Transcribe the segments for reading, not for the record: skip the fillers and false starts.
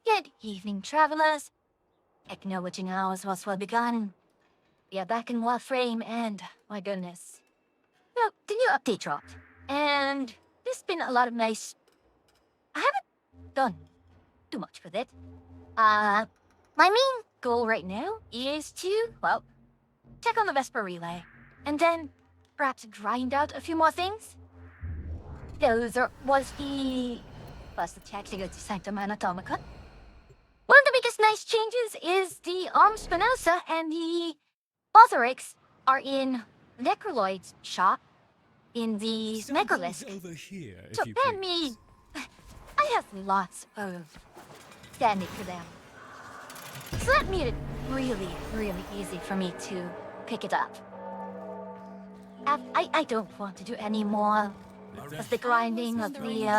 Good evening, travelers. Acknowledging ours was well begun. We are back in Warframe, and my goodness. Well, the new update dropped, and there's been a lot of nice. I haven't done too much with it. My main goal right now is to, well, check on the Vesper relay, and then perhaps grind out a few more things. Was the check to go to Sanctum Anatomica. One of the biggest nice changes is the Spinoza and the Botherix are in Necroloid's shop in the Necrolisk. So that means I have lots of standing for them. So that made it really, really easy for me to pick it up. I don't want to do any more of the grinding of the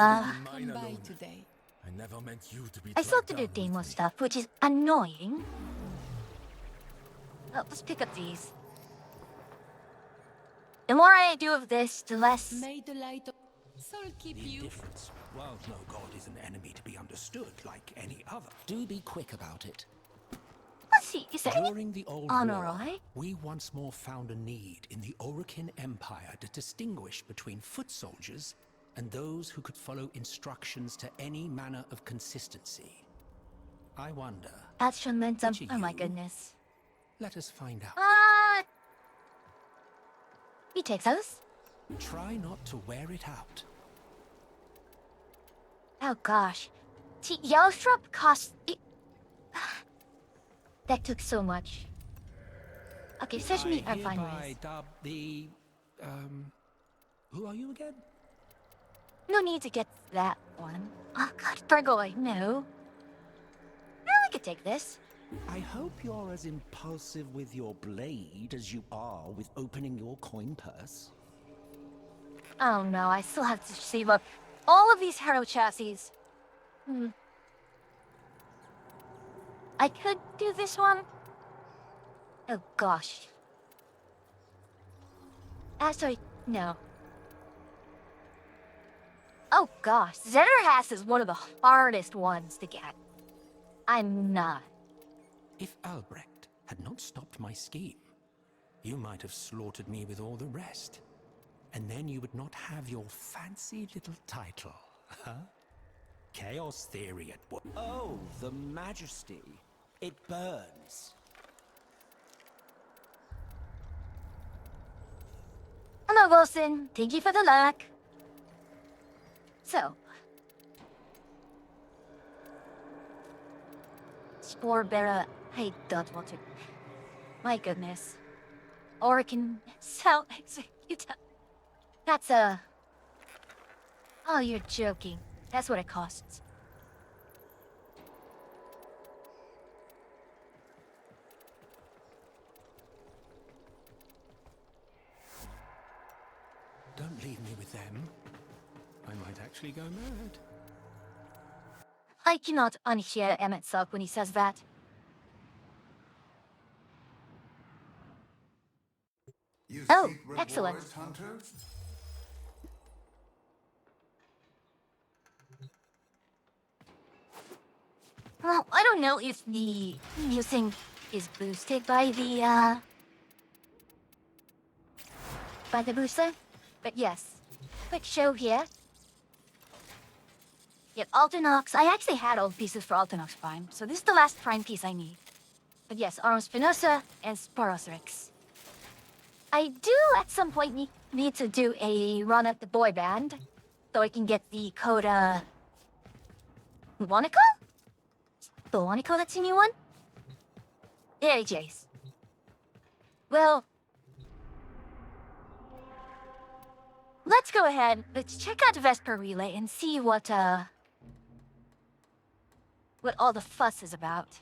I still have to do demo stuff, which is annoying. Let's pick up these. The more I do of this, the less... May the light of soul keep you. Difference. Well, no god is an enemy to be understood like any other. Do be quick about it. Let's see, is there any During the old honor, war, right? we once more found a need in the Orokin Empire to distinguish between foot soldiers and those who could follow instructions to any manner of consistency. I wonder. That's momentum. Which are Oh my you? goodness. Let us find out. He takes us. Try not to wear it out. Oh gosh. See, Yellowstrop cost... That took so much. Okay, session I'm fine hereby with. dub the... Who are you again? No need to get that one. Oh god, Burgoy, no. No, we could take this. I hope you're as impulsive with your blade as you are with opening your coin purse. Oh no, I still have to save up all of these Hero chassis. I could do this one. Oh gosh. Sorry, no. Oh gosh, Zetterhass is one of the hardest ones to get. I'm not. If Albrecht had not stopped my scheme, you might have slaughtered me with all the rest. And then you would not have your fancy little title, huh? Chaos theory at work. Oh, the Majesty. It burns. Hello, Wilson. Thank you for the luck. So. Spore bearer, I don't want to. My goodness. Orokin cell executor. That's a... Oh, you're joking. That's what it costs. Don't leave me with them. I might actually go mad. I cannot unhear Emmett suck when he says that. You Oh, seek excellent. rewards, hunter? Well, I don't know if the music is boosted by the booster, but yes. Quick show here. Yet Alternox, I actually had all the pieces for Alternox Prime, so this is the last Prime piece I need. But yes, Aron Spinoza and Sporosrix. I do at some point need to do a run at the boy band, so I can get the Coda... Wanico? The Wanico that's a new one? Yeah, Jace. Well... Let's go ahead, let's check out Vesper Relay and see what all the fuss is about.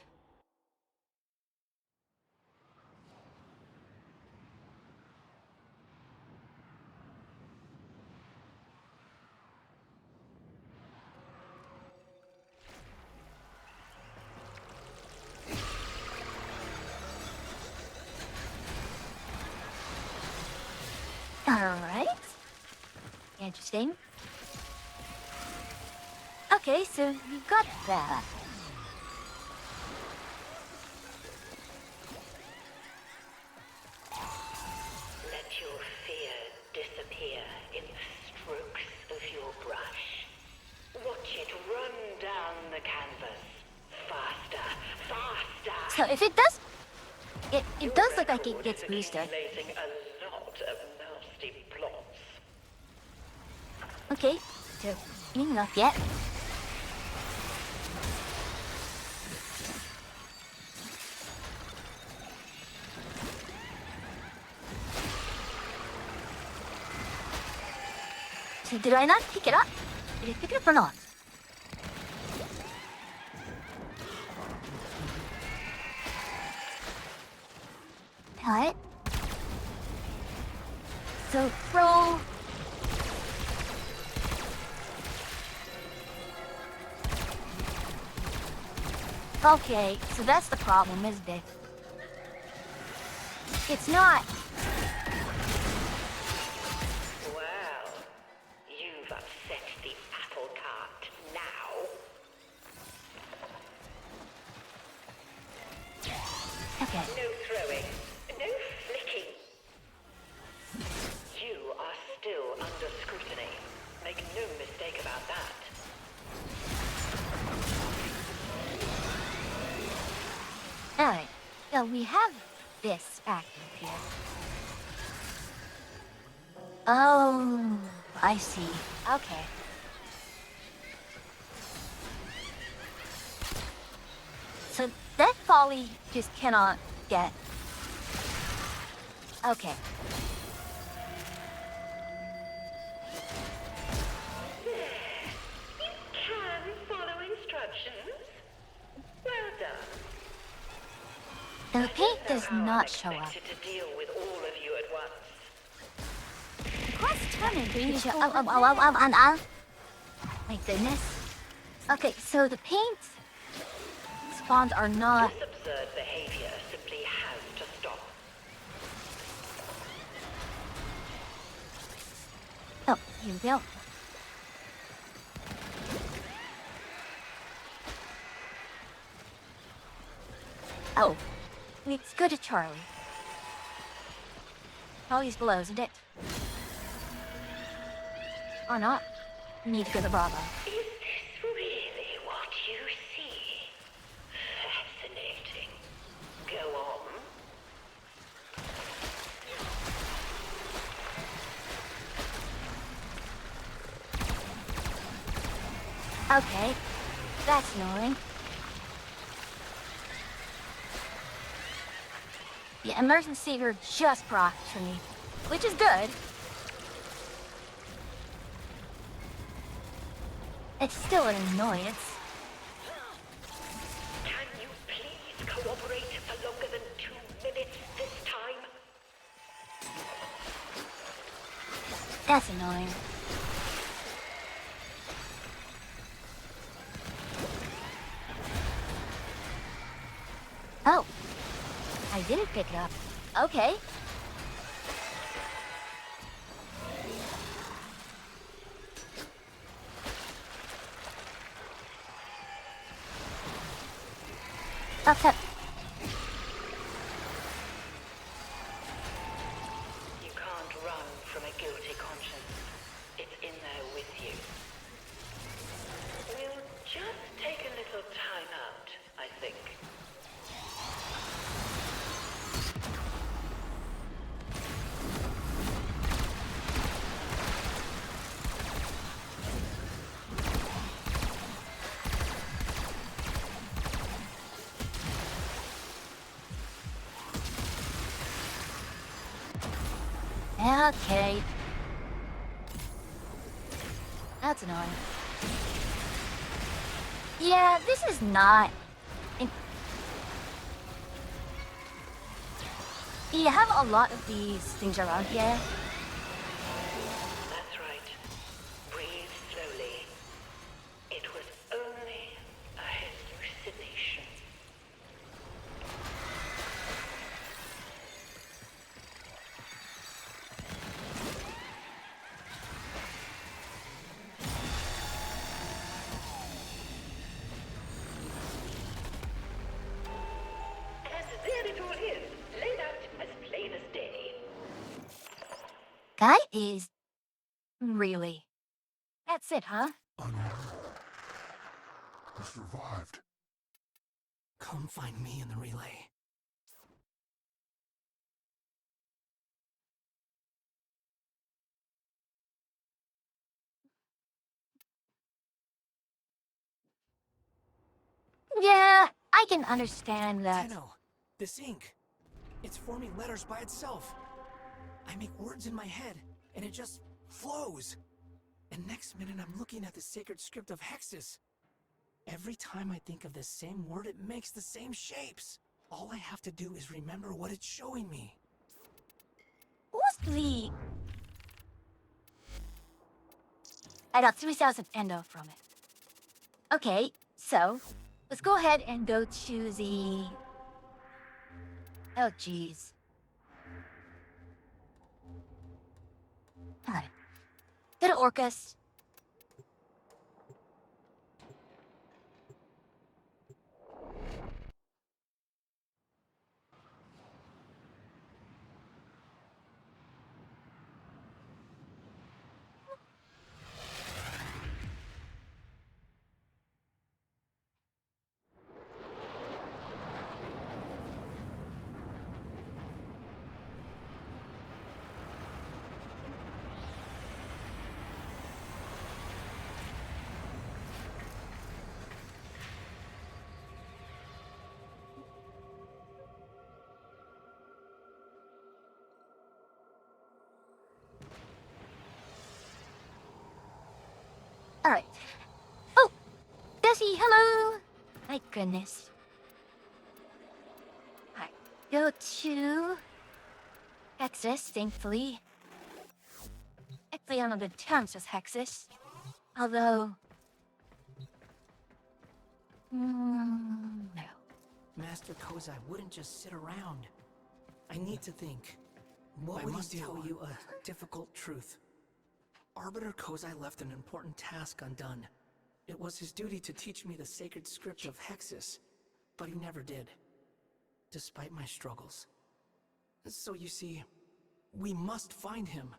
Alright. Interesting. Okay, so you got that. Let your fear disappear in the strokes of your brush. Watch it run down the canvas. Faster, faster. So if it does... It does look like it gets boosted. Accumulating a lot of nasty plots. Okay, so enough yet. So did I not pick it up? Did I pick it up or not? Alright. So throw... Okay, so that's the problem, isn't it? It's not... Well, you've upset the apple cart now. Okay. No throwing, no flicking. You are still under scrutiny. Make no mistake about that. Alright, so we have this active here. Oh, I see. Okay. So that volley just cannot get... Okay. You can follow instructions. Well done. The paint does How not show up. unexpected to deal with all of you at once. My goodness. Okay, so the paint spawns are not... This absurd behavior simply has to stop. You don't. Oh, it's good to Charlie. Always below, isn't it? Or not? Need to go to Bravo. Is this really what you see? Fascinating. Go on. Okay, that's annoying. The emergency saver just procs for me, which is good. It's still an annoyance. Can you please cooperate for longer than 2 minutes this time? That's annoying. Oh, I didn't pick it up. Okay. Okay. You can't run from a guilty conscience. It's in there with you. We'll just take a little time out, I think. Okay. That's annoying. Yeah, this is not... You have a lot of these things around here. That's right. Breathe slowly. It was only a hallucination. And there it all is, laid out as plain as day. That is... Really? That's it, huh? Unreal. You survived. Come find me in the relay. Yeah, I can understand that. Tenno, this ink. It's forming letters by itself. I make words in my head, and it just flows. And next minute I'm looking at the sacred script of Hexus. Every time I think of the same word, it makes the same shapes. All I have to do is remember what it's showing me. What's the... I got 3,000 endo from it. Okay, so let's go ahead and go to the... Oh, jeez. Alright. Go to Orcus. Alright. Oh! Desi, hello! My goodness. Alright. Go to... Hexus, thankfully. Actually, on good terms with Hexus. Although... no. Master Kozai wouldn't just sit around. I need to think. What I would must he do? tell you a difficult truth. Arbiter Kozai left an important task undone. It was his duty to teach me the sacred script of Hexus, but he never did, despite my struggles. So you see, we must find him.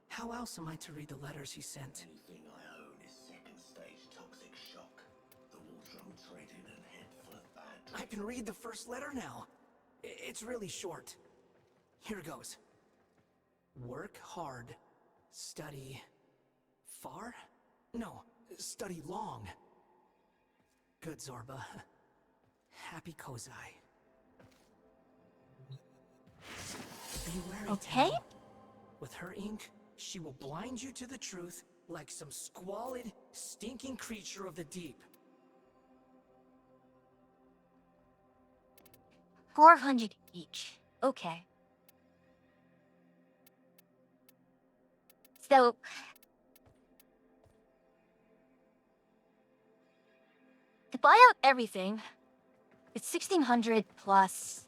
How else am I to read the letters he sent? Anything I own is second stage toxic shock. The water I'm trading and head full of bad. I can read the first letter now. It's really short. Here goes. Work hard. Study... far? No, study long. Good, Zorba. Happy Kozai. Be wary, Okay. Tenno. With her ink, she will blind you to the truth like some squalid, stinking creature of the deep. 400 each. Okay. So... to buy out everything, it's 1,600 plus...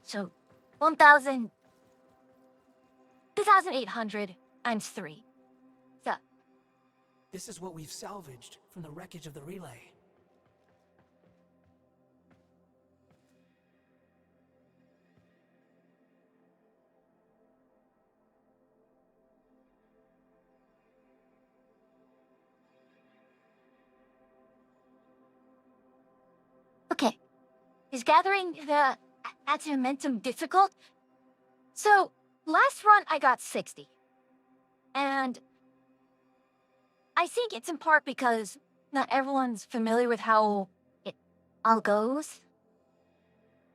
So, 1,000... 2,800 times 3. So, This is what we've salvaged from the wreckage of the relay. okay. Is gathering the adamantium difficult? So, last run I got 60. And I think it's in part because not everyone's familiar with how it all goes.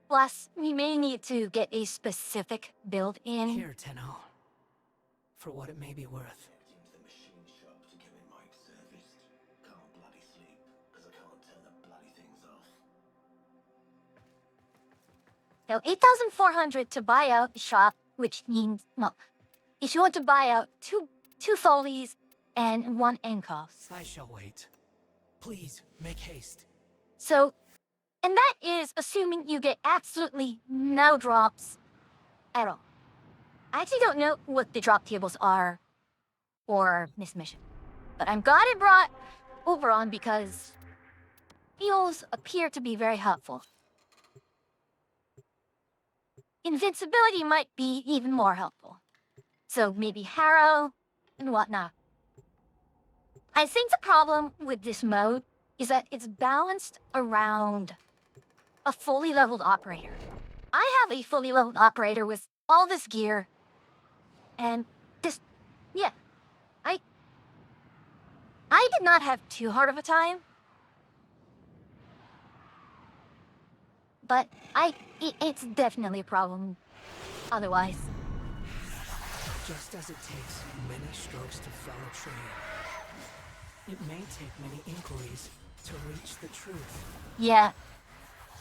Plus, we may need to get a specific build in. Here, Tenno. For what it may be worth. Into the machine shop to get my mic serviced. Can't bloody sleep, because I can't turn the bloody things off. So 8,400 to buy out the shop, which means, well, if you want to buy out two Foley's and 1 Encos. I shall wait. Please, make haste. So, and that is assuming you get absolutely no drops at all. I actually don't know what the drop tables are for this mission, but I'm glad it brought Oberon because heals appear to be very helpful. Invincibility might be even more helpful. So maybe Harrow and whatnot. I think the problem with this mode is that it's balanced around a fully leveled operator. I have a fully leveled operator with all this gear, and this, yeah, I did not have too hard of a time. But it's definitely a problem otherwise. Just as it takes many strokes to fell a tree, it may take many inquiries to reach the truth. Yeah,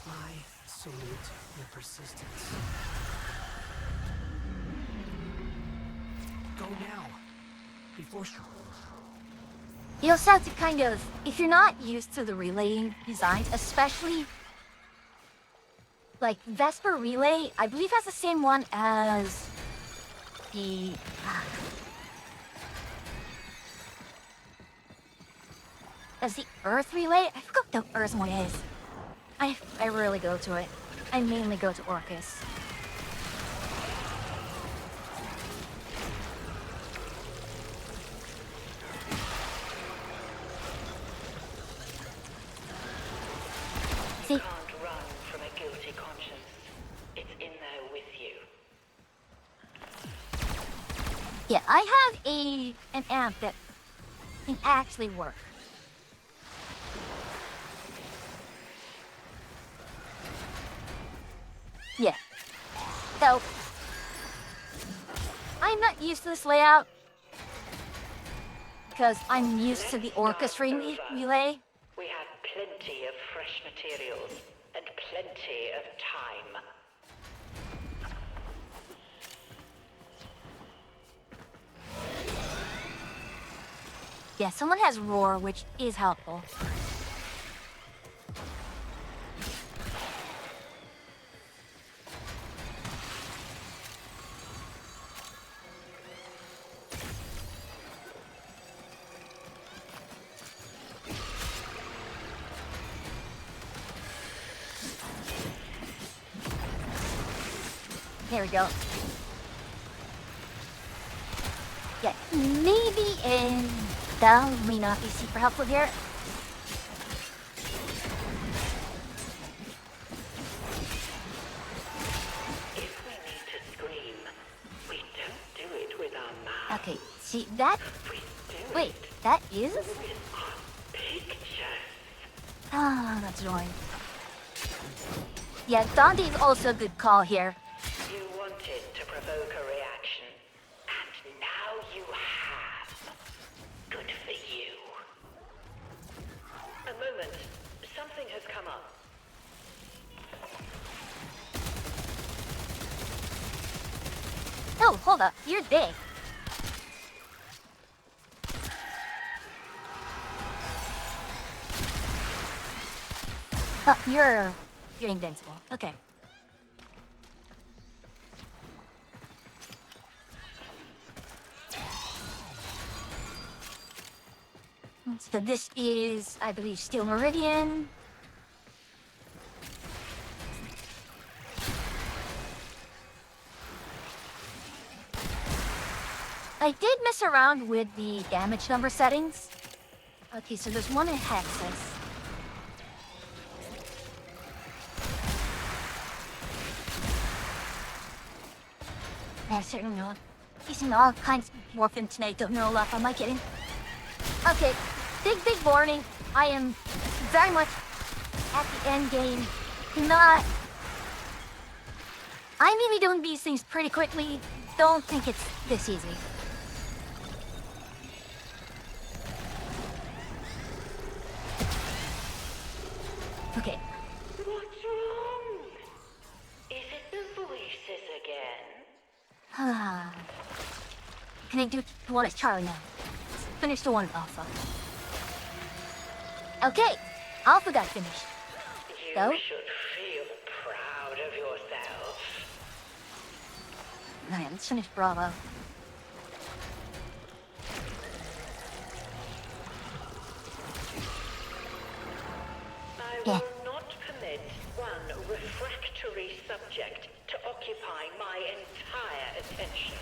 I salute your persistence. Go now, before you also have to kind of, if you're not used to the relay designs, especially like Vesper Relay, I believe has the same one as the Earth Relay. I forgot what the Earth one is. I rarely go to it. I mainly go to Orcus. See, You can't run from a guilty conscience. It's in there with you. yeah, I have an amp that can actually work. Yeah. So, I'm not used to this layout because I'm used to the Orcus relay. We have plenty of fresh materials and plenty of time. Yeah, someone has roar, which is helpful. There we go. Yeah, maybe in that may not be super helpful here. If we need to scream, we don't do it with our mouths. Okay, see that? We do Wait, it that is? with our pictures. Ah, that's annoying. Yeah, Dante is also a good call here. You wanted to provoke a reaction, and now you have. Good for you. A moment. Something has come up. Oh, hold up, you're big. Oh, you're invincible. Okay. So this is, I believe, Steel Meridian. I did mess around with the damage number settings. Okay, so there's one in Hexus. Yeah, certainly not. Using all kinds of morphine tonight, don't know a lot, am I kidding? Okay, big warning. I am very much at the end game. Not. I'm really doing these things pretty quickly. Don't think it's this easy. Okay. What's wrong? Is it the voices again? Can I do the one at Charlie now? Let's finish the one at Alpha. Okay, Alpha got finished. You Go. should feel proud of yourself. Alright, let's finish Bravo. I Yeah. will not permit one refractory subject to occupy my entire attention.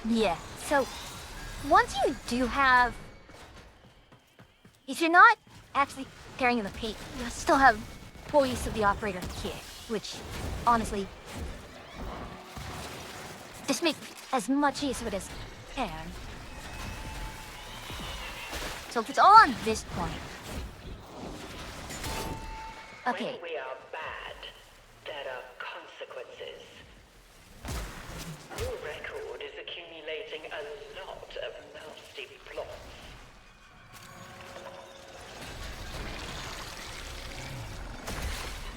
Yeah, so once you do have, if you're not actually carrying the paint, you still have full use of the operator kit, which honestly, just make as much use of it as you can. So if it's all on this point. Okay, When we are bad, there are consequences. Your record is accumulating a lot of nasty plots.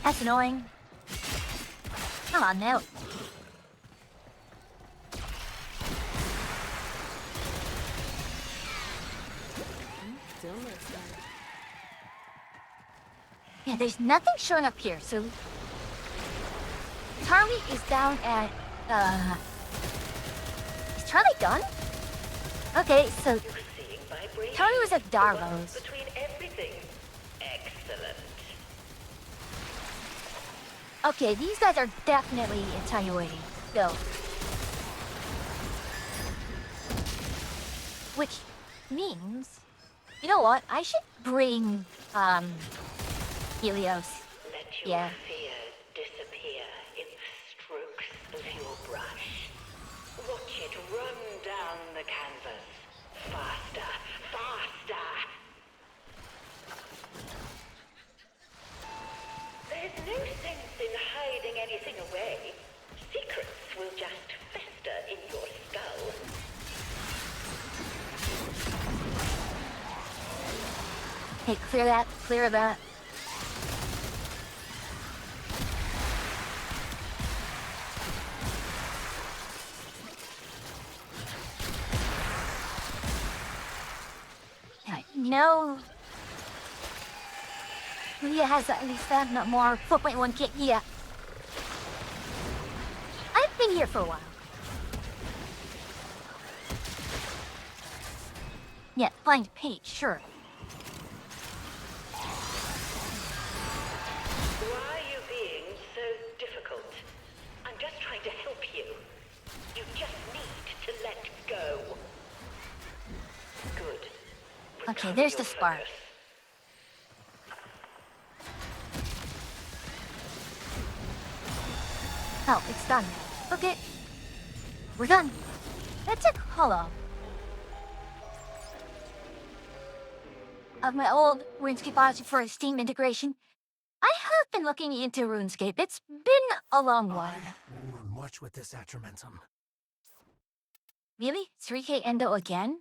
that's annoying. Come on now. Yeah, there's nothing showing up here, so Charlie is down at, is Charlie done? Okay, so You're seeing vibrations. Charlie was at The ones Darlow's. between everything. Excellent. Okay, these guys are definitely attenuating. Go. Which means, you know what? I should bring, Helios. Let your Yeah. fear disappear in the strokes of your brush. Watch it run down the canvas. Faster, faster! There's no sense in hiding anything away. Secrets will just fester in your skull. Hey, clear that. Yeah, no. Leah has at least that, not more. 4.1 kit, yeah. I've been here for a while. Yeah, find Paige, sure. Okay, Cover there's your the spark. focus. Oh, it's done. Okay. We're done. That took how long? Of my old RuneScape Odyssey for a Steam integration, I have been looking into RuneScape. It's been a long while. I won't learn much with this Atramentum. Really? 3K Endo again?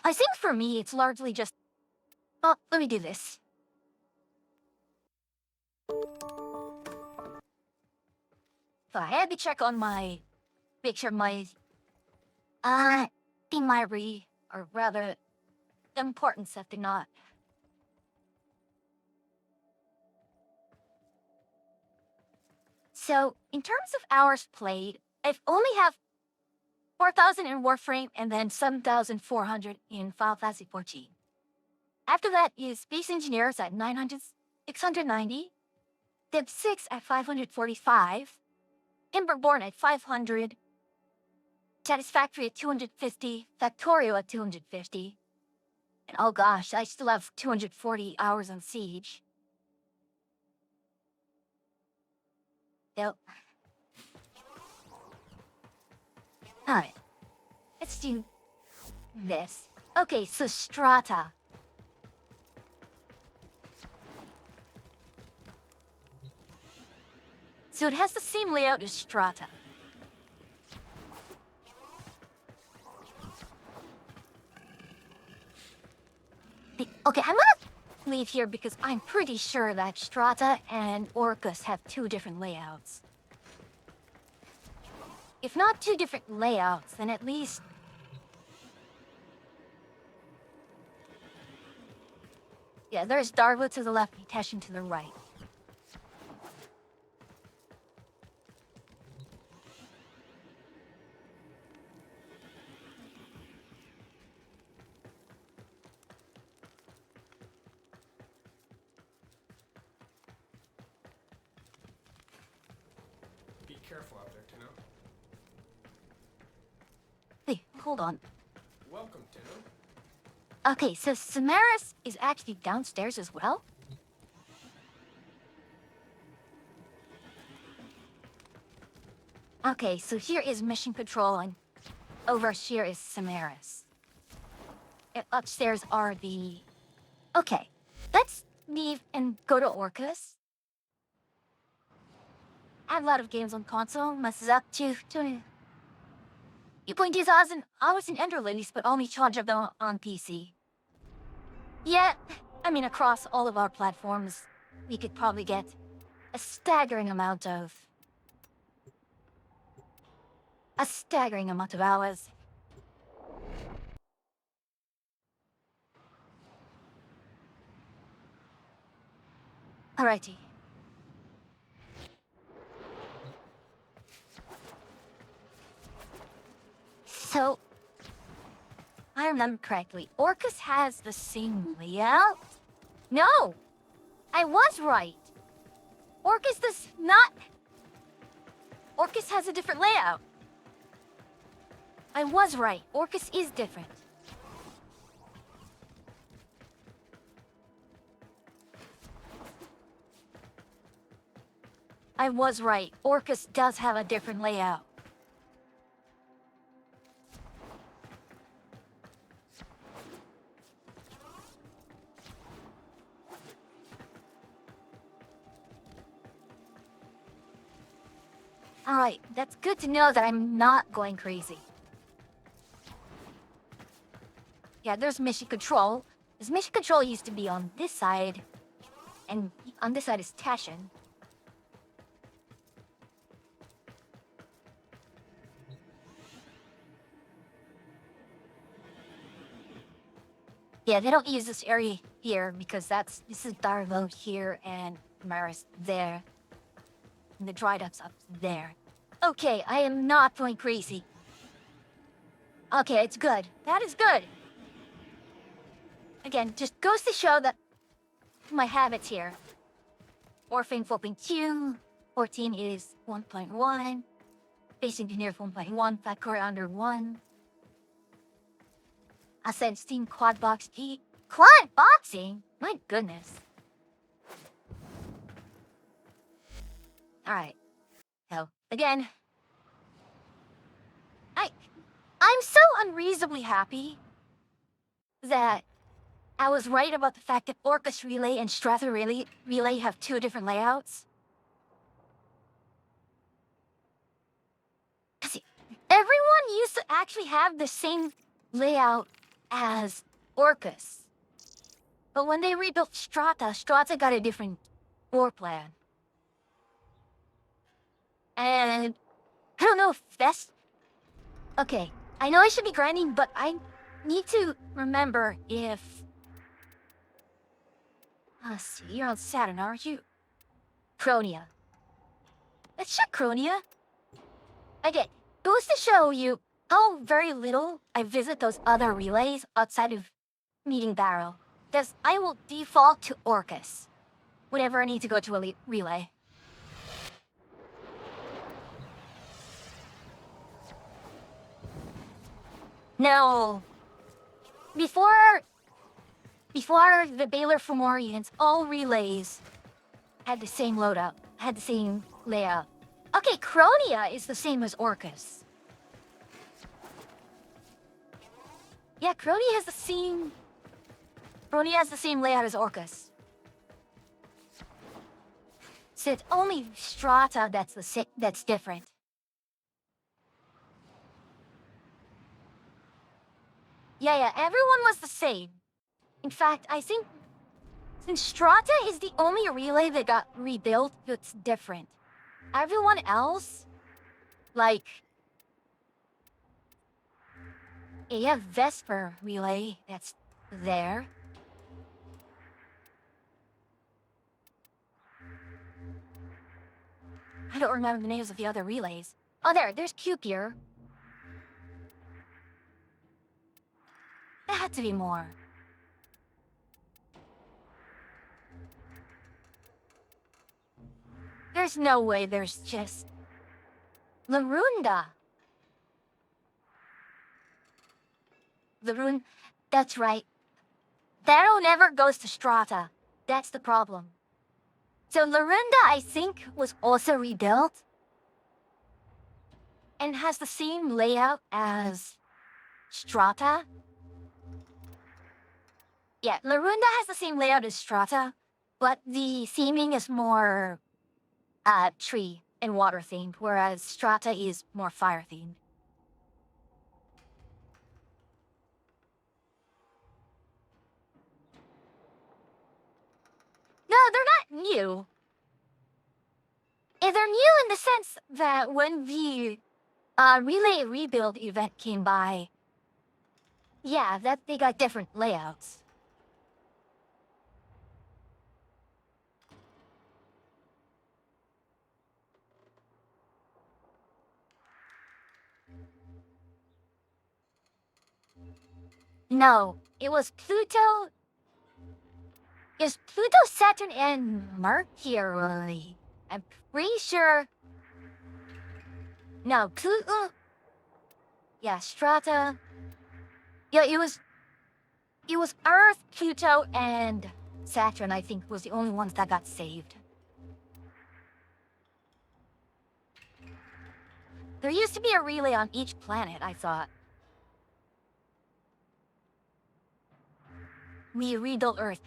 I think for me, it's largely just... Oh, let me do this. So I had to check on my... Make sure my... Timari, or rather, the importance of the knot. So, in terms of hours played, I've only have 4,000 in Warframe and then 7,400 in Final Fantasy XIV. After that is Space Engineers at 900, 690, Div 6 at 545, Timberborn at 500, Satisfactory at 250, Factorio at 250, and oh gosh, I still have 240 hours on Siege. Yep. Alright. Let's do this. Okay, so Strata. So it has the same layout as Strata. Okay, I'm gonna leave here because I'm pretty sure that Strata and Orcus have two different layouts. If not two different layouts, then at least... Yeah, there's Darvo to the left and Teshin to the right. Be careful out there, Tino. Hey, hold on. Welcome, Tino. Okay, so Samaris is actually downstairs as well? Okay, so here is Mission Control and over here is Samaris. And upstairs are the... Okay, let's leave and go to Orcus. I have a lot of games on console, messes up to 2.2000 hours in Ender Lilies, but only charge of them on PC. Yeah, I mean across all of our platforms, we could probably get a staggering amount of hours. Alrighty. So, I remember correctly, Orcus has the same layout? No! I was right! Orcus does not... Orcus has a different layout. I was right. Orcus is different. I was right. Orcus does have a different layout. Alright, that's good to know that I'm not going crazy. Yeah, there's Mission Control. This Mission Control used to be on this side, and on this side is Tashin. Yeah, they don't use this area here because this is Darvo here and Maris there. And the dry ducks up there. Okay, I am not going crazy. Okay, it's good. That is good. Again, just goes to show that my habits here. Orphan Flipping Q, 14 is 1.1. Base Engineer 1.1. Fat Core under 1. Ascent Steam Quad Box G. Quad Boxing? My goodness. Alright. So, again. I'm so unreasonably happy that I was right about the fact that Orcus Relay and Strata Relay have two different layouts. Because everyone used to actually have the same layout as Orcus. But when they rebuilt Strata, Strata got a different floor plan. And I don't know if that's... Okay, I know I should be grinding, but I need to remember if... Let's see, you're on Saturn, aren't you? Cronia. Let's check Cronia. Okay, goes to show you how very little I visit those other relays outside of Meeting Barrow. Because I will default to Orcus whenever I need to go to a relay. No. Before the Baylor Fomorians, all relays had the same loadout, had the same layout. Okay, Cronia is the same as Orcus. Yeah, Cronia has the same layout as Orcus. So it's only Strata that's different. Yeah, everyone was the same. In fact, I think since Strata is the only relay that got rebuilt that's different. Everyone else, like... You have Vesper relay that's there. I don't remember the names of the other relays. Oh, there's Cupier. There had to be more. There's no way there's just... Larunda. That's right. Darrow never goes to Strata. That's the problem. So Larunda, I think, was also rebuilt. And has the same layout as Strata. Yeah, Larunda has the same layout as Strata, but the theming is more tree and water themed, whereas Strata is more fire themed. No, they're not new. They're new in the sense that when the Relay Rebuild event came by, yeah, that they got different layouts. No, it was Pluto. It's Pluto, Saturn, and Mercury. I'm pretty sure. No, Pluto. Yeah, Strata. Yeah, it was Earth, Pluto, and Saturn, I think, was the only ones that got saved. There used to be a relay on each planet, I thought. We rebuilt Earth.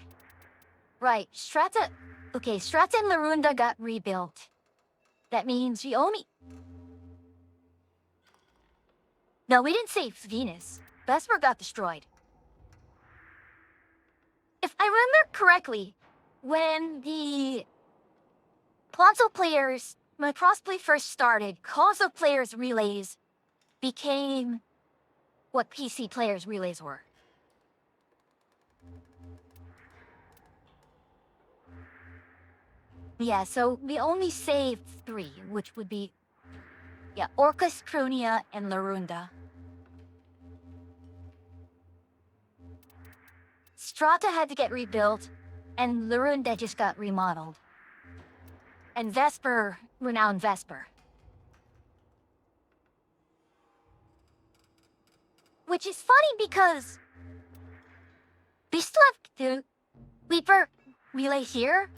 Right, Strata... Okay, Strata and Larunda got rebuilt. That means we only... No, we didn't save Venus. Vesper got destroyed. If I remember correctly, when the console players... When Crossplay first started, console players' relays became what PC players' relays were. Yeah, so we only saved 3, which would be... Yeah, Orcus, Cronia, and Larunda. Strata had to get rebuilt, and Larunda just got remodeled. and Vesper, renowned Vesper. Which is funny because we still have the Reaper relay here,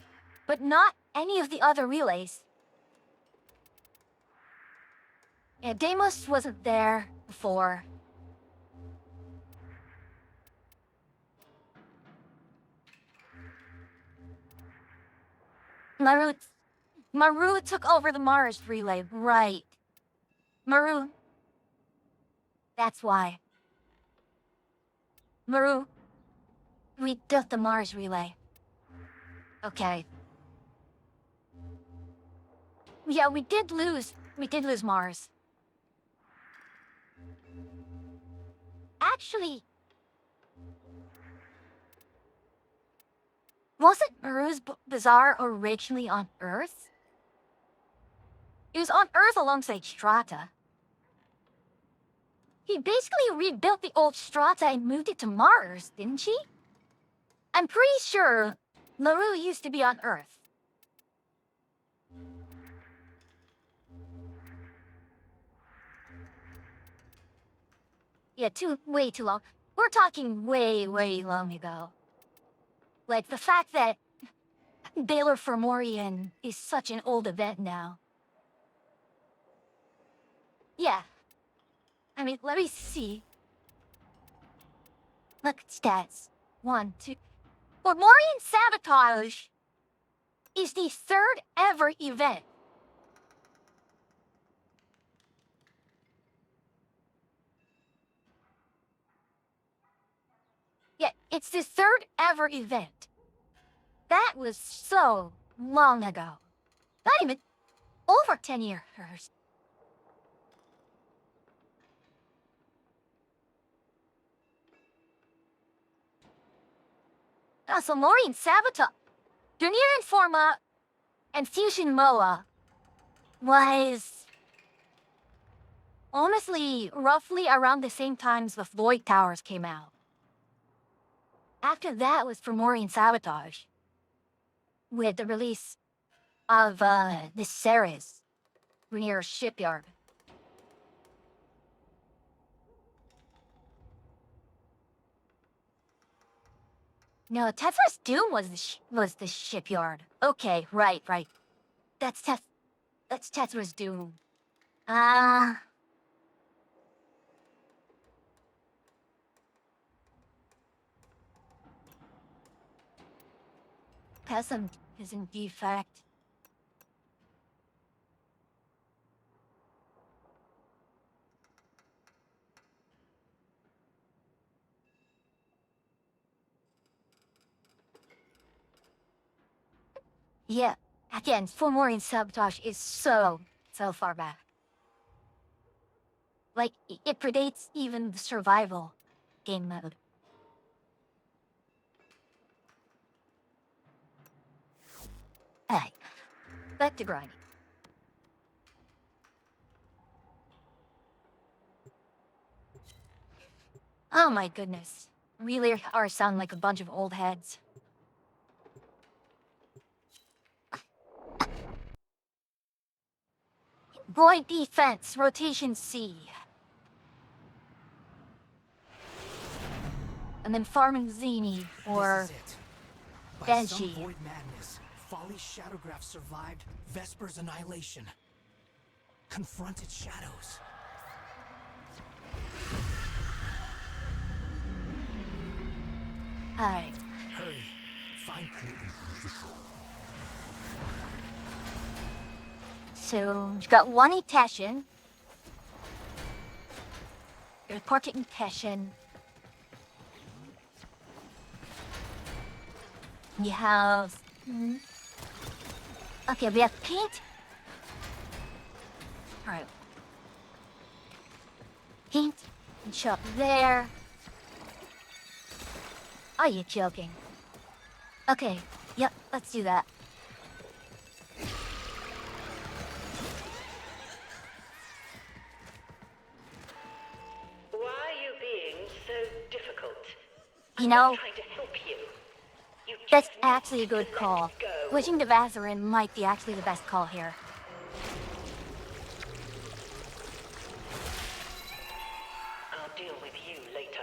but not any of the other relays. Yeah, Deimos wasn't there before. Maru took over the Mars relay, right. Maru. That's why. Maru. We took the Mars relay. Okay. Yeah, we did lose Mars. Actually, wasn't Maru's Bazaar originally on Earth? It was on Earth alongside Strata. He basically rebuilt the old Strata and moved it to Mars, didn't she? I'm pretty sure Maru used to be on Earth. Yeah, way too long. We're talking way long ago. Like, the fact that Baylor Fomorian is such an old event now. Yeah. I mean, let me see. Look at stats. 1, 2... Fomorian Sabotage is the 3rd ever event. Yeah, it's the 3rd ever event. That was so long ago. Not even over 10 years. So Fomorian Sabotage, Junior Informa, and Fusion Moa was honestly roughly around the same times the Void Towers came out. After that was Fomorian Sabotage, with the release of the Ceres near Shipyard. No, Tetra's Doom was the Shipyard. Okay, right. That's Tetra's Doom. Pessim is in defect. Yeah, again, Fomorian Sabotage is so far back. Like, it predates even the survival game mode. Hey, back to grinding. Oh my goodness. Really are sound like a bunch of old heads. Void defense, rotation C. And then farming Zini or This is it. By some Benji. void madness, Folly's Shadowgraph survived Vesper's annihilation. Confront its shadows. Alright. Hurry. Find Clayton. So you've got one Etashin. Reporting Etashin. You have... Okay, we have paint. Alright. Paint and shop there. Are you joking? Okay, yep, let's do that. Why are you being so difficult? You I'm know, not trying to help you. You that's just actually a need good to call. let go Switching to Vazarin might be actually the best call here. I'll deal with you later.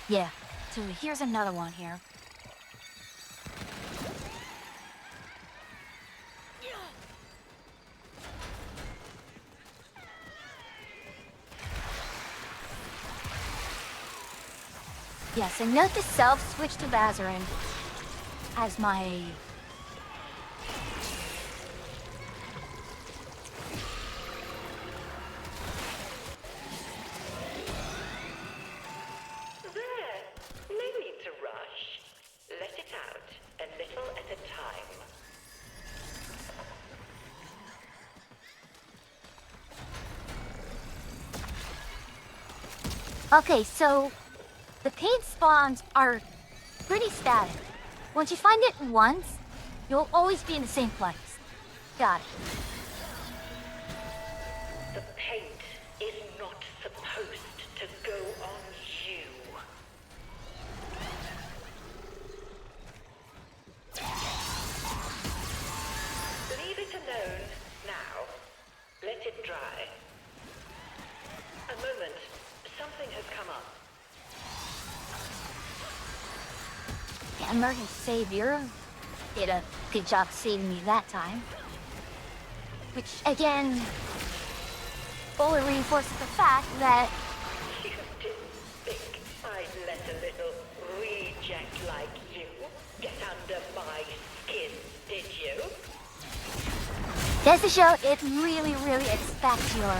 Yeah, so here's another one here. Yes, and note to self, switch to Vazarin as my... There. No need to rush. Let it out, a little at a time. Okay, so the paint spawns are pretty static. Once you find it once, you'll always be in the same place. Got it. The paint is not supposed to go on you. Leave it alone now. Let it dry. A moment. Something has come up. American Savior did a good job saving me that time. Which, again, fully reinforces the fact that You didn't think I'd let a little reject like you get under my skin, did you? just to show it really, really expects your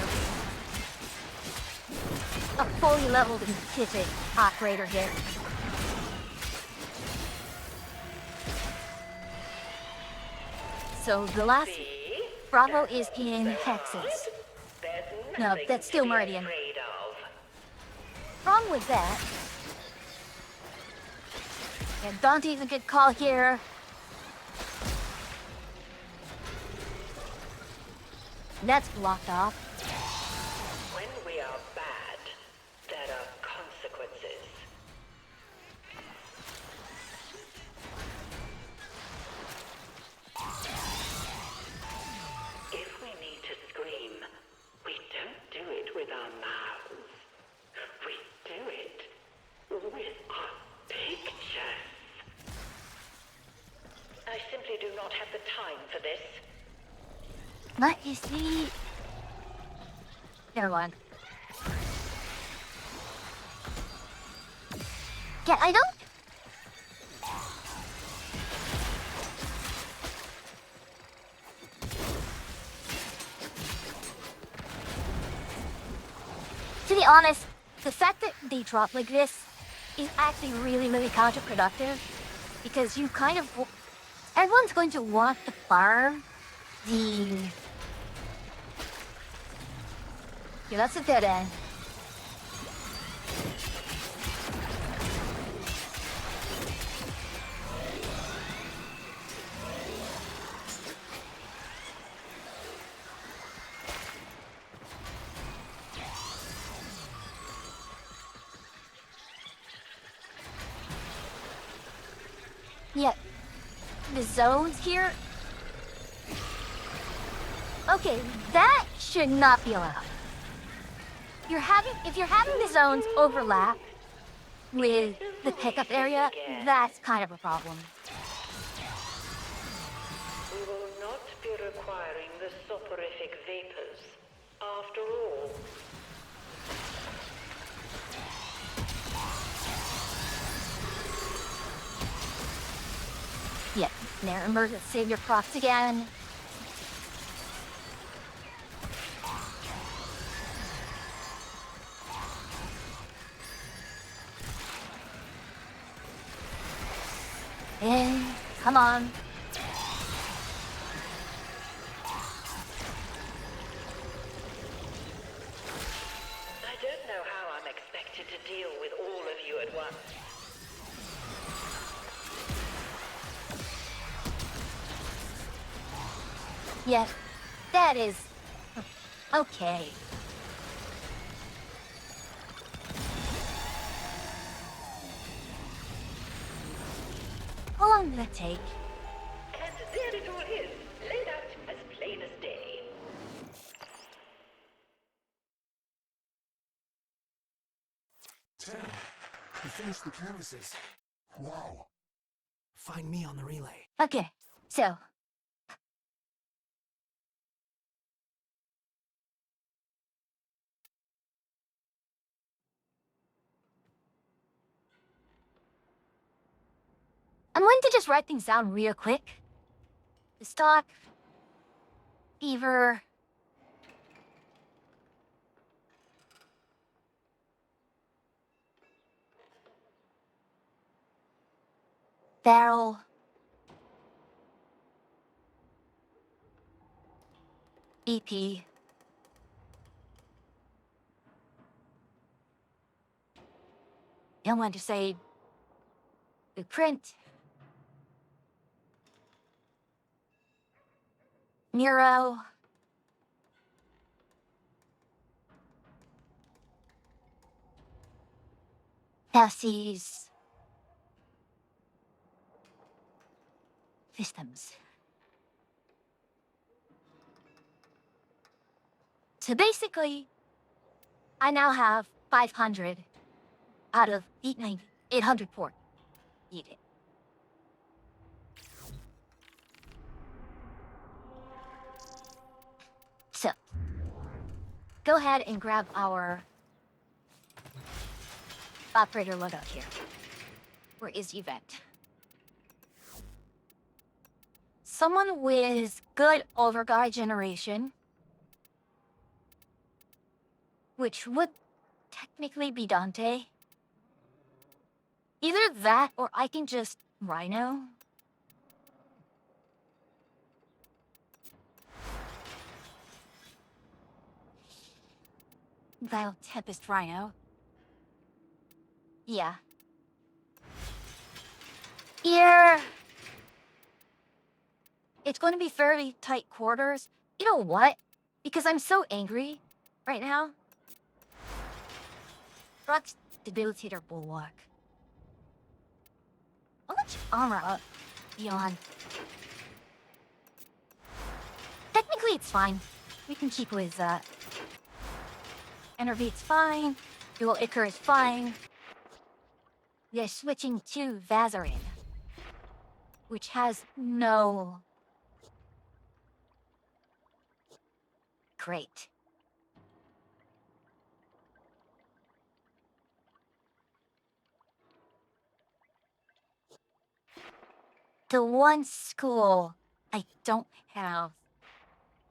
a fully leveled and pivot operator here. So the last See? Bravo is in Hexes. There's No, nothing that's still to be Meridian. afraid of. Wrong with that. Yeah, Dante's a good call here. That's blocked off. When we are bad, there are consequences. If we need to scream, we don't do it with our mouths. We do it with our pictures. I simply do not have the time for this. But you see... Never mind. Yeah, I don't... To be honest, the fact that they drop like this is actually really, really counterproductive. Because you kind of... Everyone's going to want to farm the... Yeah, that's a dead end. Yeah, the zones here. Okay, that should not be allowed. If you're having the zones overlap with the pickup area, that's kind of a problem. We will not be requiring the soporific vapors. After all, Yeah, there, emergent savior procs again. And come on. I don't know how I'm expected Yeah, that is... okay. How long did that take? And there it all is, laid out as plain as day. Ten. You finished the canvases. Wow. Find me on the relay. Okay, so... I'm going to just write things down real quick. The stock... fever... barrel... EP... I want to say... the print... Neuro... Passes... systems. So basically, I now have 500 out of 890, 800 port needed. So, go ahead and grab our operator loadout here. Where is event? Someone with good overguard generation, which would technically be Dante. Either that or I can just Rhino. Vile Tempest Rhino. Yeah. Here. It's going to be fairly tight quarters. You know what? Because I'm so angry right now. Rock's Debilitator Bulwark. How much armor up beyond? Technically, it's fine. We can keep with that. Enervate's fine. Dual Icar is fine. We are switching to Vazarin, which has no... Great. The one school I don't have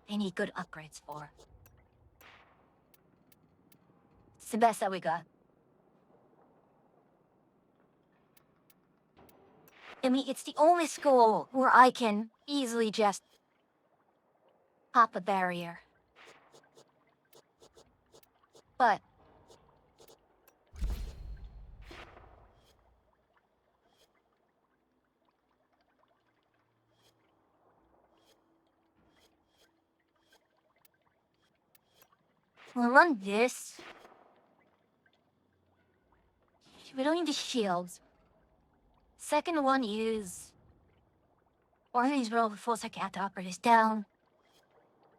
any good upgrades for. It's the best that we got. I mean, it's the only school where I can easily just pop a barrier. But we'll run this. We don't need the shields. Second one is... Orion's roll full second operators down.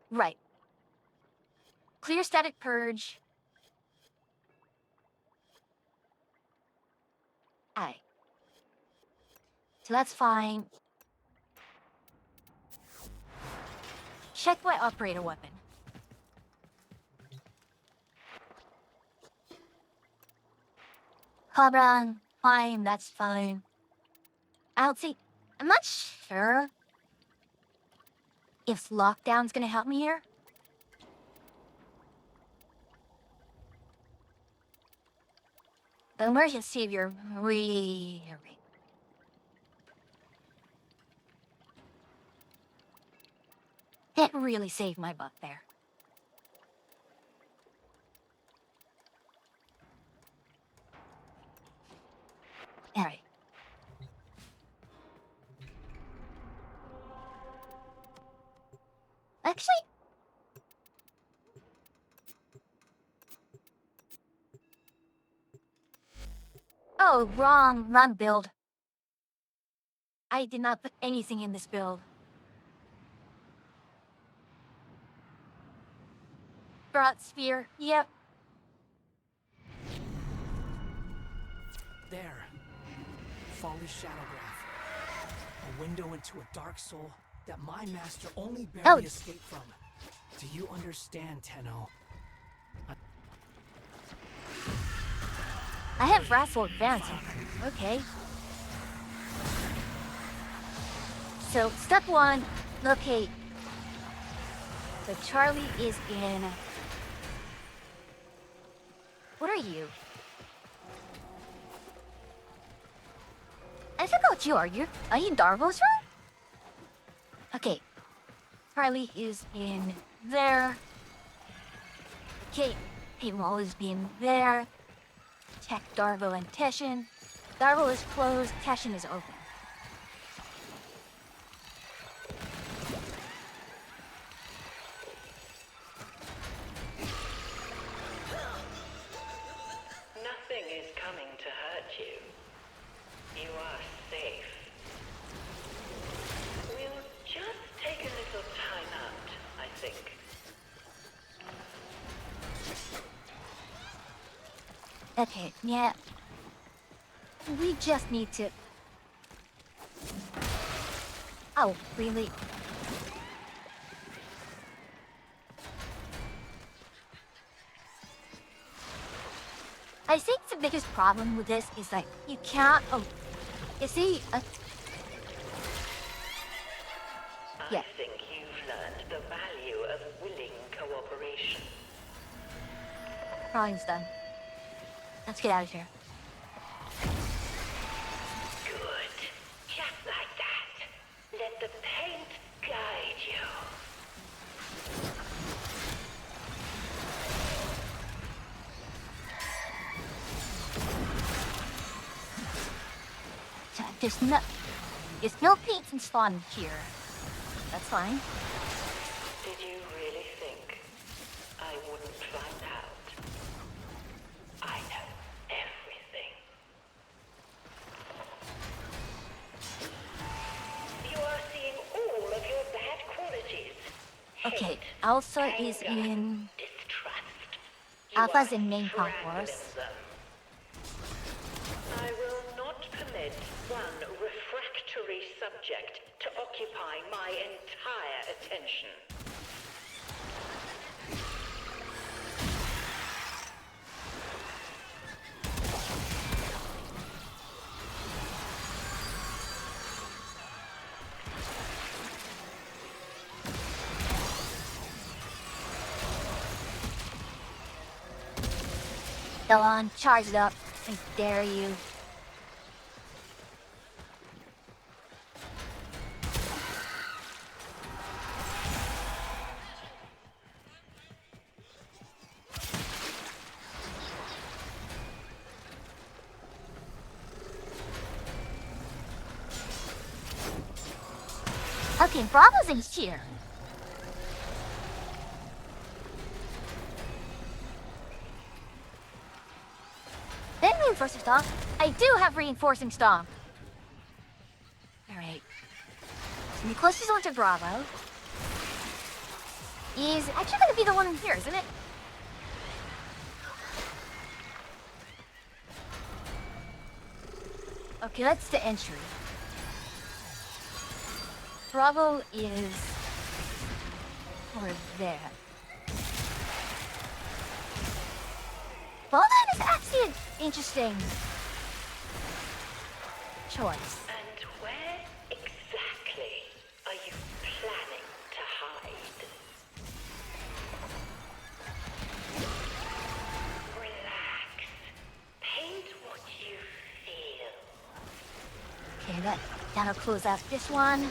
Right. Clear static purge. Aye. So that's fine. Check my operator weapon. Cobra, fine, that's fine. I'll see. I'm not sure if lockdown's gonna help me here. The emergency savior really... It really saved my butt there. Alright. Actually, oh, wrong build. I did not put anything in this build. Brought sphere, yep. There. Folly's Shadowgraph. A window into a dark soul that my master only barely escaped from. Do you understand, Tenno? I have Wrathful advancing. Okay. So, step 1, locate. So Charlie is in... What are you? I forgot what you are. Are you Darvo's room? Okay. Charlie is in there. Okay. Paywall is being there. Check Darvo and Teshin. Darvo is closed. Teshin is open. Nothing is coming to hurt you. You are safe. We'll just take a little time out, I think. Okay, yeah. We just need to... Oh, really? I think the biggest problem with this is like, you can't... Oh, you see... yeah. I think you've learned the value of willing cooperation. Drawing's done. Let's get out of here. Good. Just like that. Let the paint guide you. There's no paint and spawn here. That's fine. Did you really think I wouldn't find out? I know everything. You are seeing all of your bad qualities. Okay, Hate, Alpha is anger, in... distrust. Alpha's You in are main part trapped for us. in them. I will not permit one refractory subject to occupy my entire attention. Go on, charge it up. I dare you. Okay, Bravo's in here. Then reinforcing stomp. I do have reinforcing stomp. Alright. So the closest one to Bravo is actually gonna be the one in here, isn't it? Okay, that's the entry. Bravo is over there. Well, that is actually an interesting choice. And where exactly are you planning to hide? Relax. Paint what you feel. Okay, that'll close out this one.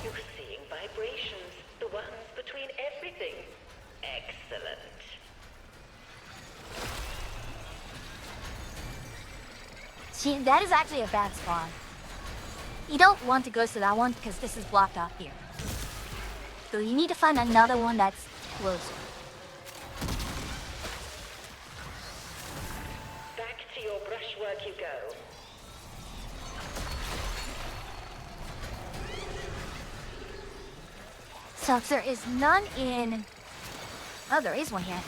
You're seeing vibrations, the ones between everything. Excellent. See, that is actually a bad spawn. You don't want to go to that one because this is blocked off here. So you need to find another one that's closer. Back to your brushwork you go. So there is none in... Oh, there is one here.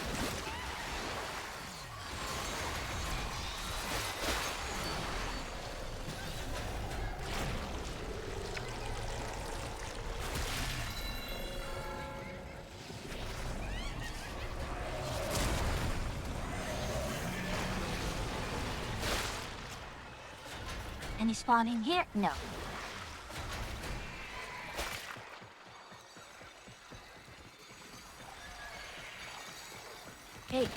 Any spawning here? No. Hey.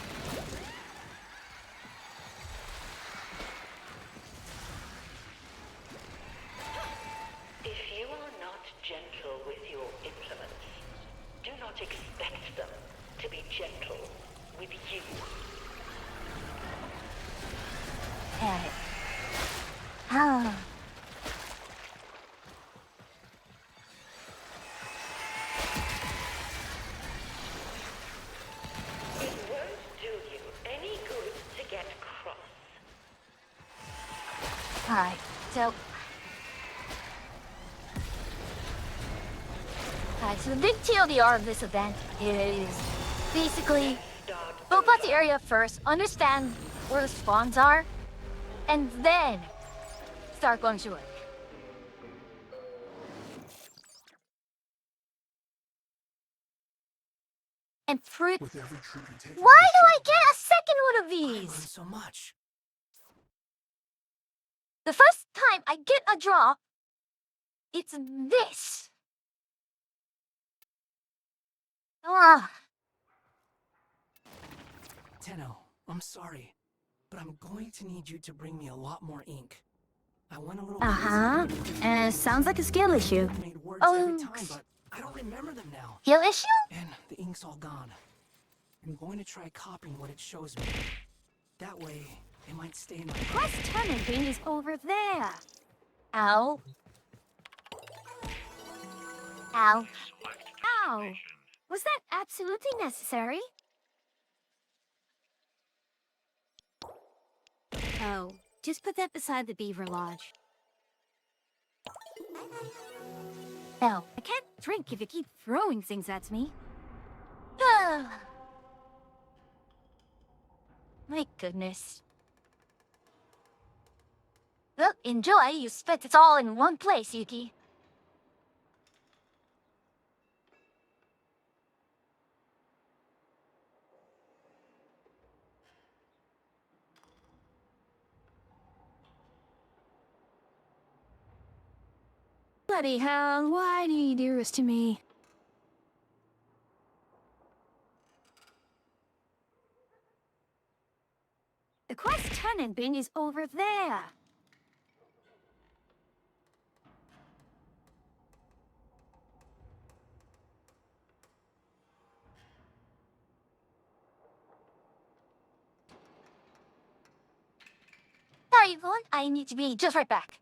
If you are not gentle with your implements, do not expect them to be gentle with you. Hey. Ah. It won't do you any good to get cross. Alright, so... Alright, so the big TLDR of this event is basically go about the area first, understand where the spawns are, and then start going through it. And With every trip you take, why do I get a second one of I learned these? so much. The first time I get a drop, it's this. Ah, Tenno, I'm sorry, but I'm going to need you to bring me a lot more ink. I went a little crazy. sounds like a skill issue. I made words Oh. every time, but I don't remember them now. Skill issue? And the ink's all gone. I'm going to try copying what it shows me. That way, it might stay in my head. Quest turning thing is over there. Ow. Ow. Ow. Was that absolutely necessary? Oh, just put that beside the beaver lodge. Hell, I can't drink if you keep throwing things at me. My goodness. Well, enjoy. You spent it all in one place, Yuki. Bloody hell, why do you do this to me? The quest turning bin is over there. Sorry, Yvonne. I need to be just right back.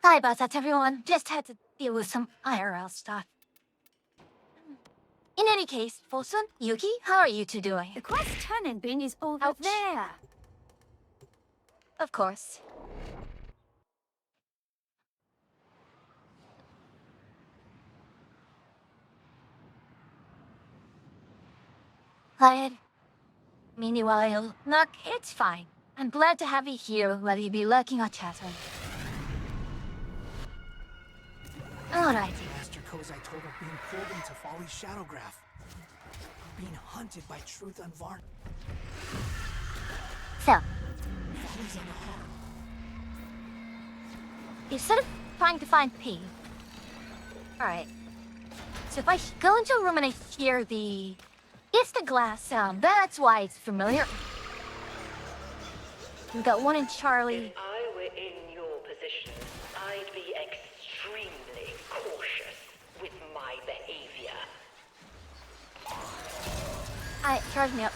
Sorry about that, everyone. Just had to deal with some IRL stuff. In any case, Folsom, Yuki, how are you two doing? The quest turning bin is over Ouch. there. Of course. Quiet. Meanwhile, look, it's fine. I'm glad to have you here, whether you be lurking or chatting. Alrighty. Master Kozai told of being pulled into Folly's shadow graph. Being hunted by Truth Unvarnished. So, Folly's on the hunt. instead of trying to find P. Alright. So if I go into a room and I hear it's the glass sound, that's why it's familiar. We got one in Charlie. If I were in your position, I'd be extremely cautious with my behavior. Alright, charge me up.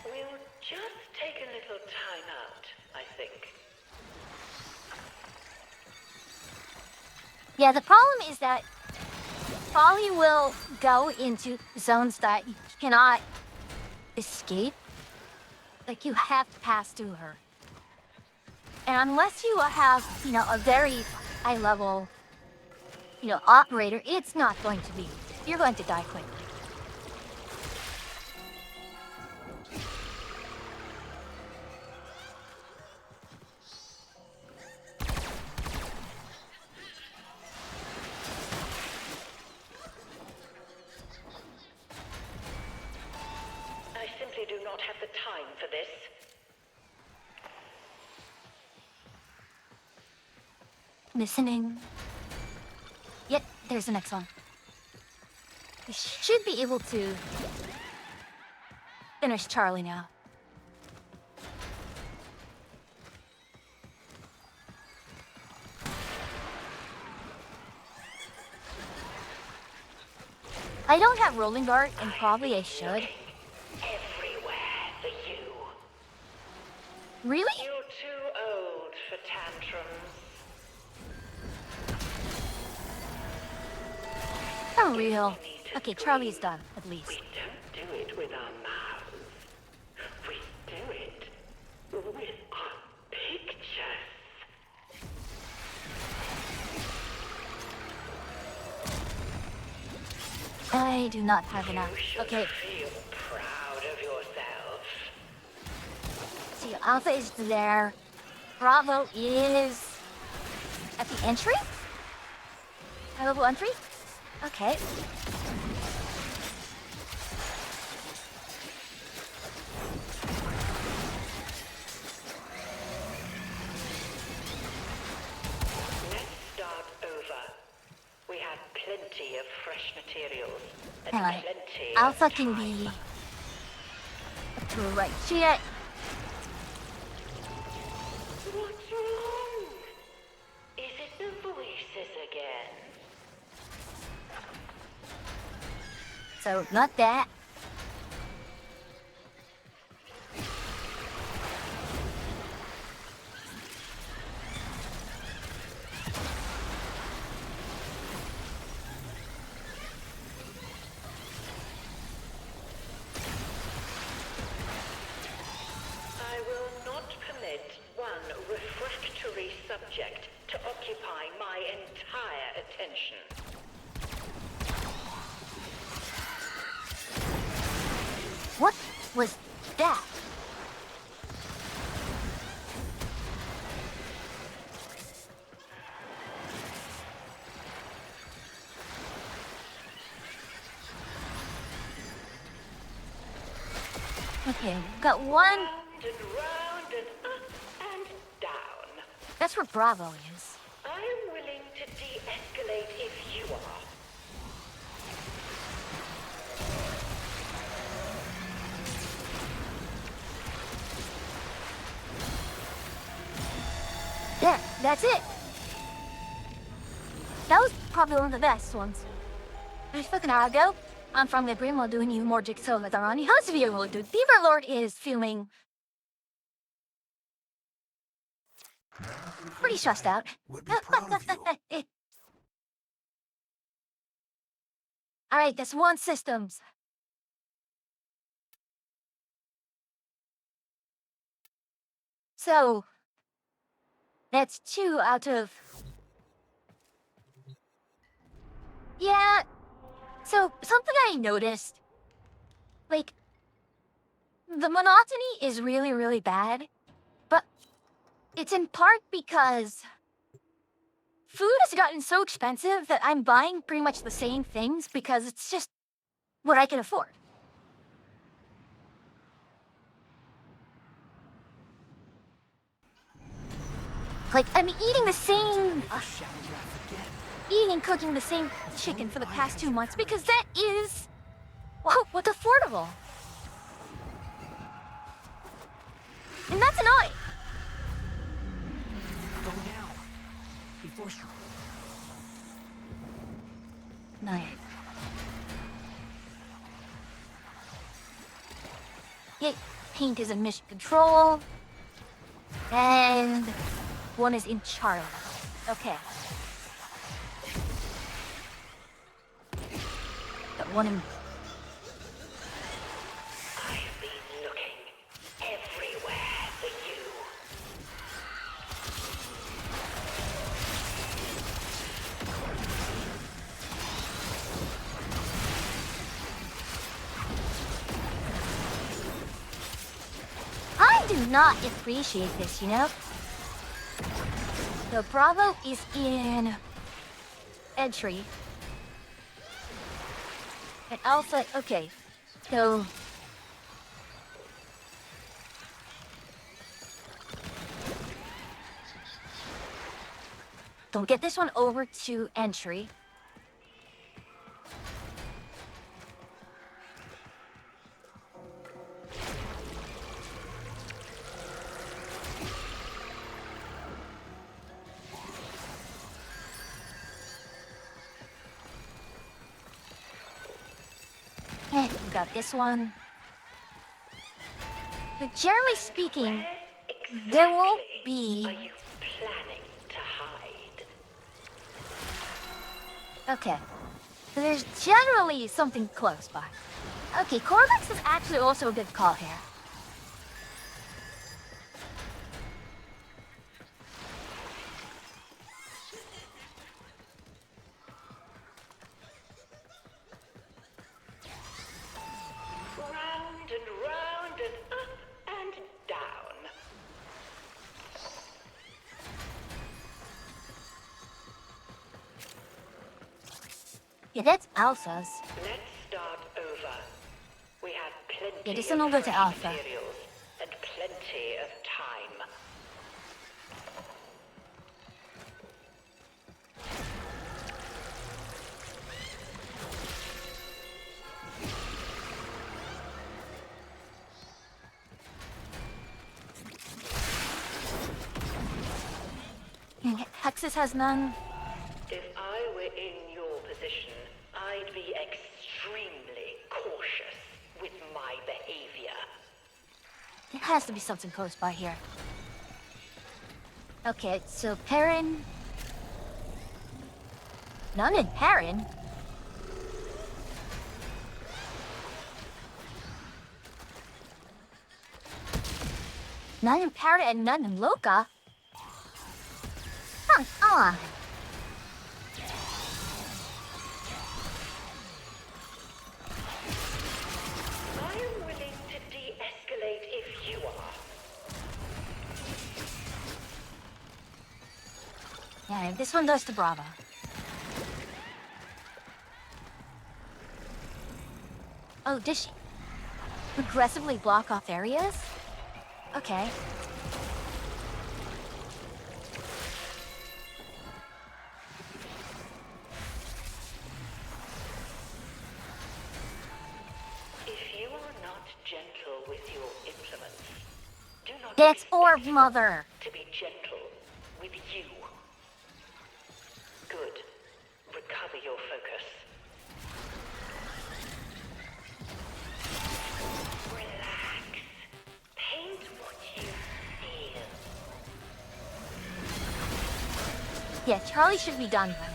We'll just take a little time out, I think. Yeah, the problem is that Polly will go into zones that you cannot escape. Like, you have to pass through her. And unless you have, a very high level, operator, it's not going to be. You're going to die quickly. I simply do not have the time for this. Listening. Yep, there's the next one. We should be able to finish Charlie now. I don't have rolling guard, and probably I should. Everywhere for you. Really? You're too old for tantrums. For real. Okay, Charlie's done, at least. We don't do it with our mouths. We do it with our pictures. I do not have enough. You should Okay, feel proud of yourself. see, Alpha is there. Bravo is at the entry? High level entry? Okay. Let's start over. We had plenty of fresh materials. And Alright. plenty I'll of fucking time. be to the right. Shit. What's wrong? Is it the voices again? So, not that. I will not permit one refractory subject to occupy my entire attention. What was that? Okay, got one. Round and up and down. That's where Bravo is. I am willing to de-escalate if you are. that's it. That was probably one of the best ones. A fucking hour ago, I'm from the Brim while doing you more jigsaw with Arani. How's the video will do? Beaver Lord is filming. Pretty stressed out. Would be proud of you. Alright, that's one systems. So, that's 2 out of... Yeah, so something I noticed, like, the monotony is really, really bad, but it's in part because food has gotten so expensive that I'm buying pretty much the same things because it's just what I can afford. Like, I'm eating the same... eating and cooking the same chicken for the past 2 months because that is... well, what's affordable. And that's annoying. Go now. Before she... Nice. Yeah, Paint is in mission control. And one is in Charlie. Okay. Got one in... I've been looking everywhere for you. I do not appreciate this, you know? So Bravo is in entry. And Alpha, okay. So don't get this one over to entry. And we got this one. But generally speaking, there won't be... Are you planning to hide? Okay. So there's generally something close by. Okay, Corvex is actually also a good call here. Round and up and down. Yeah, that's Alpha's. Let's start over. We have plenty Yeah, this of one will go to fresh Alpha. materials and plenty of time. Hexus has none. If I were in your position, I'd be extremely cautious with my behavior. There has to be something close by here. Okay, so Perrin... None in Perrin? None in Perrin and none in Loka? Come on! I am willing to de-escalate if you are. Yeah, this one goes to Bravo. Oh, did she aggressively block off areas? Okay. If you are not gentle with your implements, do not That's expect Orb Mother! to be gentle with you. Yeah, Charlie should be done by now.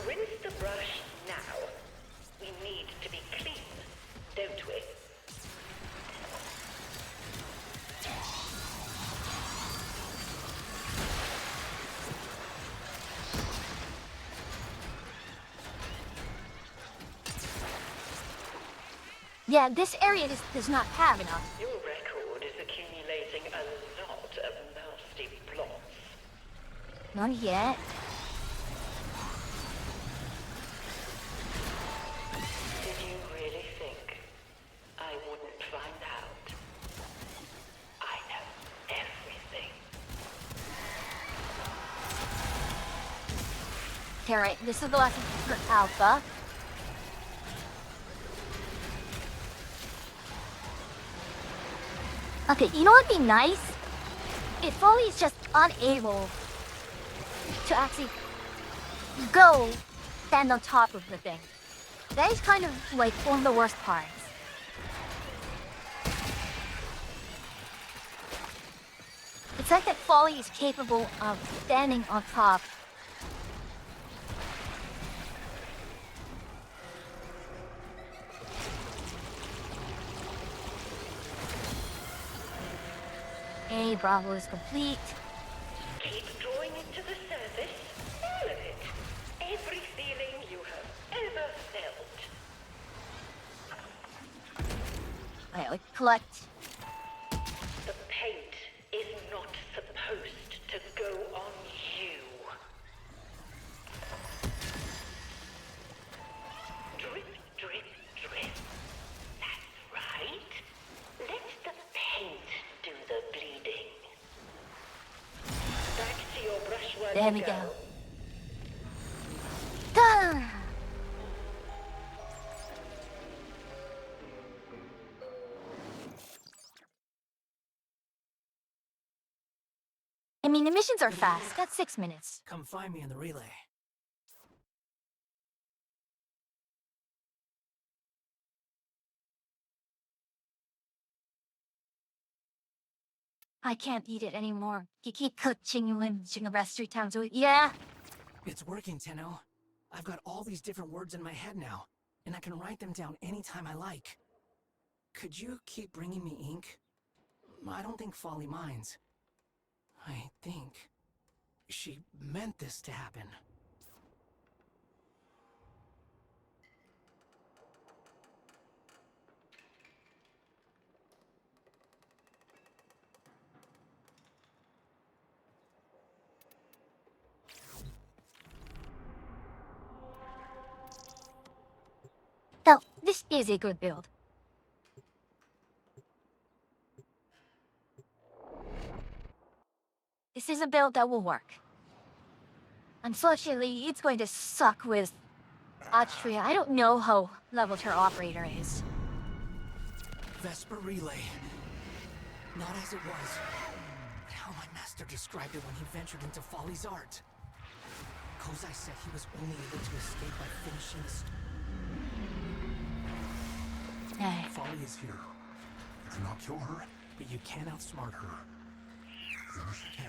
Rinse the brush now. We need to be clean, don't we? Yeah, this area does not have enough. Your record is accumulating a lot of nasty plots. Not yet. Did you really think I wouldn't find out? I know everything. Alright, this is the lesson for Alpha. Okay, you know what'd be nice? If Foley's just unable to actually go stand on top of the thing. That is kind of like one of the worst parts. It's like that Foley is capable of standing on top. A Bravo is complete. Keep drawing it to the surface. All of it. Every feeling you have ever felt. I would collect. The paint is not supposed to go on you. Drip, drip, drip. That's right. Let the paint do the bleeding. Back to your brushwork. There we go. Done! I mean, the missions are fast. That's 6 minutes. Come find me in the relay. I can't eat it anymore. You keep coaching you and the rest 3 times a week. Yeah. It's working, Tenno. I've got all these different words in my head now, and I can write them down anytime I like. Could you keep bringing me ink? I don't think Folly minds. I think she meant this to happen. So, this is a good build. This is a build that will work. Unfortunately, it's going to suck with Austria. I don't know how leveled her operator is. Vesper Relay. Not as it was, but how my master described it when he ventured into Folly's art. Kozai said he was only able to escape by finishing the Folly is here. Do not kill her. but you can't outsmart her.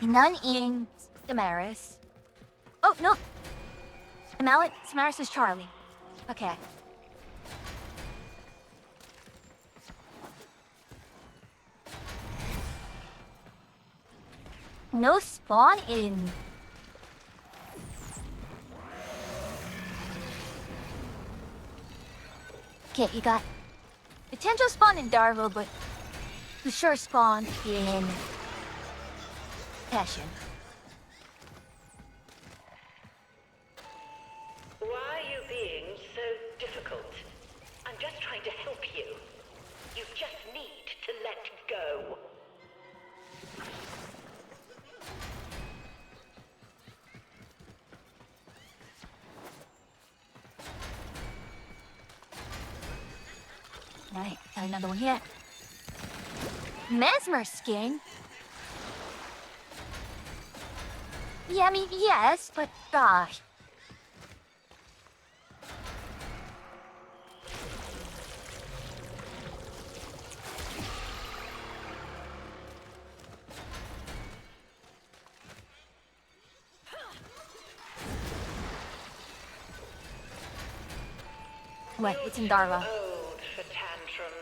None in Damaris. Oh, no. Damaris is Charlie. Okay. No spawn in. Okay, you got potential spawn in Darvo, but for sure spawn in Passion. Why are you being so difficult? I'm just trying to help you. You just need to let go. Right, got another one here. Mesmer skin? Yeah, I mean, yes, but gosh. Wait, it's in Darla. Old for tantrums.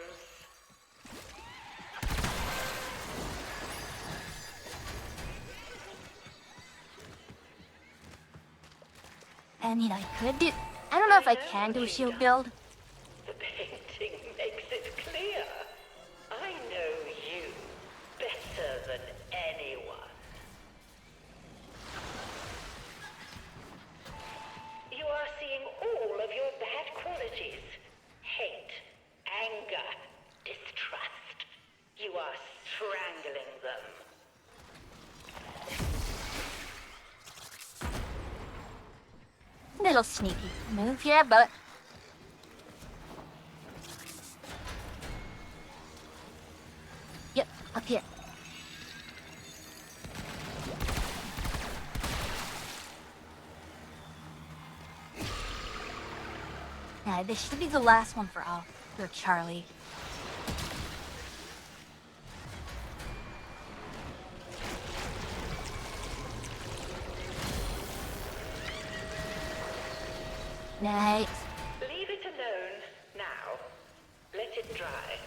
I mean, I could do... I don't know if I can do a shield build. The painting makes it clear. I know you better than anyone. You are seeing all of your bad qualities. Hate, anger, distrust. You are strangling them. Little sneaky move here, but... Yep, up here. Yeah, this should be the last one for Charlie. Nice. Leave it alone now. Let it dry.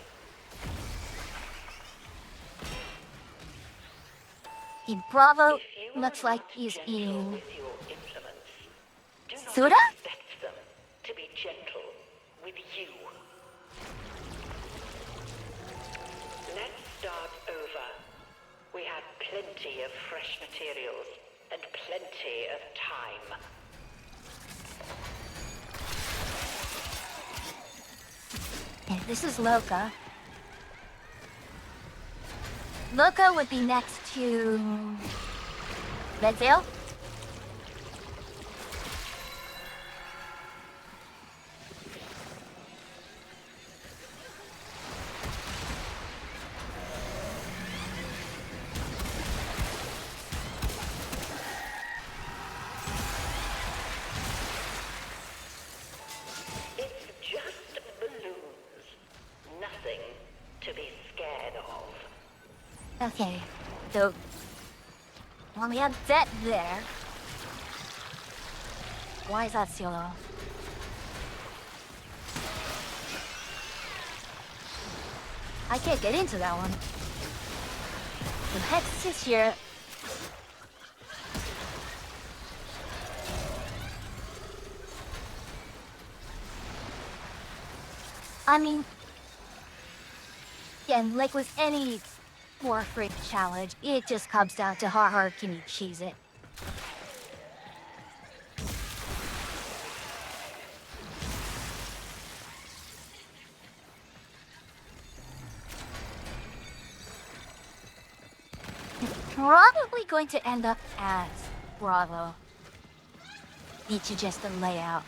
In Bravo, If you looks are like not he's gentle in... with your implements, do not Suda? expect them to be gentle with you. Let's start over. We had plenty of fresh materials and plenty of time. Yeah, this is Loka. Loka would be next to... Redtail? It's just balloons. Nothing to be scared of. Okay, so... Well, we have that there. Why is that sealed off? I can't get into that one. The Hex is here. I mean... Yeah, and like with any Warframe challenge, it just comes down to how hard can you cheese it. It's probably going to end up as Bravo. Need to just the layout.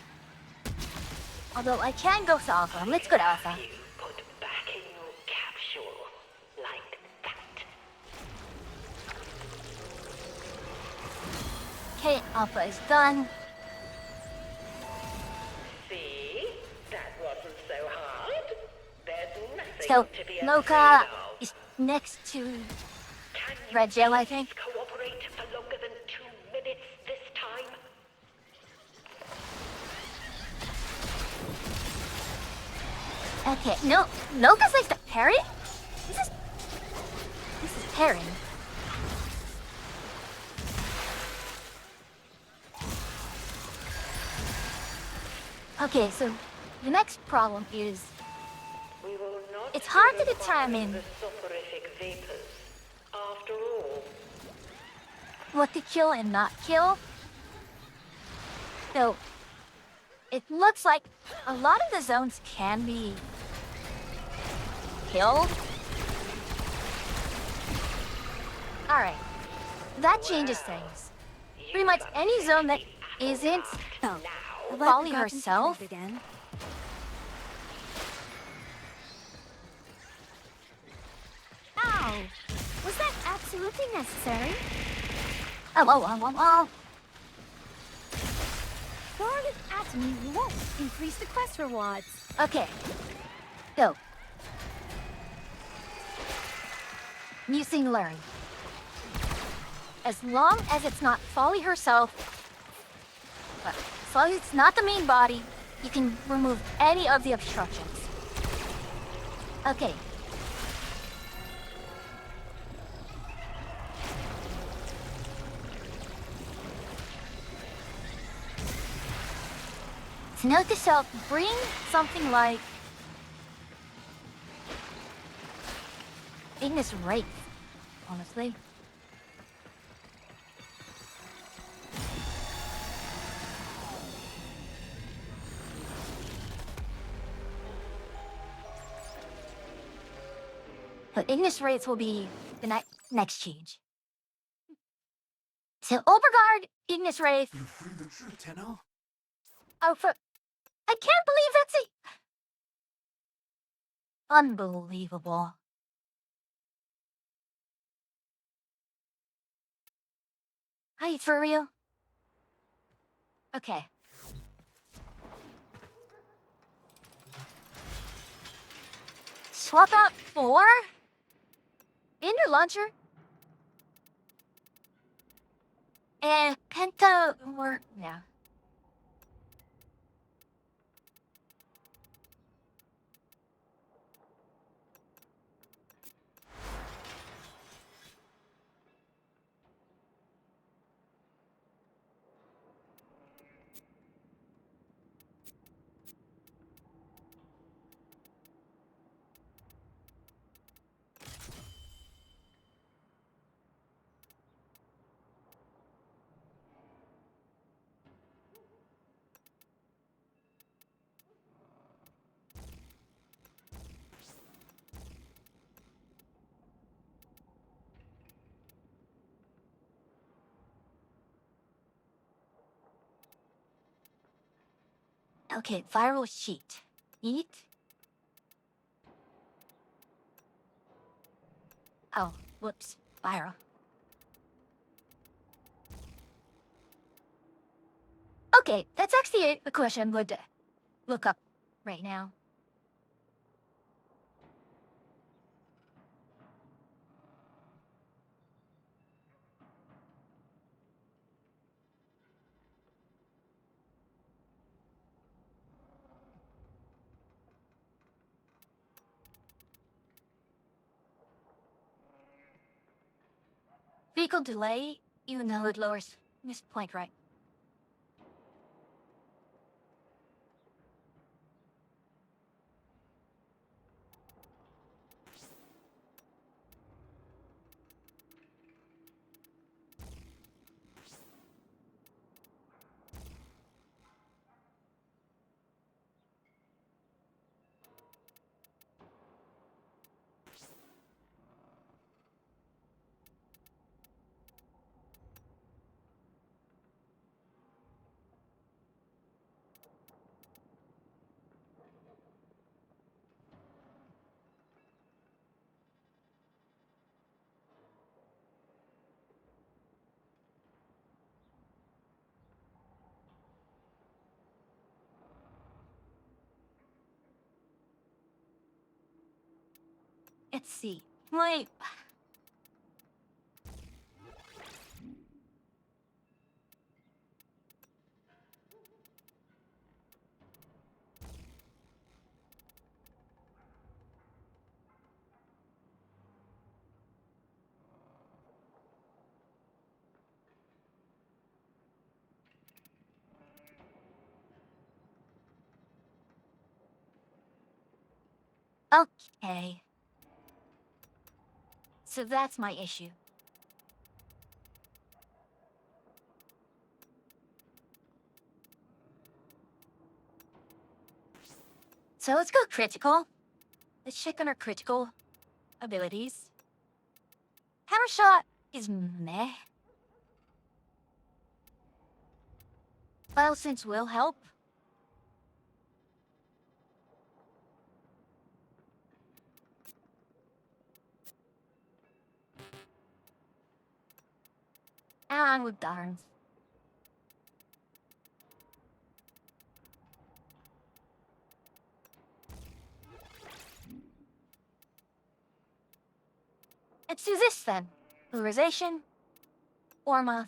Although I can go to Alpha. Let's go to Alpha. You put back in your capsule like that. Okay, Alpha is done. See? That wasn't so hard. There's nothing So, to be Loka afraid of. is next to Can you Red Gel, I think. cooperate for longer than 2 minutes this time? Okay, no, Loka's likes to parry? This is parrying. Okay, so the next problem is We will not it's hard to purify determine the soporific vapors. After all, what to kill and not kill. So, it looks like a lot of the zones can be killed. Alright, that changes things. Pretty much any zone that isn't Oh, have I Folly forgotten to herself? type again? Ow! Was that absolutely necessary? Oh. Throwing it at me won't increase the quest rewards. Okay, so. New thing learned. As long as it's not Folly herself, as long as it's not the main body, you can remove any of the obstructions. Okay. So note to self, bring something like Ignis Wraith, honestly. But Ignis Wraiths will be the next change. So Overguard, Ignis Wraith. You freed the truth, Tenno. Oh, I can't believe that's it! Unbelievable. Hi, for real? Okay. Swap out 4? Ender Launcher? Penta or... yeah. Okay, viral sheet. Eat? Oh, whoops. Viral. Okay, that's actually a question I'm going to look up right now. Vehicle delay, even though it lowers this point, right? Let's see. Wait. Okay. So that's my issue. So let's go critical. Let's check on our critical abilities. Hammer shot is meh. Vital Sense will help. And with darns. Let's do this then. Polarization. Orma.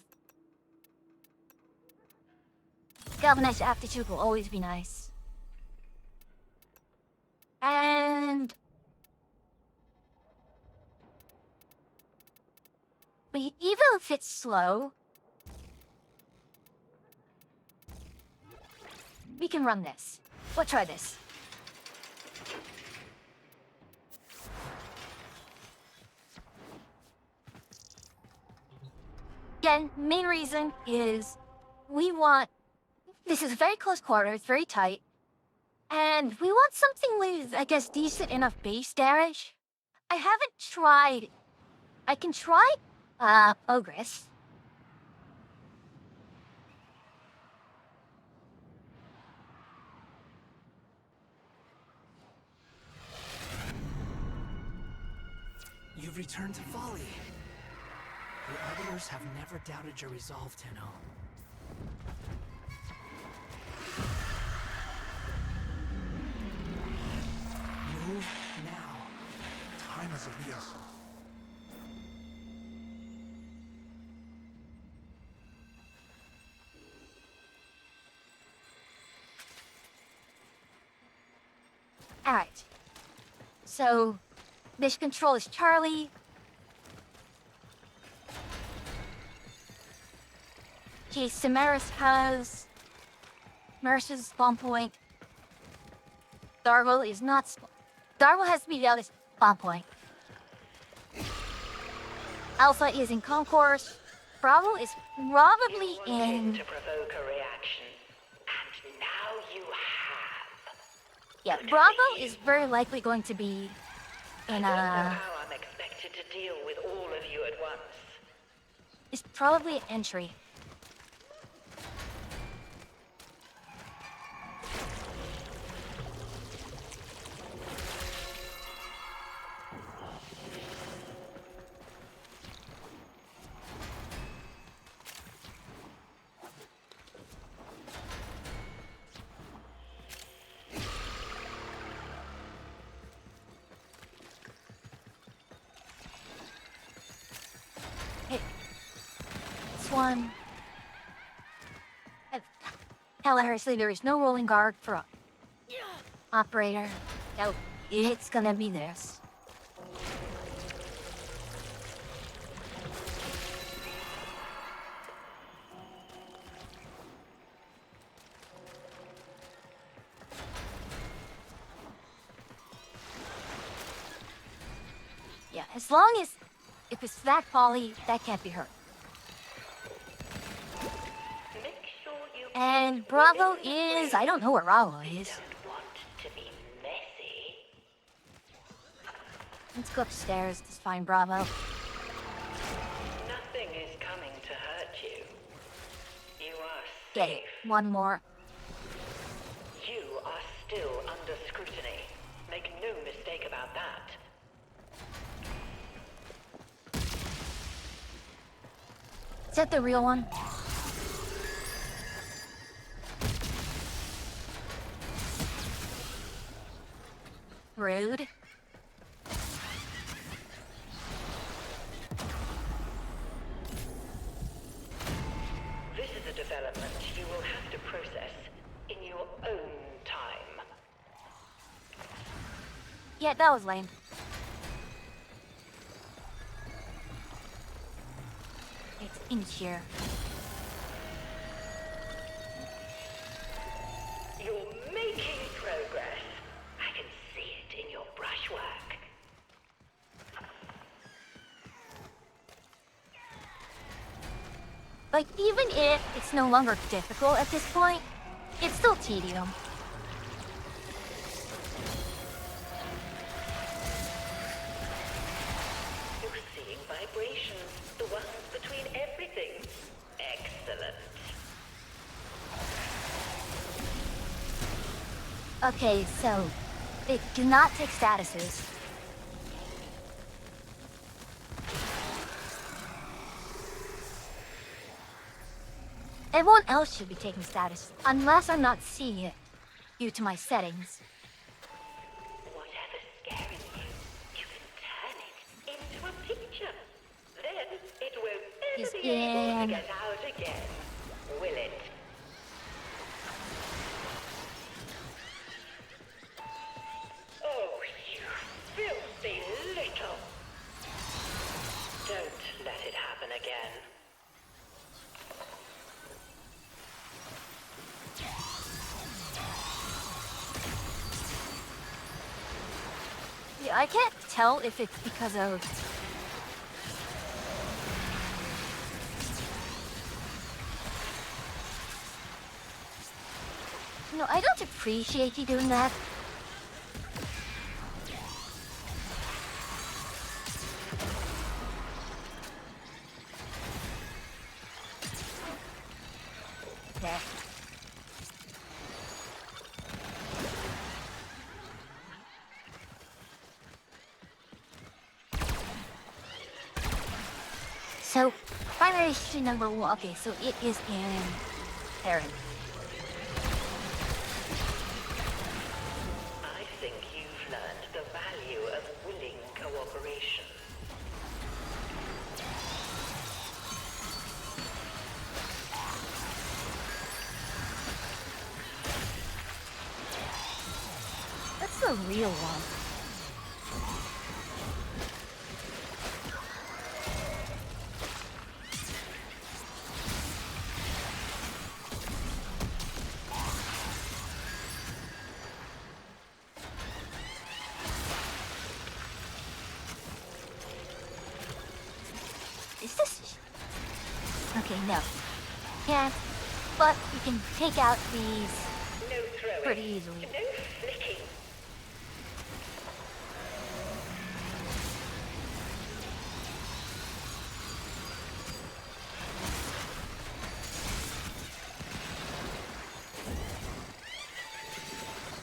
Galvanized aptitude will always be nice. But even if it's slow, we can run this. We'll try this. Again, main reason is we want... This is very close quarters, very tight. And we want something with, I guess, decent enough base damage. I haven't tried... I can try, Ogress. You've returned to Folly. The Arbiters have never doubted your resolve, Tenno. Move now. Time is of the essence. Alright. So, mission control is Charlie. Okay, Samaris has Mercer's spawn point. Darvel is not Darvel has to be the other spawn point. Alpha is in concourse. Bravo is probably in... To provoke a reaction. And now you have. Yeah, Bravo is very likely going to be in I don't know how I'm expected to deal with all of you at once. It's probably an entry. One. Hilariously, there is no rolling guard for operator. No, it's gonna be this. Yeah, as long as if it's that poly, that can't be hurt. And Bravo is... I don't know where Bravo is. Don't want to be messy. Let's go upstairs to find Bravo. Nothing is coming to hurt you. You are Okay, one more. You are still under scrutiny. Make no mistake about that. Is that the real one? Rude. This is a development you will have to process in your own time. Yeah, that was lame. It's in here. You're making progress. I can see it in your brushwork. Like, even if it's no longer difficult at this point, it's still tedium. You're seeing vibrations, the ones between everything. Excellent. Okay, so they do not take statuses. Everyone else should be taking status, unless I'm not seeing it due to my settings. Whatever's scaring you, you can turn it into a picture. Then it won't He's ever be able to in. get out again, will it? Oh, you filthy little... Don't let it happen I can't tell if it's because of... No, I don't appreciate you doing that. There. So, primary issue number 1. Okay, so it is in Terran. I think you've learned the value of willing cooperation. That's the real one. Is this... Okay, no. Can't. But you can take out these No throwing. pretty easily. No flicking.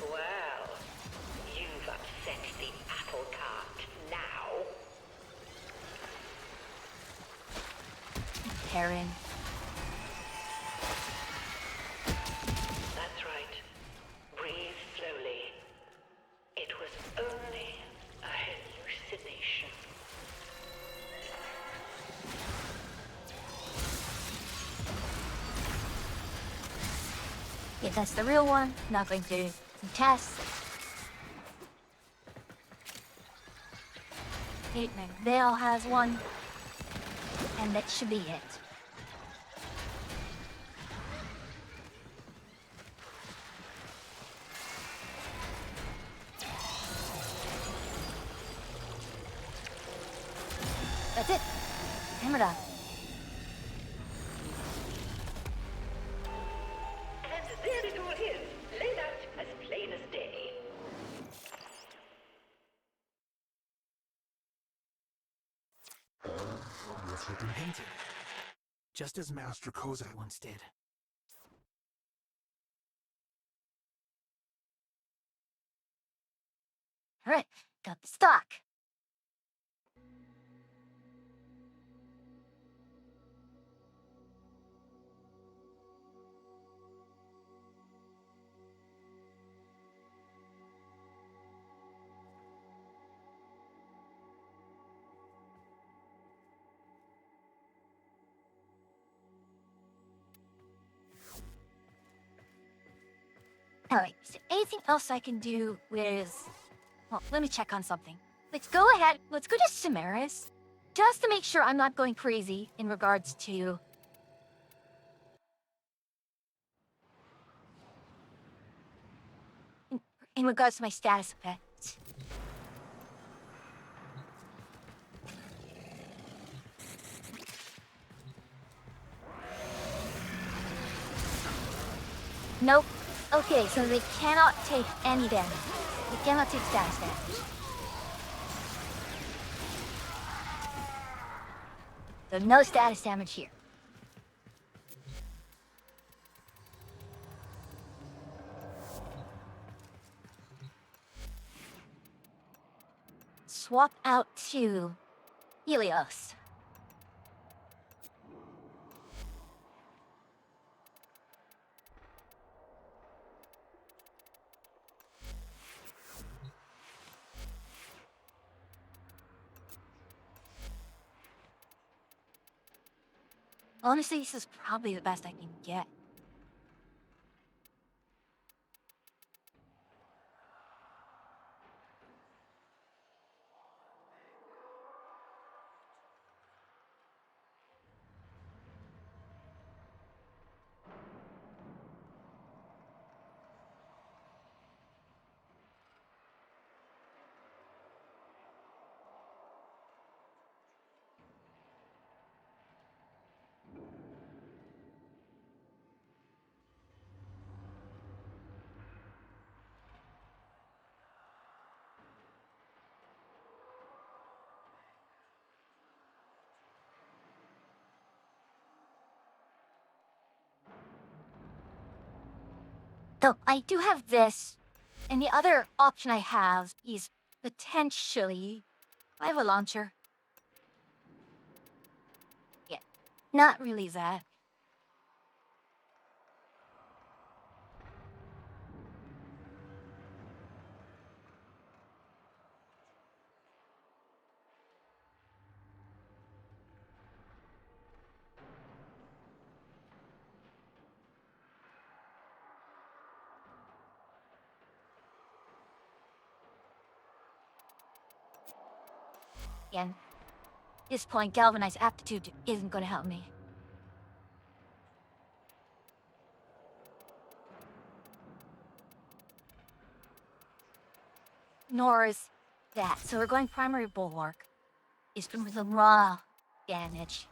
Well, you've upset the apple cart now. Terran. That's right. Breathe slowly. It was only a hallucination. Yeah, that's the real one. Not going to test. Vale has one. And that should be it. That's it. Hammer done. And there it all is, laid out as plain as day. What's been painted? Just as Master Kozai once did. Alright, got the stock. Alright, is there anything else I can do with... Well, let me check on something. Let's go ahead, let's go to Samaris. Just to make sure I'm not going crazy in regards to... In regards to my status effects. Nope. Okay, so they cannot take any damage. They cannot take status damage. So no status damage here. Swap out to Helios. Honestly, this is probably the best I can get. Though I do have this, and the other option I have is potentially I have a launcher. Yeah, not really that. Again, at this point, galvanized aptitude isn't going to help me. Nor is that. So we're going primary bulwark. Is from the raw damage.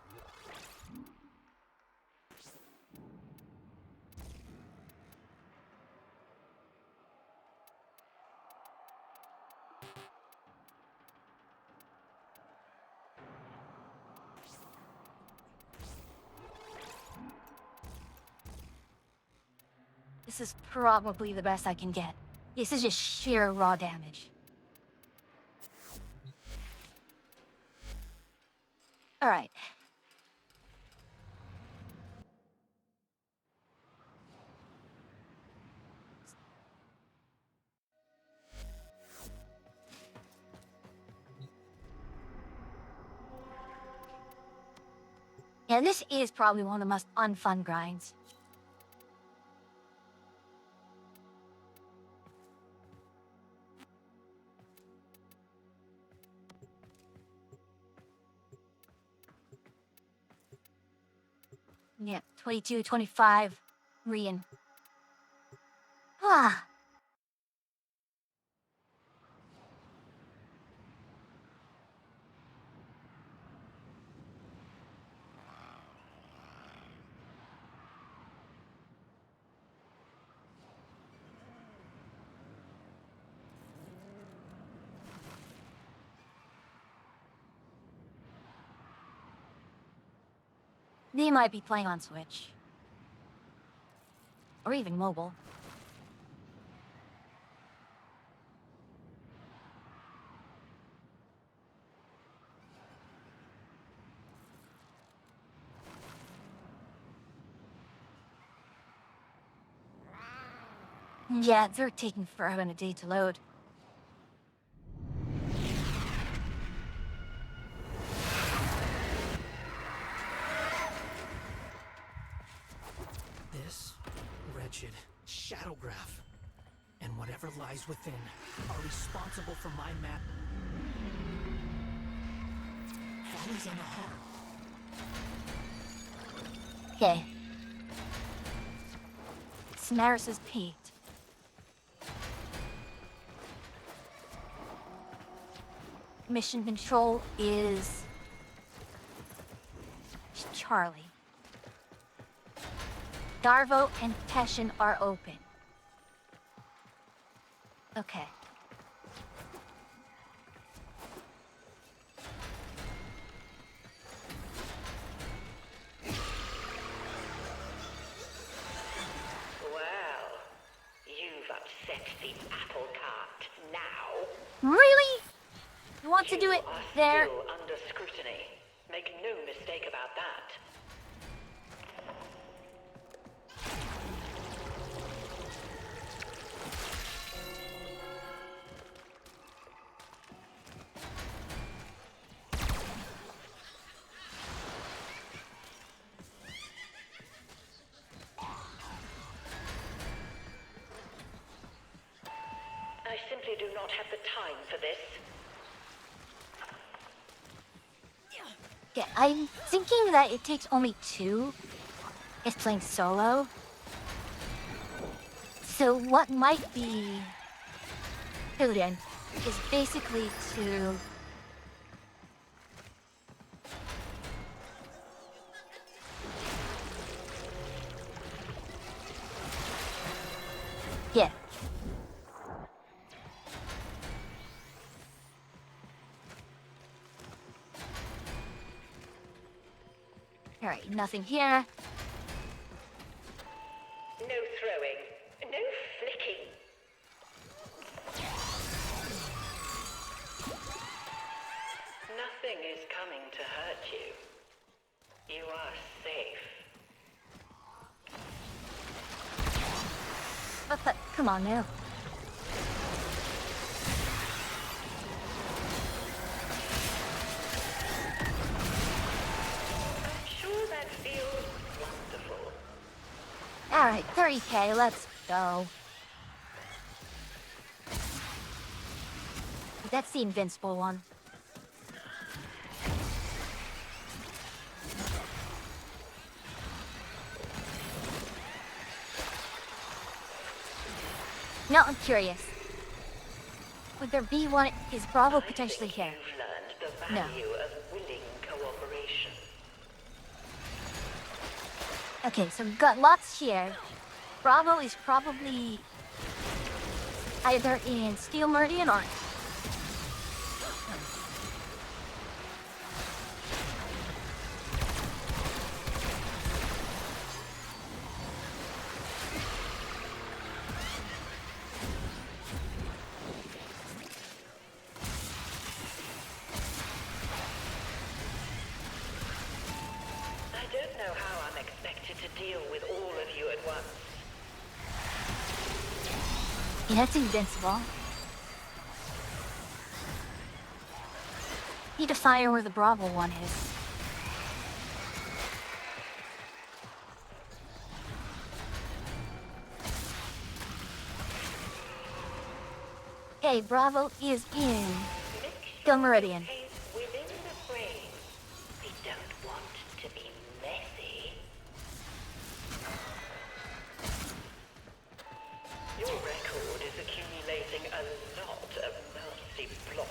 This is probably the best I can get. This is just sheer raw damage. Alright. Yeah, this is probably one of the most unfun grinds. Yeah, 22, 25, Rian. Ah. They might be playing on Switch. Or even mobile. Yeah, they're taking forever and a day to load. This wretched Shadowgraph and whatever lies within are responsible for my map. Follies on the heart. Okay. Samaris is peaked. Mission control is Charlie. Darvo and Teshin are open. Okay. Well, you've upset the apple cart now. Really? You want to do it You are there? still under scrutiny. Make no mistake about that. I simply do not have the time for this. Yeah, I'm thinking that it takes only 2. It's playing solo. So what might be prudent is basically to yeah. Alright, nothing here. No throwing. No Come on now. I'm sure that feels wonderful. Alright, 30k, let's go. That's the invincible one. Now I'm curious. Would there be one? Is Bravo potentially here? You've learned the No. value of willing cooperation. Okay, so we've got lots here. Bravo is probably either in Steel Meridian or... I don't know how I'm expected to deal with all of you at once. Yeah, that's invincible. Need to fire where the Bravo one is. Okay, Bravo is in Steel Meridian. Pace within the frame. We don't want to be messy. Your record is accumulating a lot of nasty plots.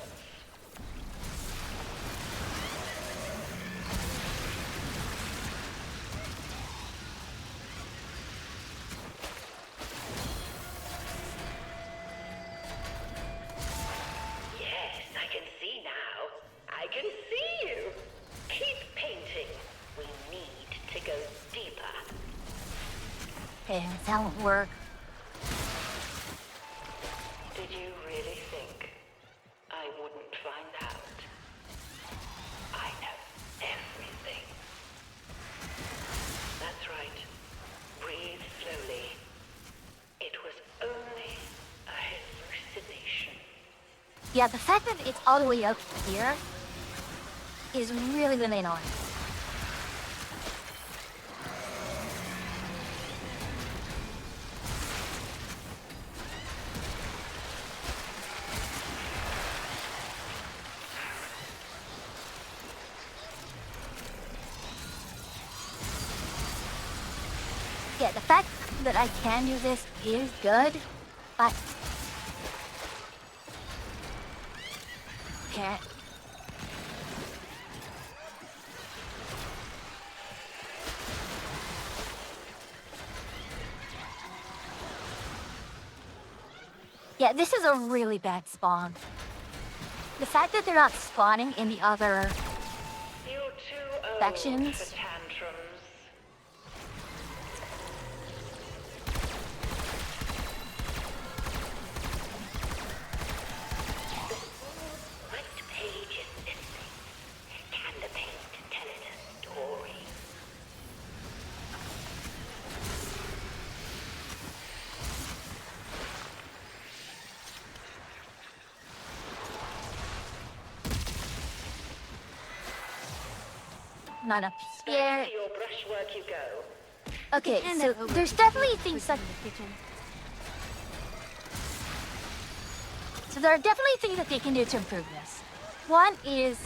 Yes, I can see now. I can see you. Keep painting. We need to go deeper. Okay, that won't work. Did you really think I wouldn't find out? I know everything. That's right. Breathe slowly. It was only a hallucination. Yeah, the fact that it's all the way up here is really the main one. Yeah, the fact that I can do this is good, but can't. Yeah, this is a really bad spawn. The fact that they're not spawning in the other You're too old Factions? for tantrums. The small white page is missing. Can the paint tell it a story? not up here. Back to your brushwork you go. Okay, And so then over there's to definitely things that the kitchen. So there are definitely things that they can do to improve this. One is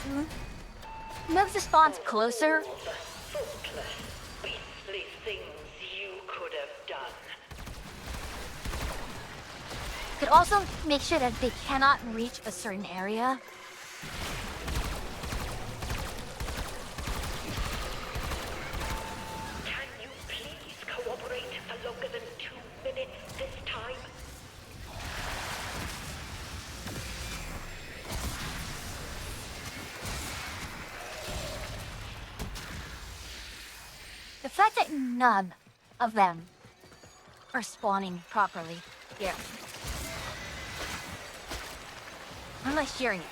move the spawns closer. All the thoughtless, beastly things you could have done. Could also make sure that they cannot reach a certain area. Can you please cooperate for longer than 2 minutes this time? The fact that none of them are spawning properly here. I'm not hearing it.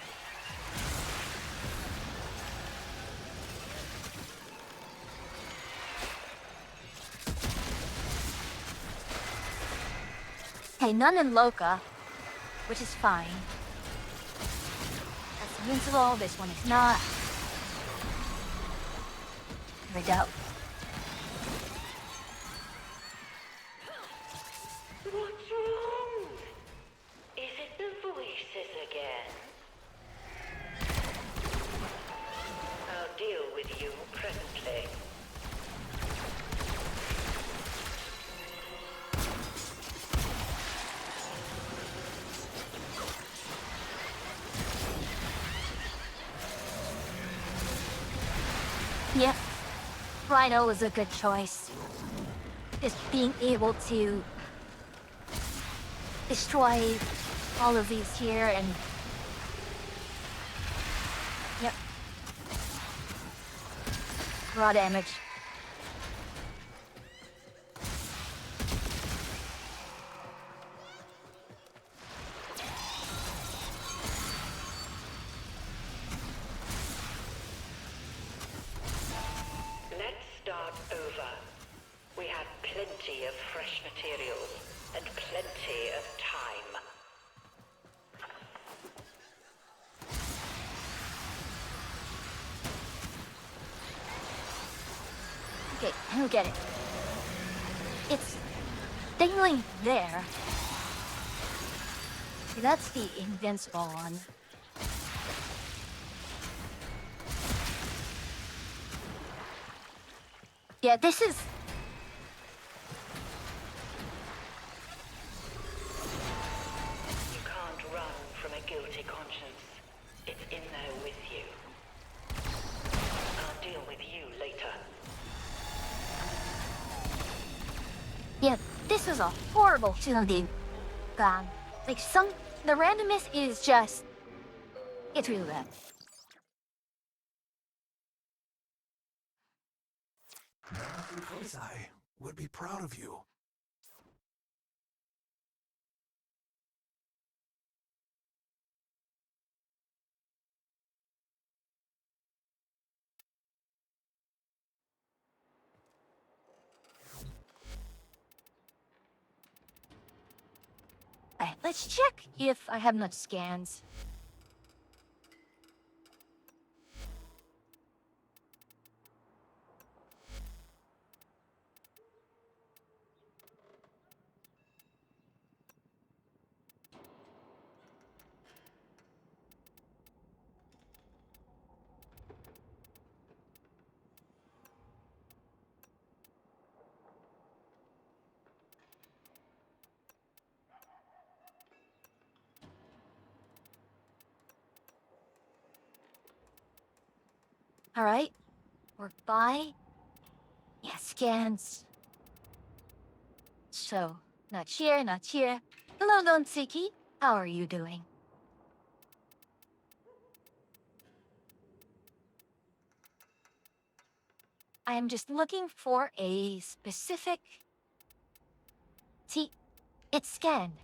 Okay, none in Loka, which is fine. That's invincible, this one is not. Here we go. What's wrong? Is it the voices again? I'll deal with you presently. Yep. Rhino was a good choice. Just being able to destroy all of these here and... Yep. Raw damage. Let's start over. We have plenty of fresh materials and plenty of time. Okay, I'll get it. It's dangling there. See, that's the invincible one. Yeah, this is... You can't run from a guilty conscience. It's in there with you. I'll deal with you later. Yeah, this is a horrible feeling. Like the randomness is just... It's really bad. I would be proud of you. Alright, let's check if I have enough scans. Alright, work by. Yeah, scans. So, not here, not here. Hello, Donsiki. How are you doing? I am just looking for a specific... See, it's scanned.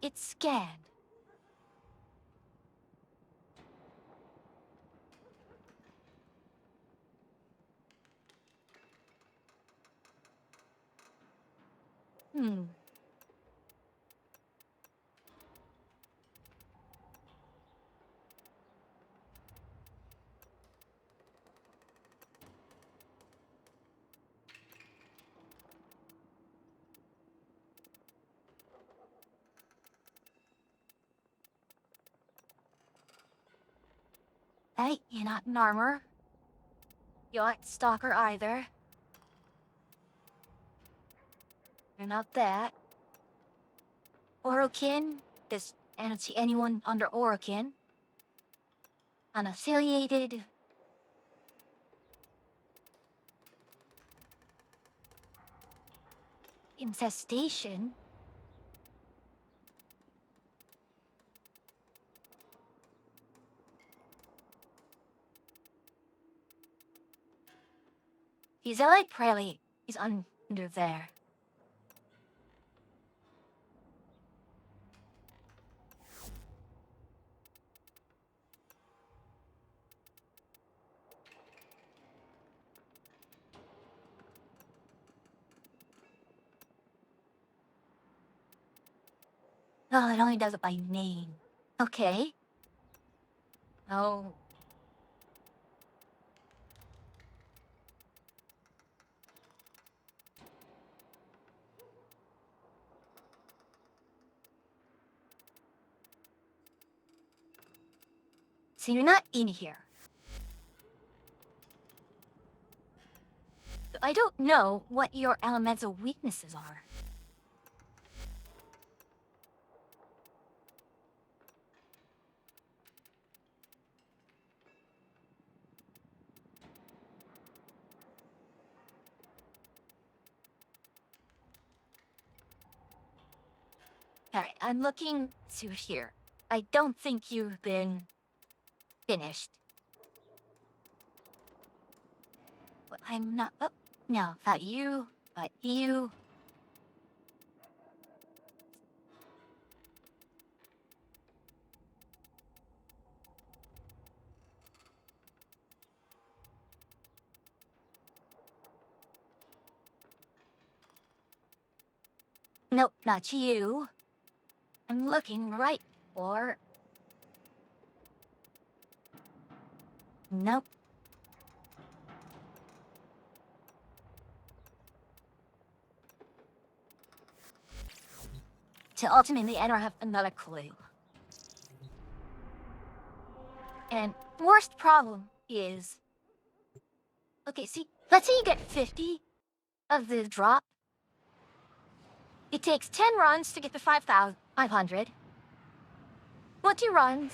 It's scanned. Hmm. Hey, you're not in armor. You aren't Stalker either. You're not that. Orokin. I don't see anyone under Orokin. Unaffiliated. Infestation. He's like Prelly. He's under there. Oh, it only does it by name. Okay. Oh. So you're not in here. I don't know what your elemental weaknesses are. Alright, I'm looking to here. I don't think you've been finished. But I'm not. Oh, no, not you, but you. Nope, not you. I'm looking right for. Nope. To ultimately, I don't have another clue. And worst problem is. Okay, see, let's say you get 50 of the drop. It takes 10 runs to get to 5,500. 20 runs.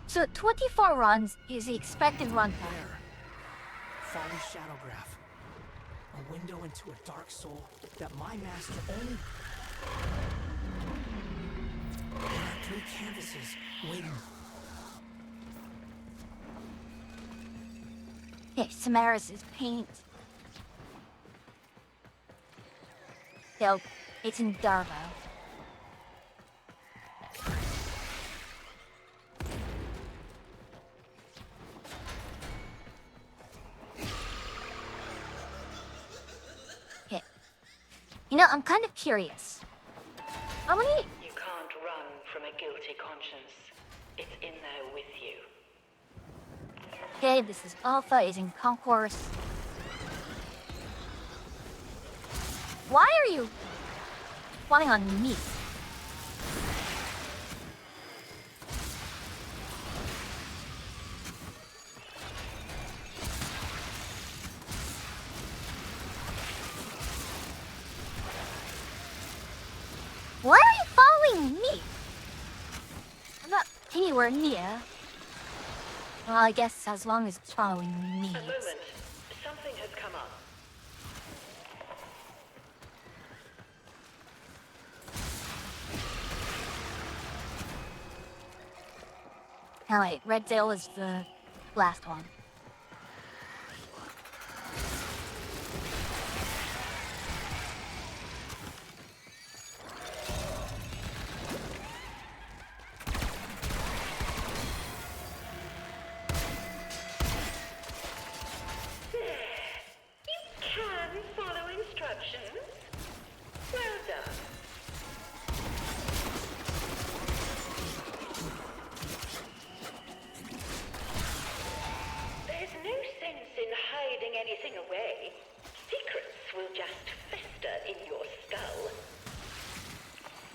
So 24 runs is the expected run time. There. Folly Shadowgraph. A window into a dark soul that my master only... There are 3 canvases waiting. Okay, Samaris is paint. So, it's in Darvo. Okay. You know, I'm kind of curious. How many... You can't run from a guilty conscience. It's in there with you. Okay, this is Alpha, is in Concourse. Why are you spawning on me? Why are you following me? I'm not anywhere near. Well, I guess as long as it's following me. A moment. Something has come up. Alright, Red Dale is the last one.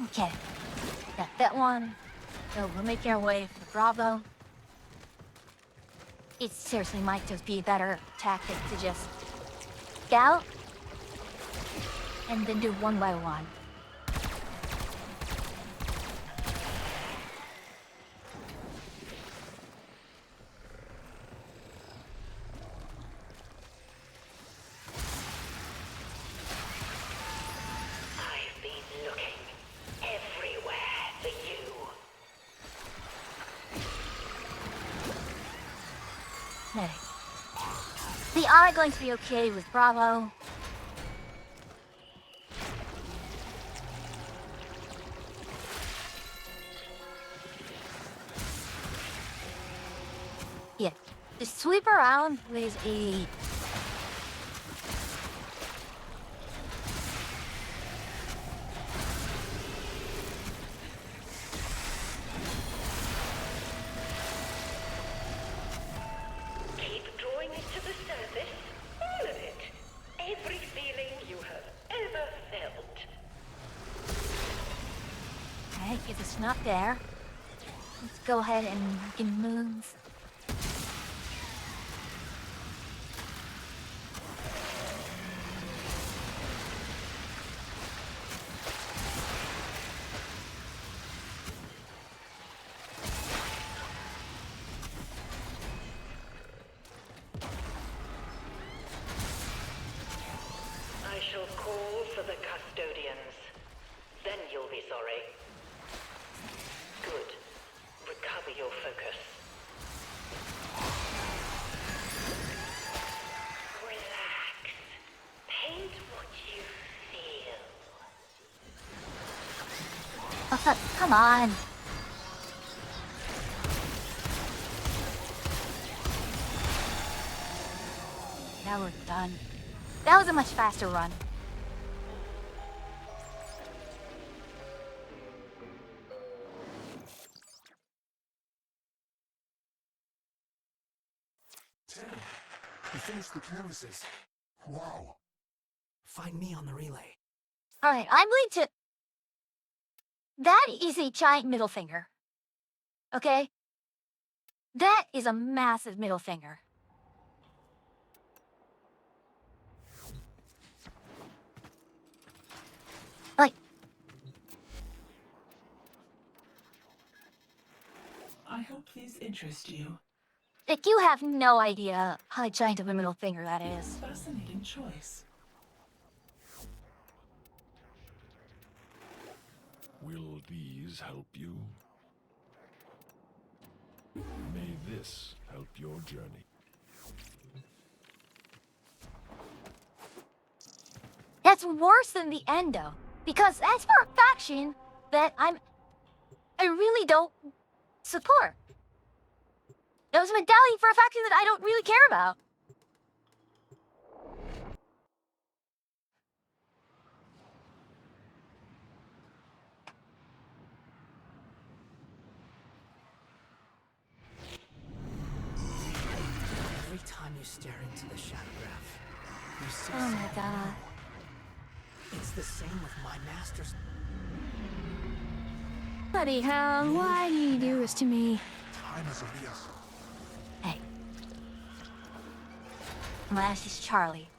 Okay. Got that one. So we're making our way for Bravo. It seriously might just be a better tactic to just scout and then do one by one. We are going to be okay with Bravo. Yeah, just sweep around with a... If it's not there, let's go ahead and we can move. I shall call for the custodians. Then you'll be sorry. Good. Recover your focus. Relax. Paint what you feel. Oh, come on. Now we're done. That was a much faster run. Tim, you finished the canvases. Wow. Find me on the relay. Alright, I'm going to... That is a giant middle finger. Okay? That is a massive middle finger. Like... I hope these interest you. Like, you have no idea how giant of a middle finger that is. Fascinating choice. Will these help you? May this help your journey. That's worse than the endo. Because that's for a faction that I really don't support. That was a medallion for a faction that I don't really care about. Every time you stare into the Shadowgraph, you see Oh my something god. new. It's the same with my master's. Bloody hell, why do you do this to me? Time is of the essence. Hey. I'm gonna ask this Charlie.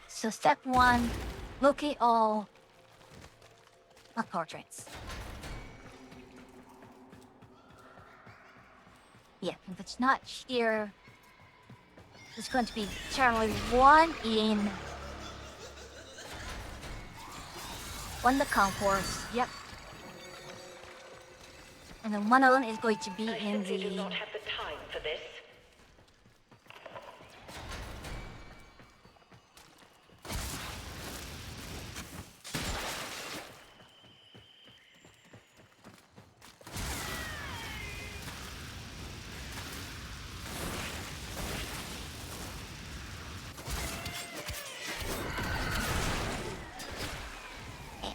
So step one, look at all my portraits. Yeah, if it's not here, it's going to be Charlie 1 in... One the concourse, yep. And then one of them is going to be I in simply do the... not have the time for this.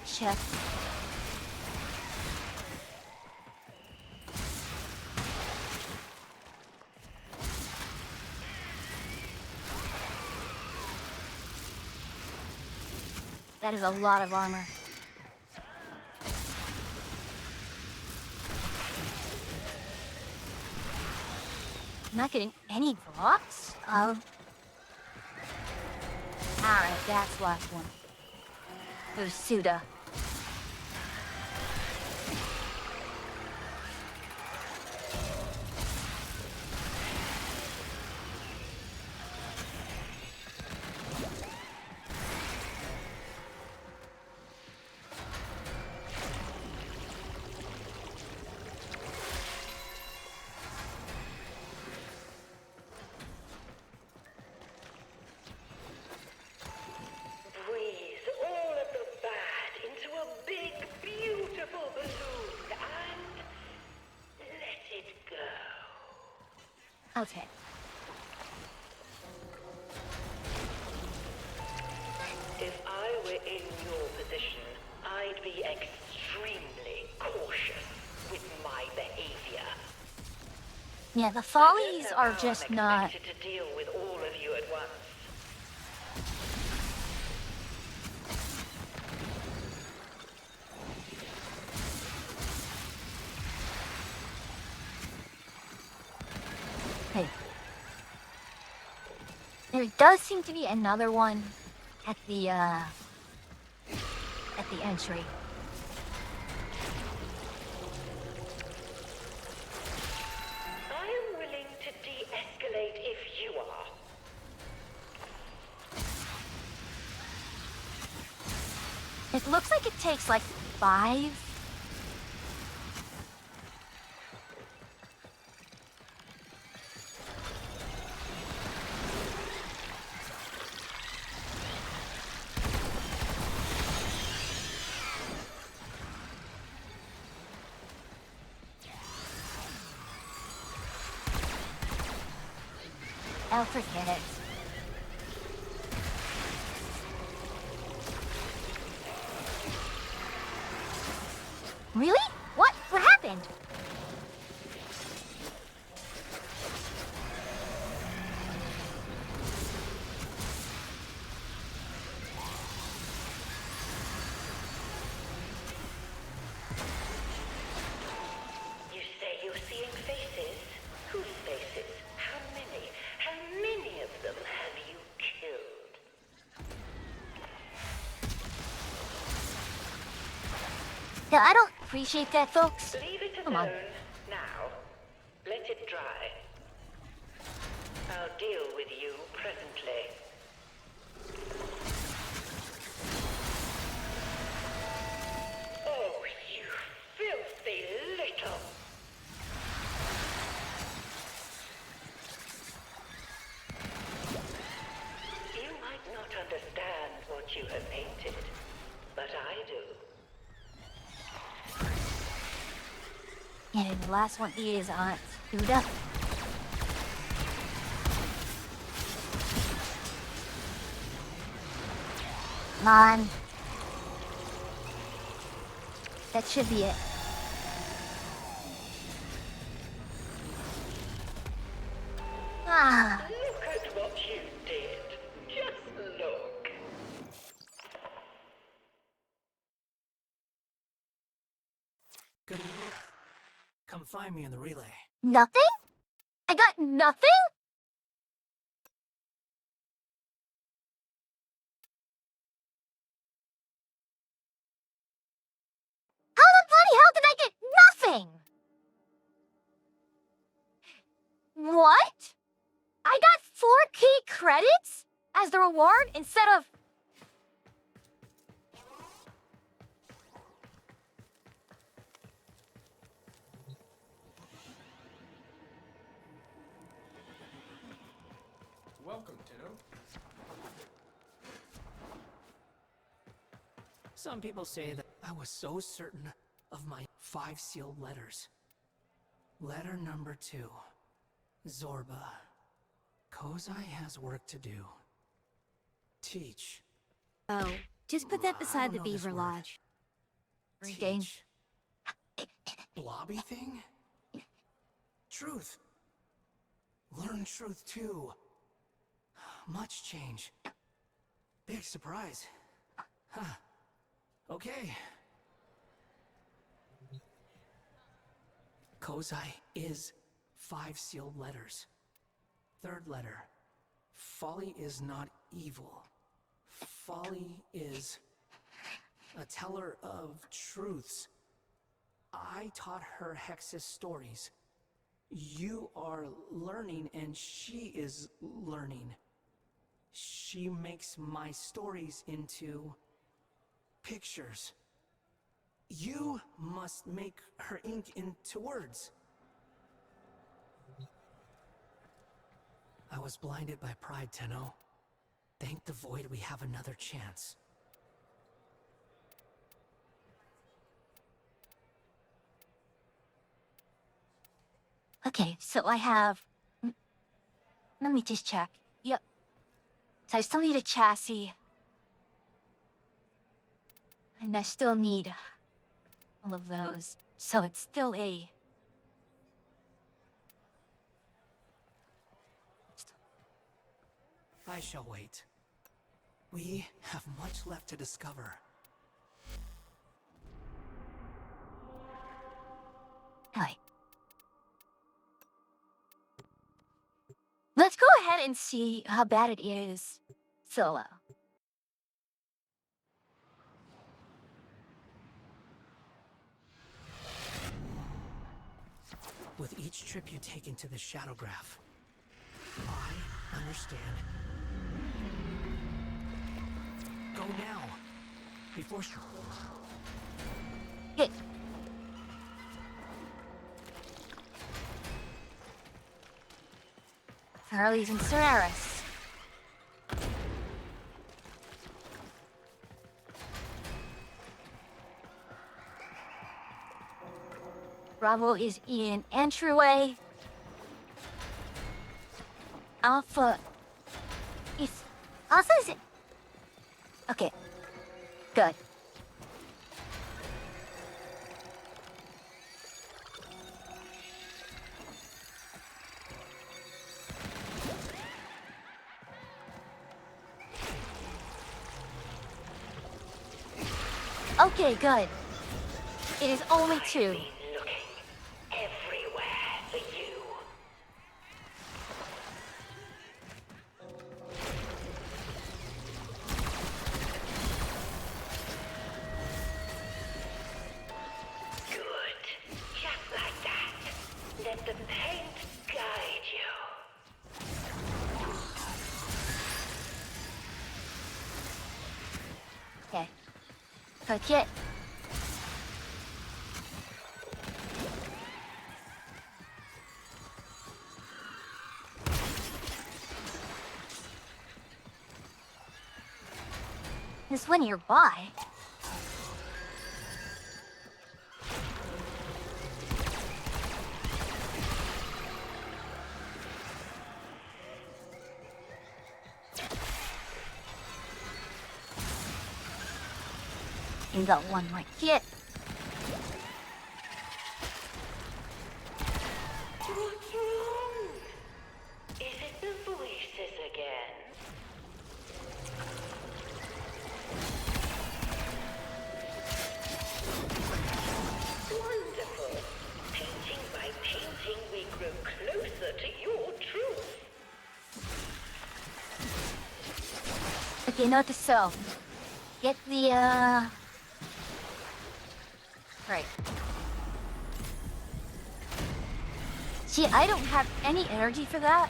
Chef. That is a lot of armor. I'm not getting any blocks? Oh. Alright, that's the last one. Usuda. Breathe all of the bad into a big, beautiful balloon and let it go. Okay. If I were in your position, I'd be extremely cautious with my behavior. Yeah, the follies are just I'm not... expected to deal with all of you at once. there does seem to be another one at the entry. I am willing to de-escalate if you are. It looks like it takes like 5. I'll forget it. Really? What happened? You say you're seeing faces? Whose faces? How many? How many of them have you killed? Yeah, I don't appreciate that, folks. Leave it Come on. alone. Now, let it dry. I'll deal with you presently. Oh, you filthy little... You might not understand what you have painted, but I do. And the last one is Aunt Huda. Come on. That should be it. Ah. Look at what you did. Just look. Good. Come find me in the relay. Nothing? I got nothing? How the bloody hell did I get nothing? What? I got 4 key credits as the reward instead of... Welcome, Tenno. Some people say that I was so certain of my 5 sealed letters. Letter number 2. Zorba. Kozai has work to do. Teach. Oh, just put that I beside don't the know this Beaver word. Lodge. Regain. Teach. Blobby thing? Truth. Learn truth too. Much change. Big surprise. Huh. Okay. Kozai is 5 sealed letters. 3rd letter. Folly is not evil. Folly is a teller of truths. I taught her Hexus stories. You are learning and she is learning. She makes my stories into pictures. You must make her ink into words. I was blinded by pride, Tenno. Thank the Void we have another chance. Okay, so I have... Let me just check. Yep. So I still need a chassis. And I still need all of those. So it's still a... I shall wait. We have much left to discover. Hi. Let's let's go ahead and see how bad it is solo. With each trip you take into the Shadow Graph, I understand. Go now, before she... Hit. Harley's and Solaris. Bravo is in entryway. Alpha is also is it? Okay, good. Okay, good. It is only two. Everywhere for you. Good. Just like that. Let the paint guide you. Okay. Touch it. This one nearby. You got one right here. What's wrong? Is it the voices again? Wonderful. Painting by painting, we grow closer to your truth. Okay, note to self. Get the, Right. See, I don't have any energy for that.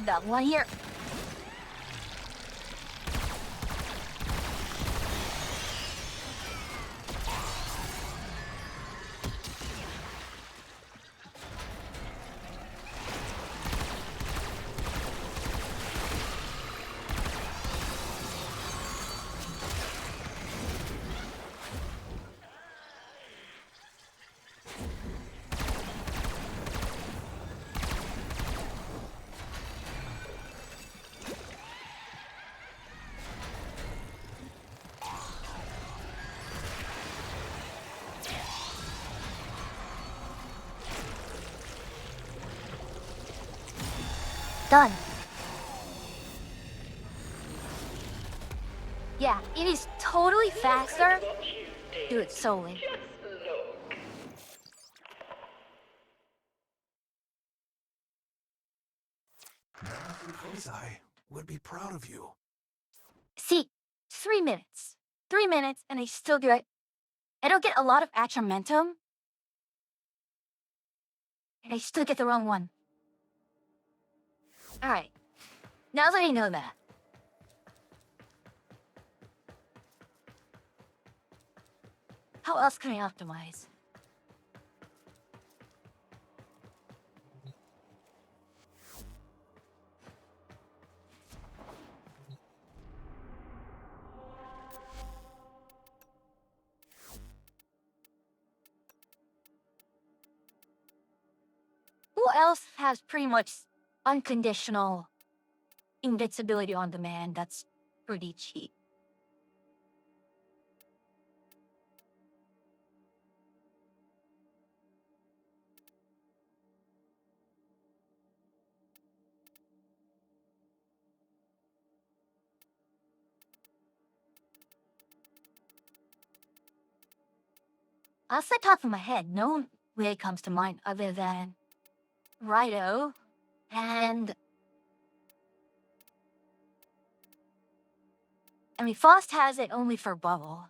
That one here. Done. Yeah, it is totally faster. Do it solely. I would be proud of you. See, 3 minutes. 3 minutes, and I still do it. I don't get a lot of action momentum. And I still get the wrong one. Alright. Now that I know that. How else can I optimize? Who else has pretty much unconditional invincibility on demand that's pretty cheap? off the top of my head, no one really comes to mind other than Rhino and... I mean, Faust has it only for Bubble.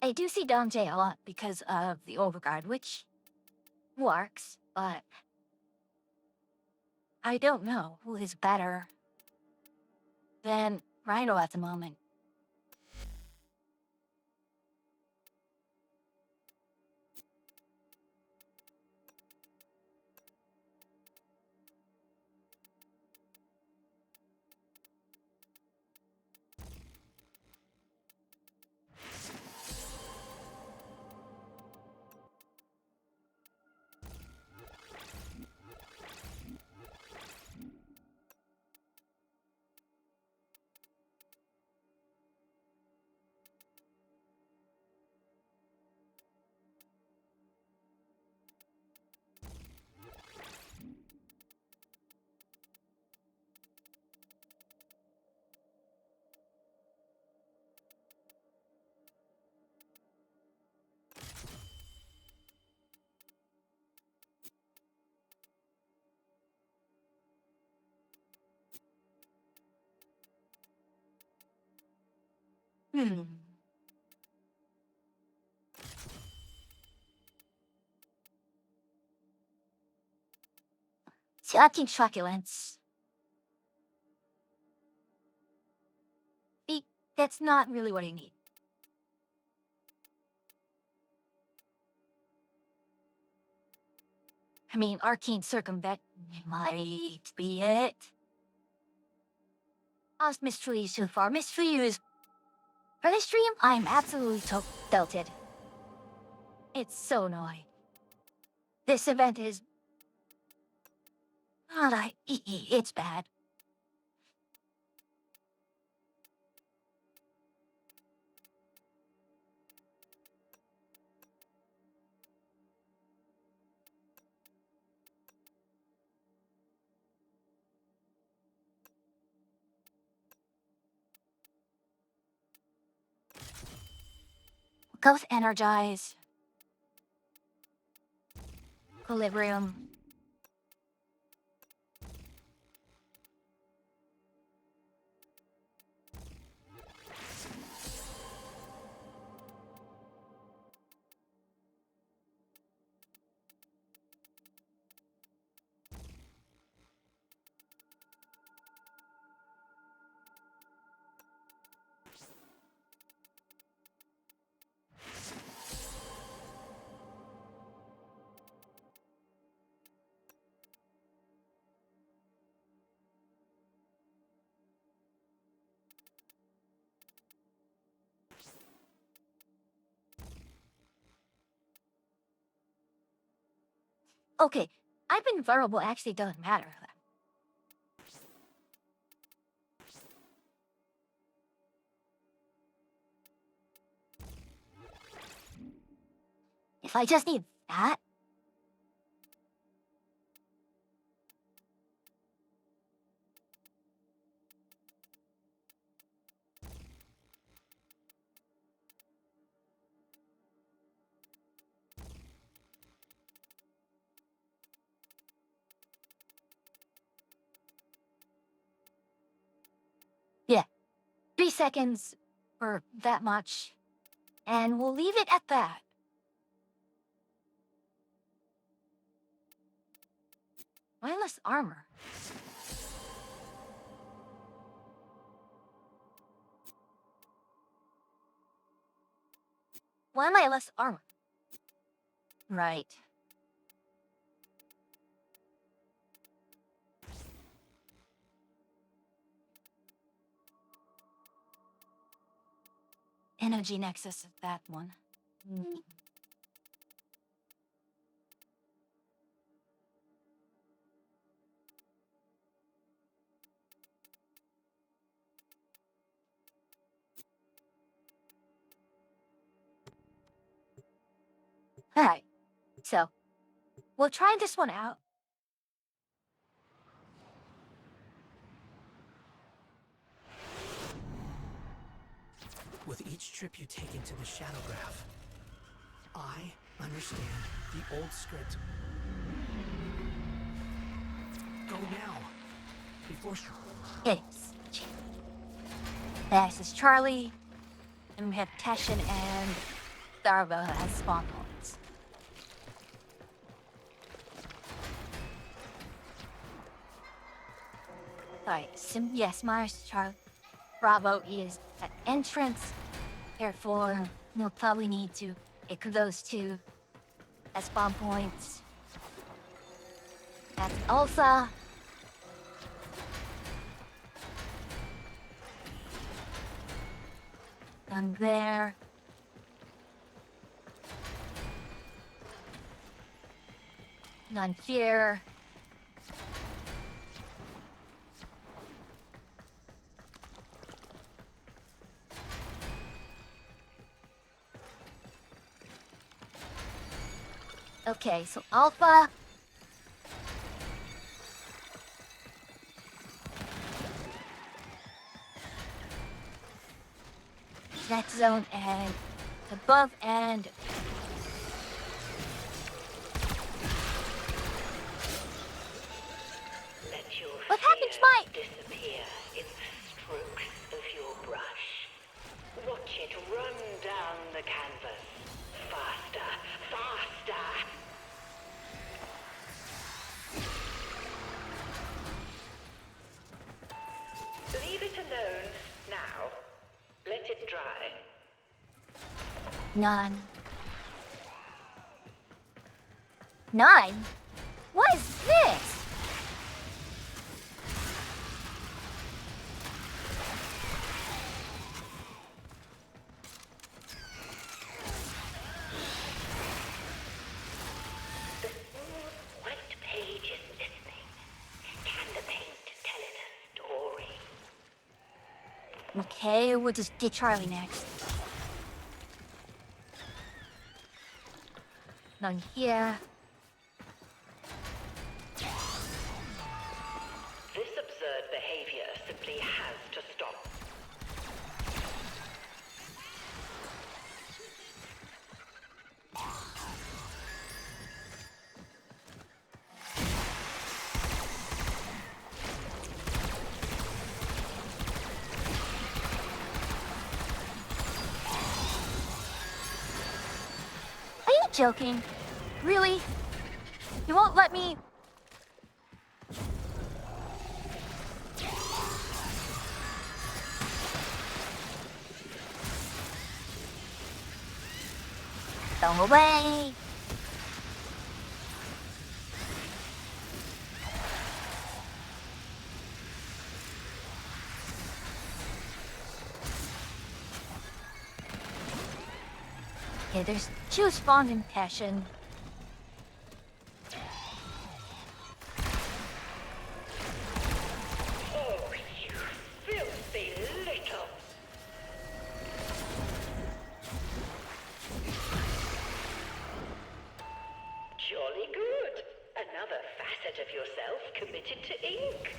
I do see Dante a lot because of the Overguard, which works, but I don't know who is better than Rhino at the moment. See, I think Truculence. That's not really what I need. I mean, Arcane Circumvent might be it. Lost Mystery so far. Mystery is... For this stream, I'm absolutely tilted. It's so annoying. This event is... It's bad. Go with Energize. Equilibrium. Okay, I've been vulnerable actually doesn't matter. If I just need that... Yeah, 3 seconds or that much, and we'll leave it at that. Mindless armor. Why am I less armor? Right. Energy Nexus, that one. Alright, so we'll try this one out. With each trip you take into the Shadow Graph, I understand the old script. Go now, before... Yes. This is Charlie, and we have Teshin and Darvo as spawn points. Alright, yes, Mars, Charlie. Bravo is at entrance. Therefore, we'll probably need to pick those two as spawn points. That's Alpha. And there. None here. Okay, so Alpha. That zone and above and what happened to my disappear in the strokes of your brush? Watch it run down the canvas. Faster, faster! Leave it alone now. Let it dry. none. 9? What is this? The smooth white page is listening. Can the paint tell it a story? Okay, we'll just get Charlie next. None here. This absurd behavior simply has to stop. Are you joking? Really? You won't let me... Go away! Okay, there's two spawned in Passion. Oh, you filthy little... Jolly good. Another facet of yourself committed to ink.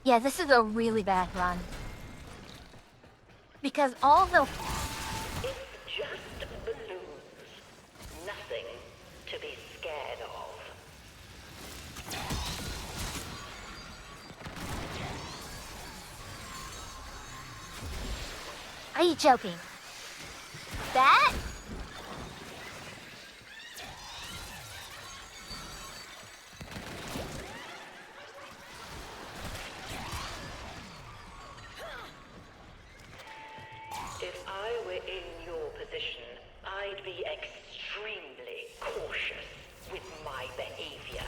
Yeah, this is a really bad run. Because all the... It's just balloons. Nothing to be scared of. Are you joking? That? If I were in your position, I'd be extremely cautious with my behavior.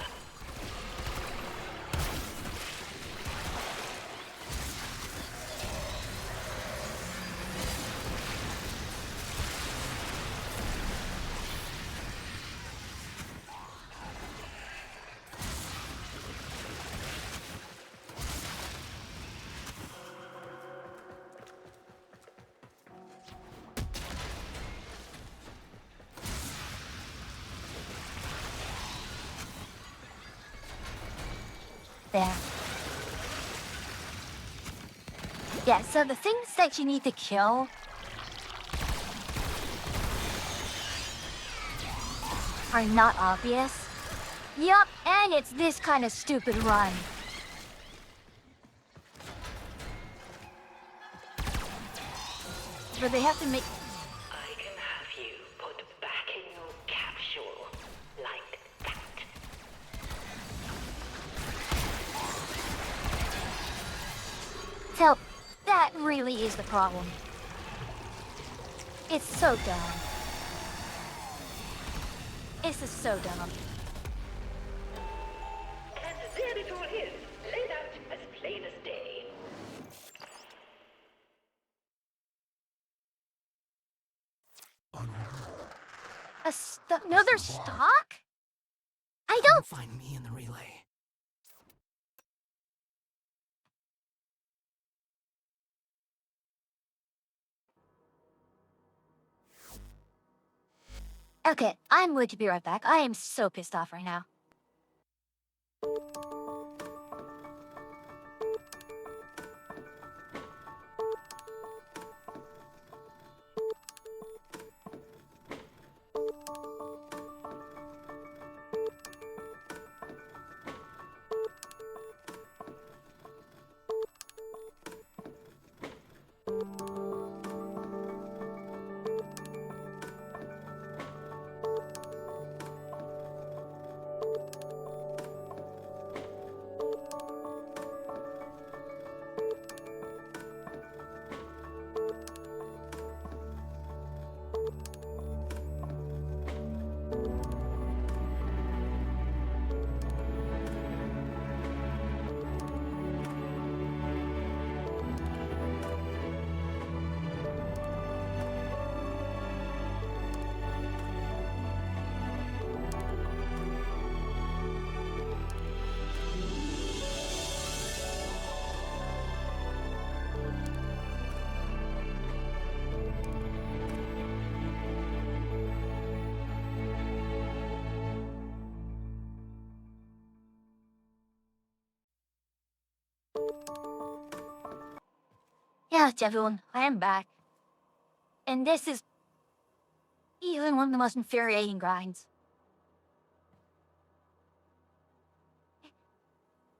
There. Yeah, so the things that you need to kill are not obvious. Yup, and it's this kind of stupid run. Where they have to make... I can have you put back in your capsule like that. So, that really is the problem. It's so dumb. This is so dumb. And there it all is, laid out as plain as day. Another stock? I don't... Find me in the relay. Okay, I'm going to be right back. I am so pissed off right now. Yeah, everyone, I am back. And this is even one of the most infuriating grinds.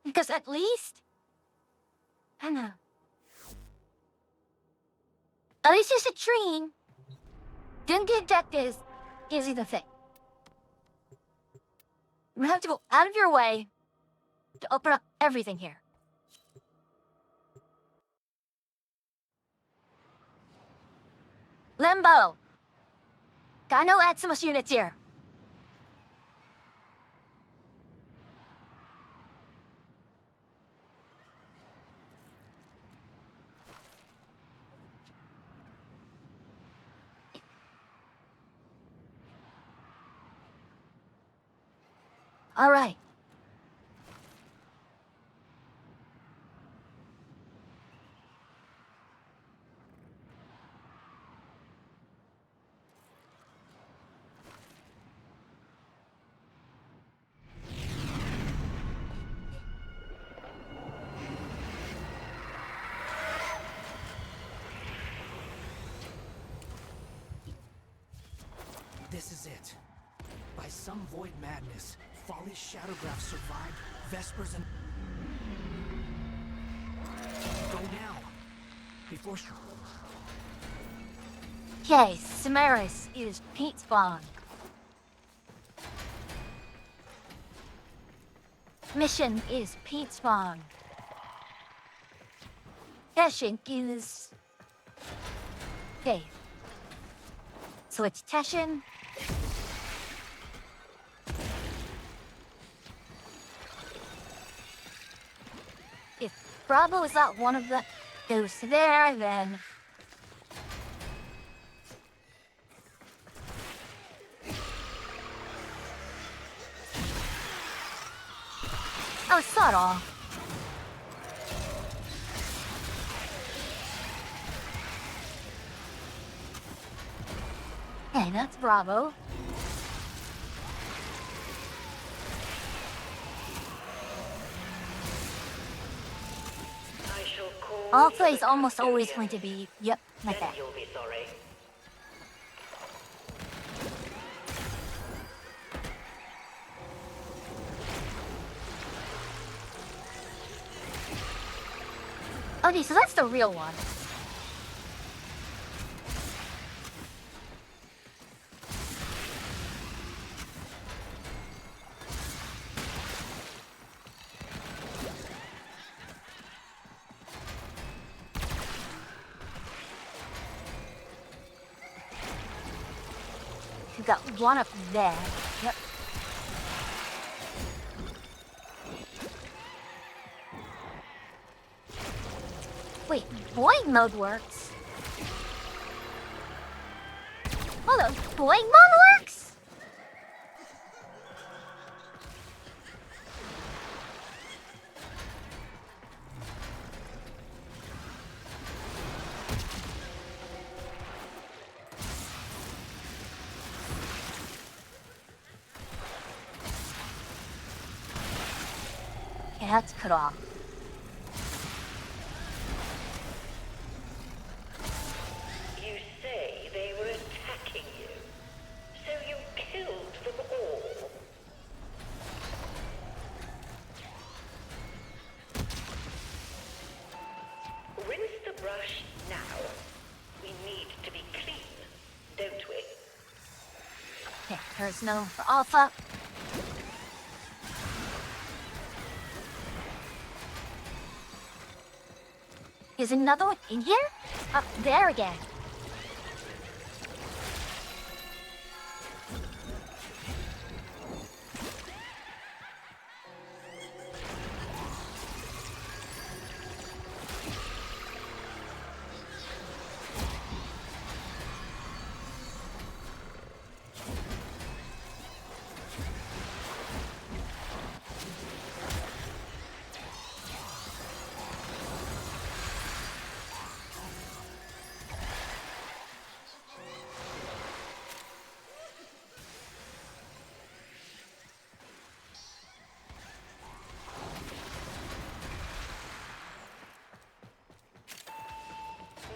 Because at least, I don't know. At least it's a dream. Didn't get ejected is the thing. You have to go out of your way to open up everything here. Limbo! Gotta add some units here. All right. This is it. By some void madness, Folly's Shadowgraph survived Vespers and... Go now! Before... Okay, Samaris is Pete's spawn. Mission is Pete's spawn. Teshin is... Okay. So it's Teshin. If Bravo is not one of the goes there, then... Oh, subtle. Hey, that's Bravo. Alpha is almost always going to be, yep, like Then that. you'll be sorry. Okay, so that's the real one. You got one up there. Yep. Wait, boing mode works. Hold on, boing mode works? Okay, that's cut off. You say they were attacking you, so you killed them all. Rinse the brush now. We need to be clean, don't we? Okay, there's no for Alpha. Is another one in here? Up there again.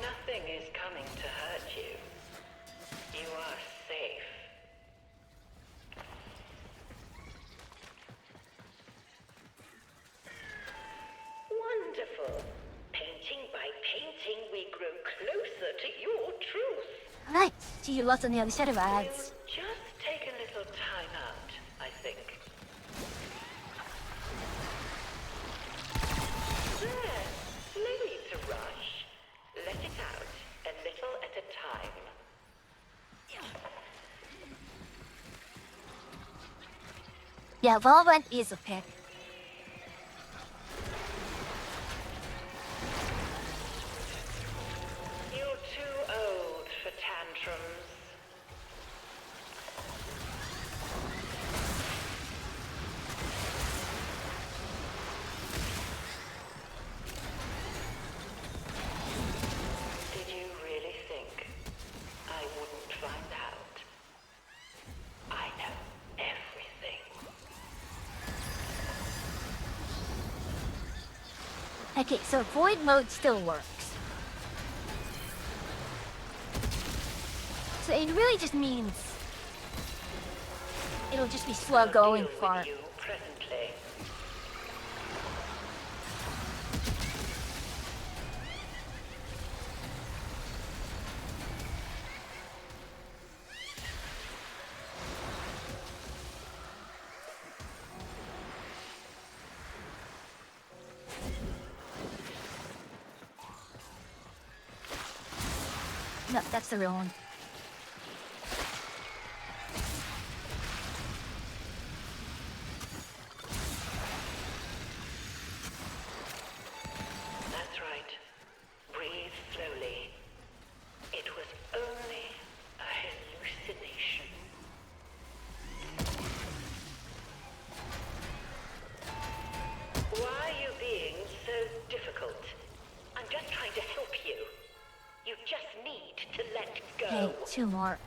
Nothing is coming to hurt you. You are safe. Wonderful. Painting by painting, we grow closer to your truth. Alright, see you lots on the other side of ads. Just take a little time out, I think. There. No need to rush. Let it out, a little at a time. Yeah, Valorant is a pick. You're too old for tantrums. Did you really think I wouldn't find out? I know everything. Okay, so void mode still works. So it really just means it'll just be slow going for. You presently. No, that's the real one. That's right. Breathe slowly. It was only a hallucination. Why are you being so difficult? I'm just trying to help you. You just need to let go. Okay, two more.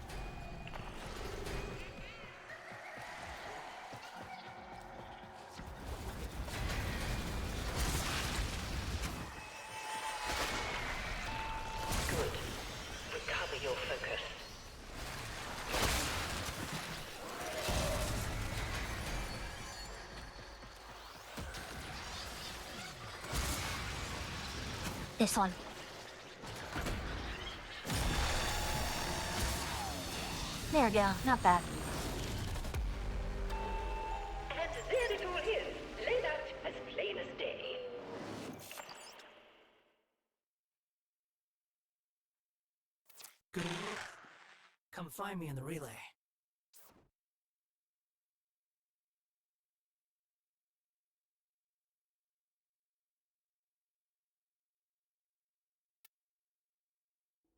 This one. There we go, not bad. And there it all is, laid out as plain as day. Good. Come find me in the relay.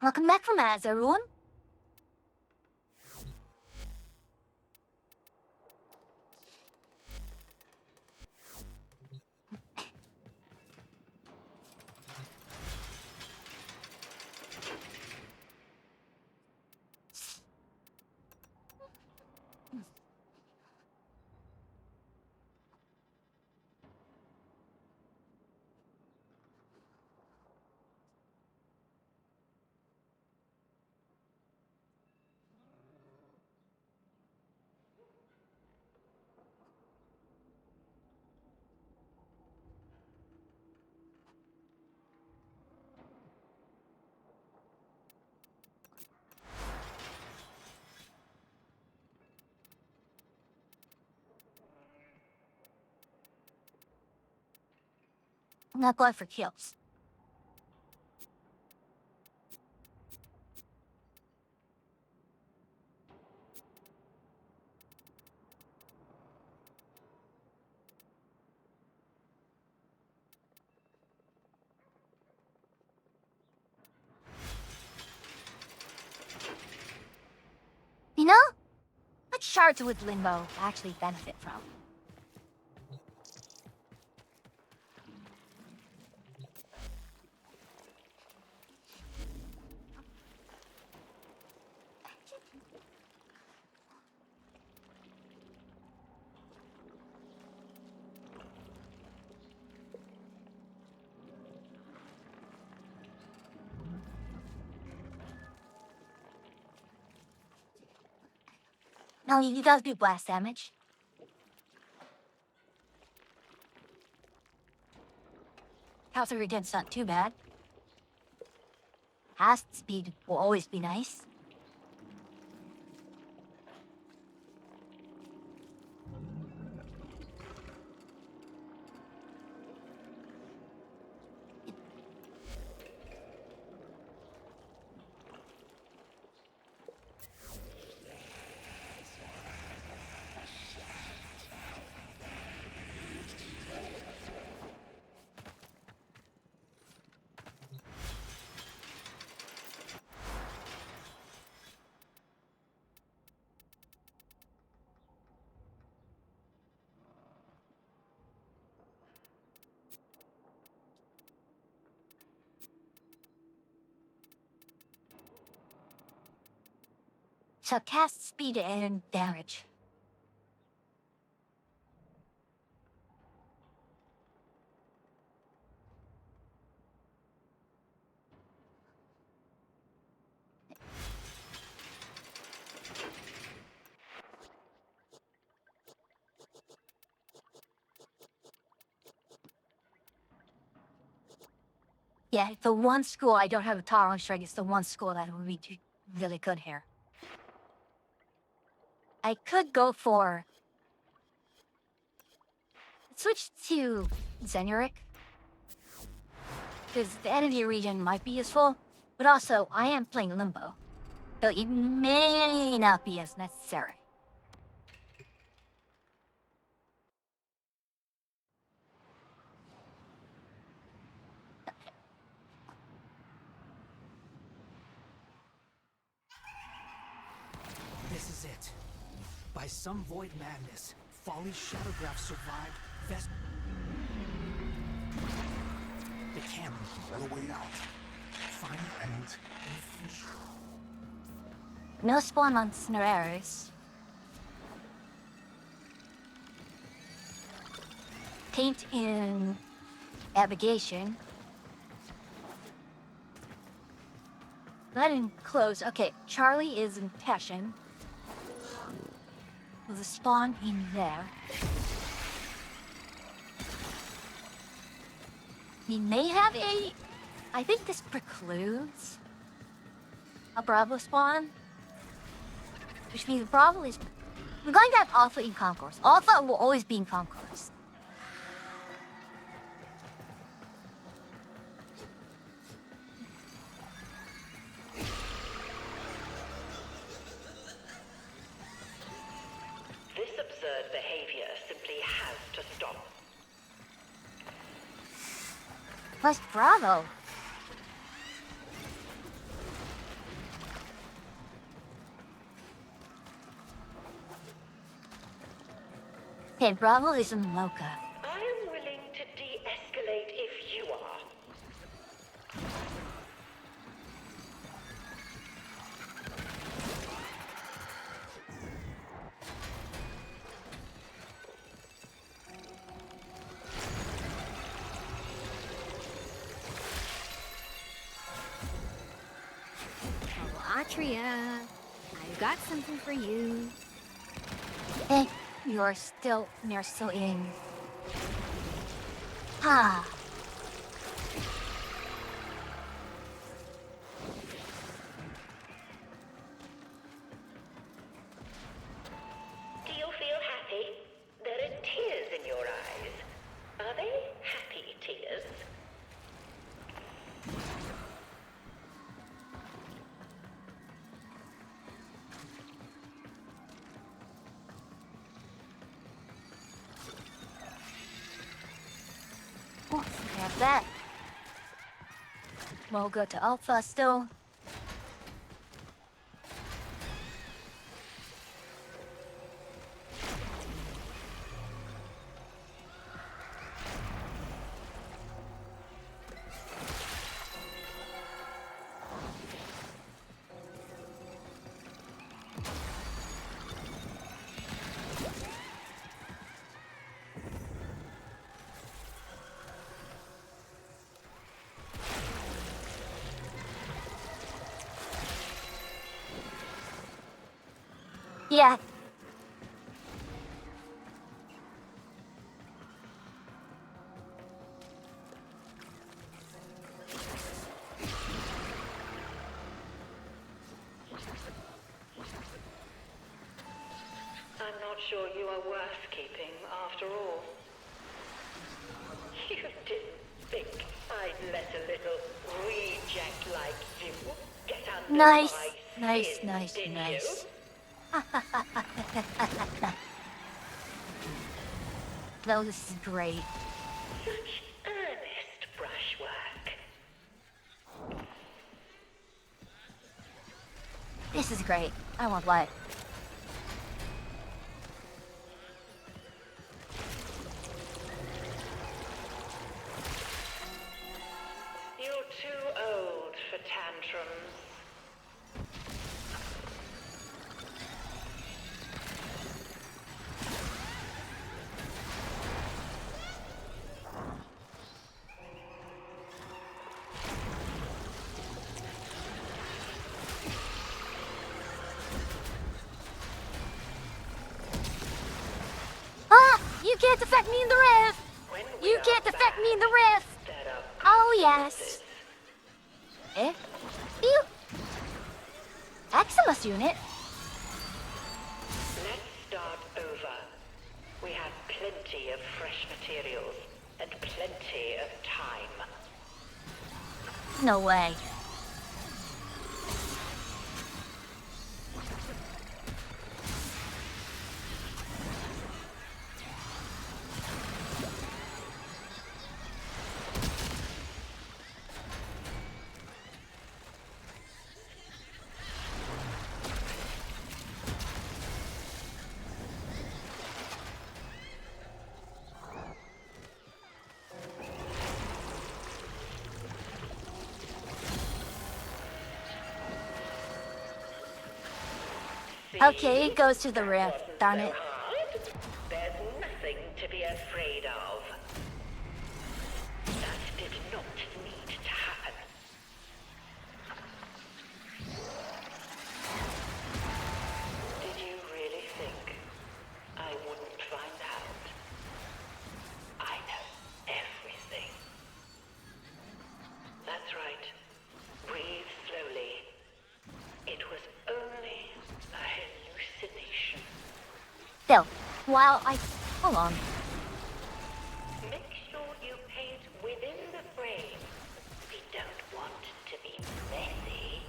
Welcome back from Az, everyone. I'm not going for kills. You know, what shards with Limbo actually benefit from? No, you guys do blast damage. Counter against not too bad. Fast speed will always be nice. So cast speed and damage. Yeah, the one school I don't have a Tyrant Strike is the one school that would be really good here. I could go for... switch to Zenuric. Because the enemy region might be useful, but also I am playing Limbo. So it may not be as necessary. This is it. By some void madness, Folly's Shadowgraph survived The camera. Another way out. Find and finish. No spawn on Scenarios. Paint in Abnegation. Not in close. Okay, Charlie is in Passion. With a spawn in there. We may have a I think this precludes a Bravo spawn. Which means Bravo is... We're going to have Alpha in Concourse. Alpha will always be in Concourse. This absurd behavior simply has to stop. Plus Bravo. Hey, Bravo is in Mocha. I am willing to de-escalate if you are. Oh, Atria, I've got something for you. Hey, you're still in. Ah. Do you feel happy? There are tears in your eyes. Are they happy tears? Oh, I have that. We'll go to Alpha still. Yeah. I'm not sure you are worth keeping after all. You didn't think I'd let a little reject like you get under Nice, my skin, didn't nice. That was great. Such earnest brushwork. This is great. I won't lie. You're too old for tantrums. Ah! You can't affect me in the rift! You can't affect me in the rift! Oh, yes. Eh? You... Eximus unit? Let's start over. We have plenty of fresh materials and plenty of time. No way. Okay, it goes to the rift. Darn it. There's nothing to be afraid of. That did not need to happen. Did you really think I wouldn't find out? I know everything. That's right. Still, while I... Hold on. Make sure you paint within the frame. We don't want to be messy.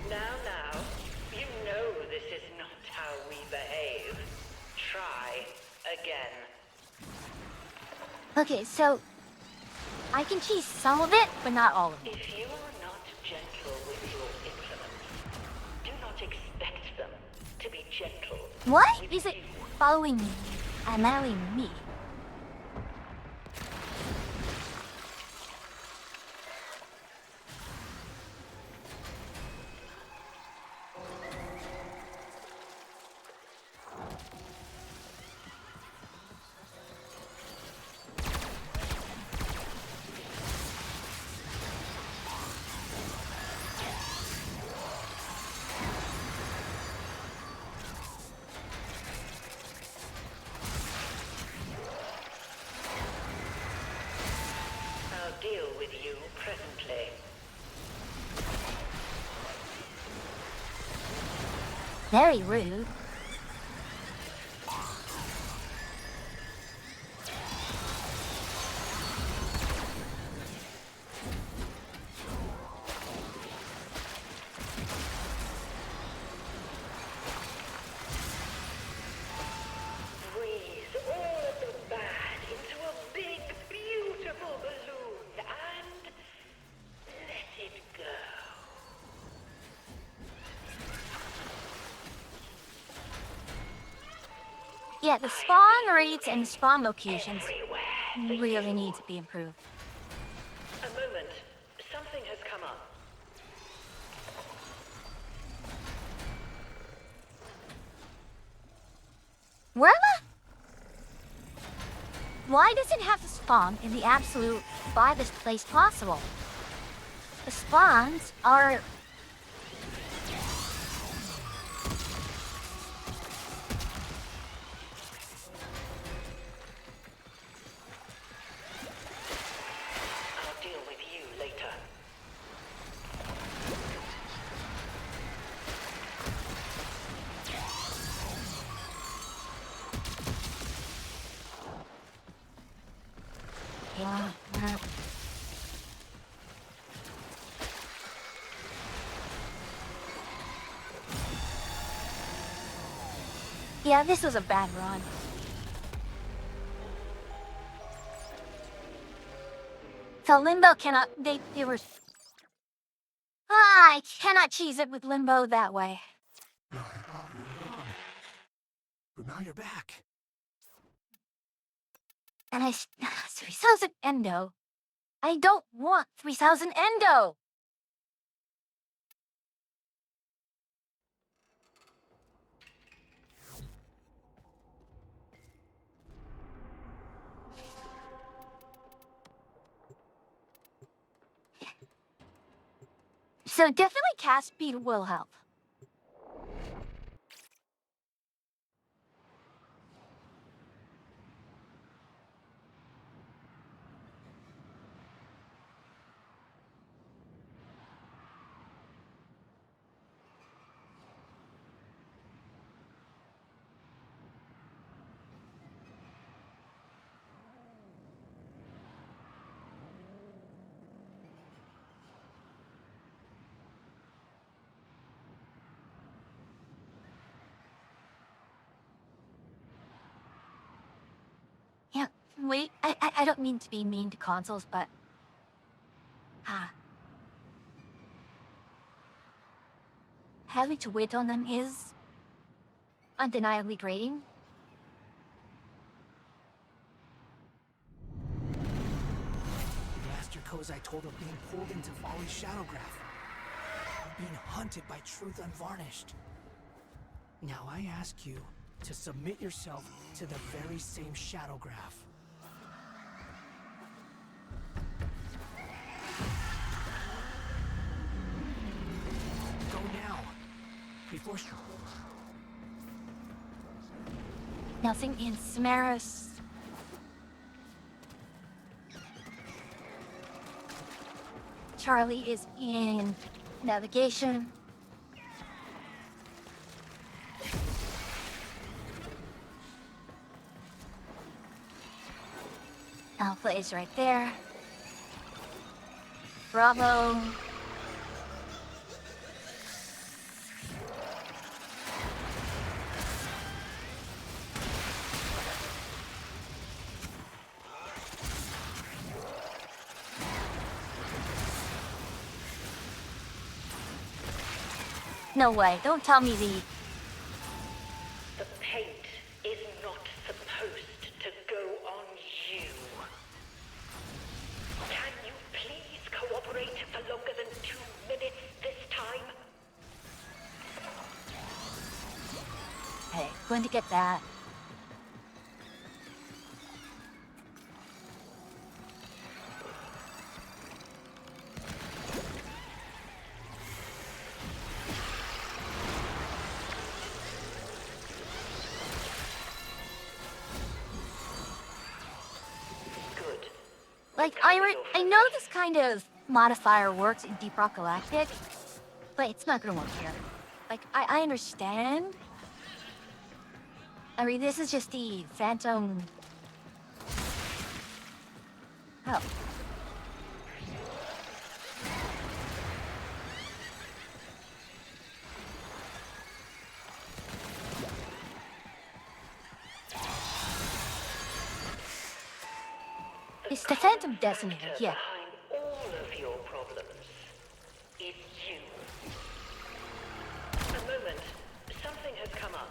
Now, you know this is not how we behave. Try again. Okay, so... I can cheese some of it, but not all of it. If you are not gentle with your implements, do not expect them to be gentle. What is it following me? Allowing me? I'll deal with you presently. Very rude. Breathe all of the bad into a big, beautiful balloon and let it go. Yeah, the spawn rates and spawn locations really need to be improved. A moment. Something has come up. Where am I? Why does it have to spawn in the absolute farthest place possible? The spawns are... I'll deal with you later. Yeah. Yeah, this was a bad run. So Limbo cannot... They were... I cannot cheese it with Limbo that way. But now you're back. And 3000 Endo. I don't want 3000 Endo! So definitely cast speed will help. Yeah, wait, I don't mean to be mean to consoles, but... having to wait on them is... undeniably grating. Master Kozai told of being pulled into Folly's Shadowgraph. Being hunted by Truth Unvarnished. Now I ask you to submit yourself to the very same Shadowgraph. Nothing in Samaras. Charlie is in navigation. Alpha is right there. Bravo. No way, don't tell me the... The paint is not supposed to go on you. Can you please cooperate for longer than 2 minutes this time? Hey, going to get that. Like, I know this kind of modifier works in Deep Rock Galactic, but it's not gonna work here. Like, I understand. I mean, this is just the Phantom... Oh. It's the Phantom Detonator, yeah. Behind all of your problems is you. A moment. Something has come up.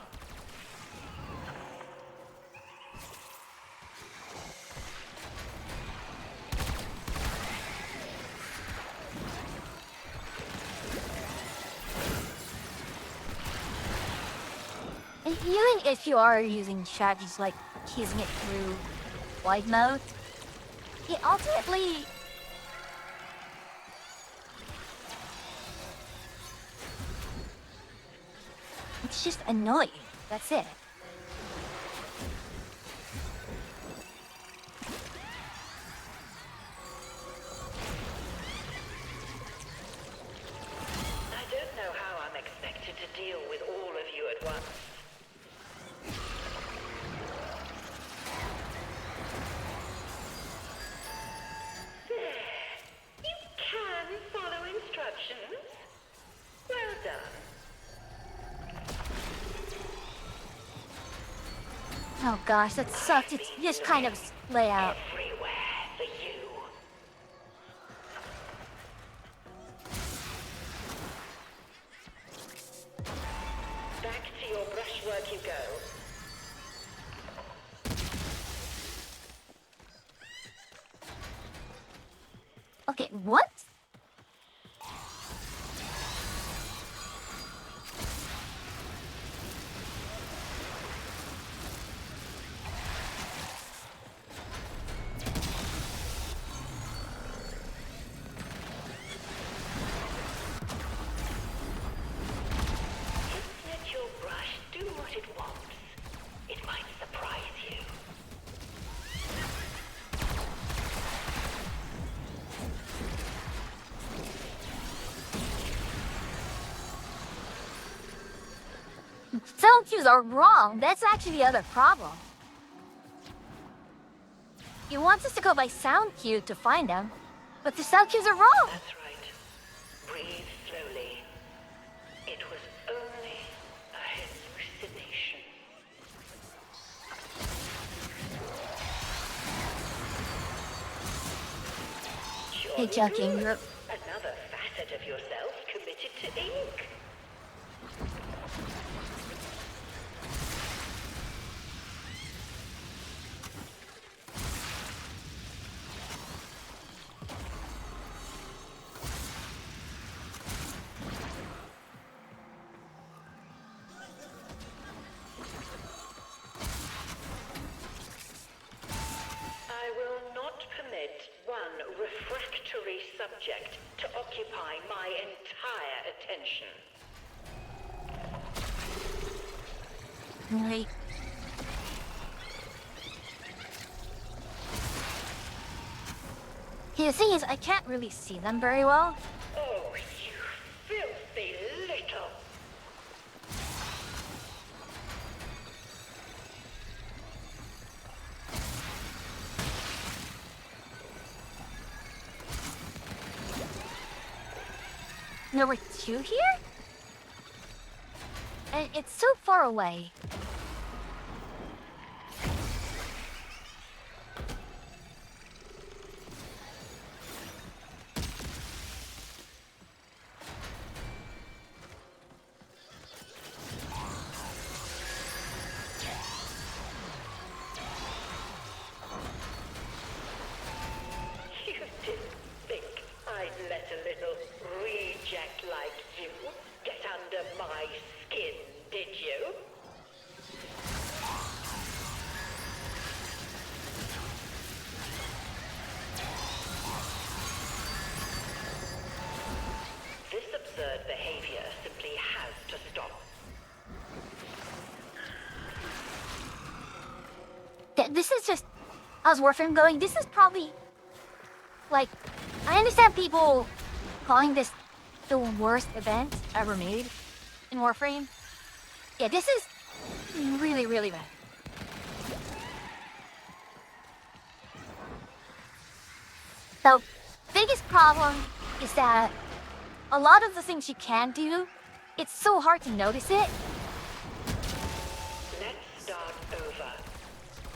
And even if you are using strategies like teasing it through wide mode, it ultimately... It's just annoying. That's it. I don't know how I'm expected to deal with all of you at once. Well done. Oh gosh, that sucked. It's just kind of layout. Everywhere for you. Back to your brushwork you go. Okay, what? Let your brush do what it wants. It might surprise you. Sound cues are wrong. That's actually the other problem. It wants us to go by sound cue to find them, but the sound cues are wrong. That's right. Breathe slowly. It was only a hallucination. Hey, Joking, you're... Another facet of yourself committed to ink. I will not permit one refractory subject to occupy my entire attention. Wait. The thing is, I can't really see them very well. Oh, you filthy little... There were two here? And it's so far away. You didn't think I'd let a little reject like you get under my skin, did you? This absurd behavior simply has to stop. This is just us Warframe going, this is probably... Like, I understand people calling this the worst event ever made in Warframe. Yeah, this is really, really bad. The biggest problem is that a lot of the things you can do, it's so hard to notice it. Let's start over.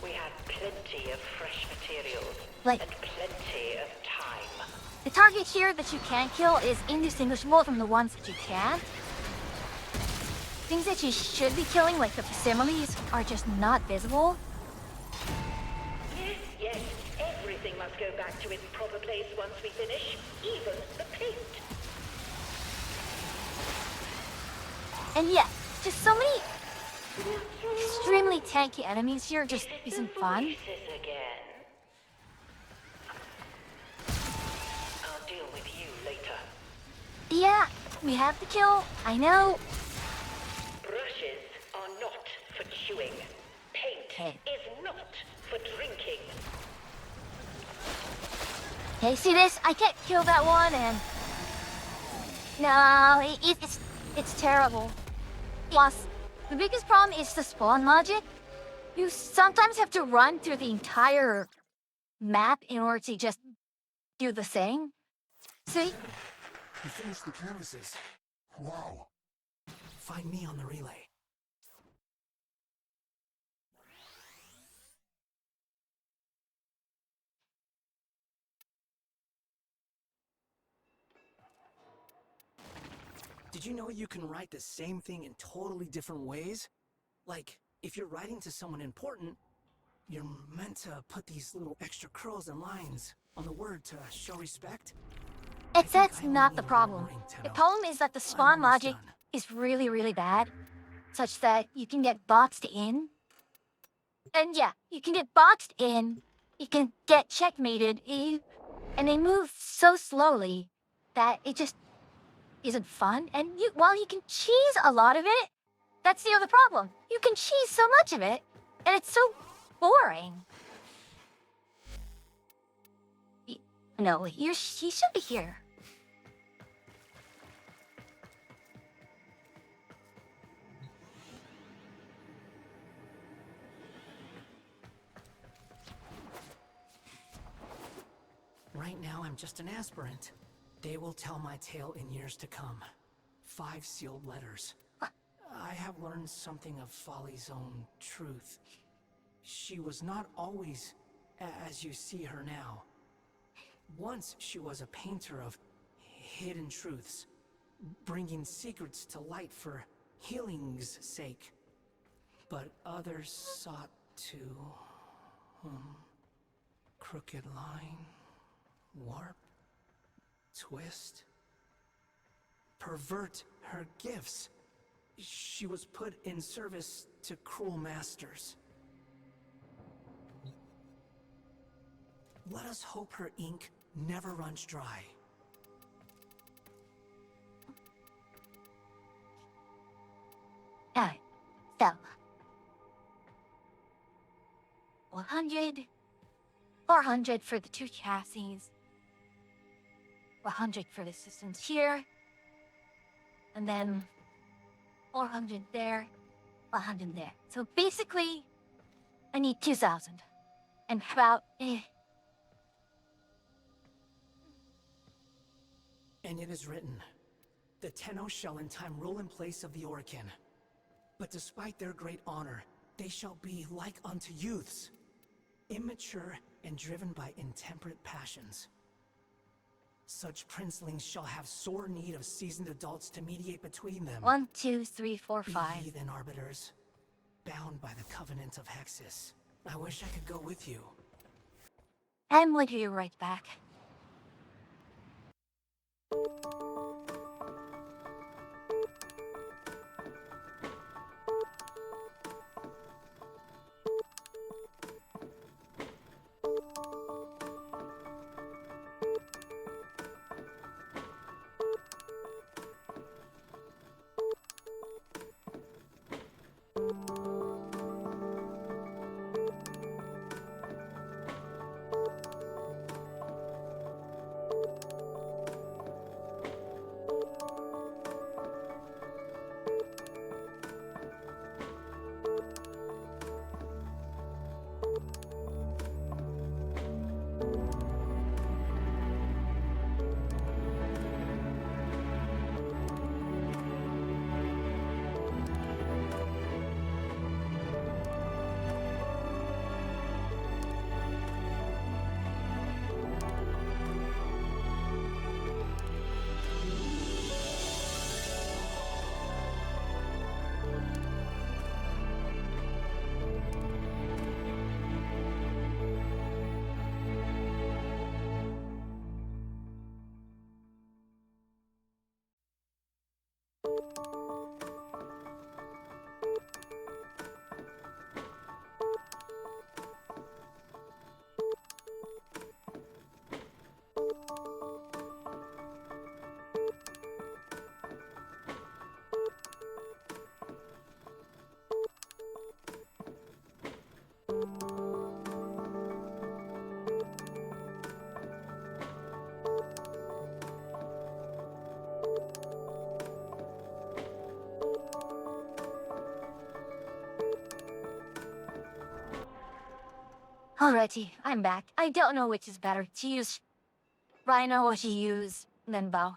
We had plenty of fresh materials Like- and plenty of time. The target here that you can kill is indistinguishable from the ones that you can't. Things that you should be killing, like the facsimilies, are just not visible. Yes, yes, everything must go back to its proper place once we finish, even the paint. And yeah, just so many extremely tanky enemies here just isn't fun. Voices again. I'll deal with you later. Yeah, we have to kill, I know. Brushes are not for chewing. Paint Okay. is not for drinking. Hey, see this? I can't kill that one, and... No, it's terrible. Plus, the biggest problem is the spawn logic. You sometimes have to run through the entire map in order to just do the thing. See? You finished the canvases. Wow. Find me on the relay. Did you know you can write the same thing in totally different ways? Like, if you're writing to someone important, you're meant to put these little extra curls and lines on the word to show respect. That's not the problem. The problem is that the spawn almost logic done. is really, really bad, such that you can get boxed in. And yeah, you can get boxed in, you can get checkmated, and they move so slowly that it just isn't fun. And while you can cheese a lot of it, that's the other problem. You can cheese so much of it, and it's so boring. No, he should be here. Right now, I'm just an aspirant. They will tell my tale in years to come. 5 sealed letters. I have learned something of Folly's own truth. She was not always as you see her now. Once she was a painter of hidden truths, bringing secrets to light for healing's sake. But others sought to... crooked line, warp, twist, pervert her gifts. She was put in service to cruel masters. Let us hope her ink never runs dry. So 100, 400 for the 2 chassis. 100 for the assistants here. And then 400 there, 100 there. So basically, I need 2,000. And about, And it is written, the Tenno shall in time rule in place of the Orokin. But despite their great honor, they shall be like unto youths, immature and driven by intemperate passions. Such princelings shall have sore need of seasoned adults to mediate between them. 1, 2, 3, 4, 5. Be then arbiters, bound by the covenant of Hexus. I wish I could go with you. I'm with you right back. Alrighty, I'm back. I don't know which is better, to use Rhino or to use Linbow.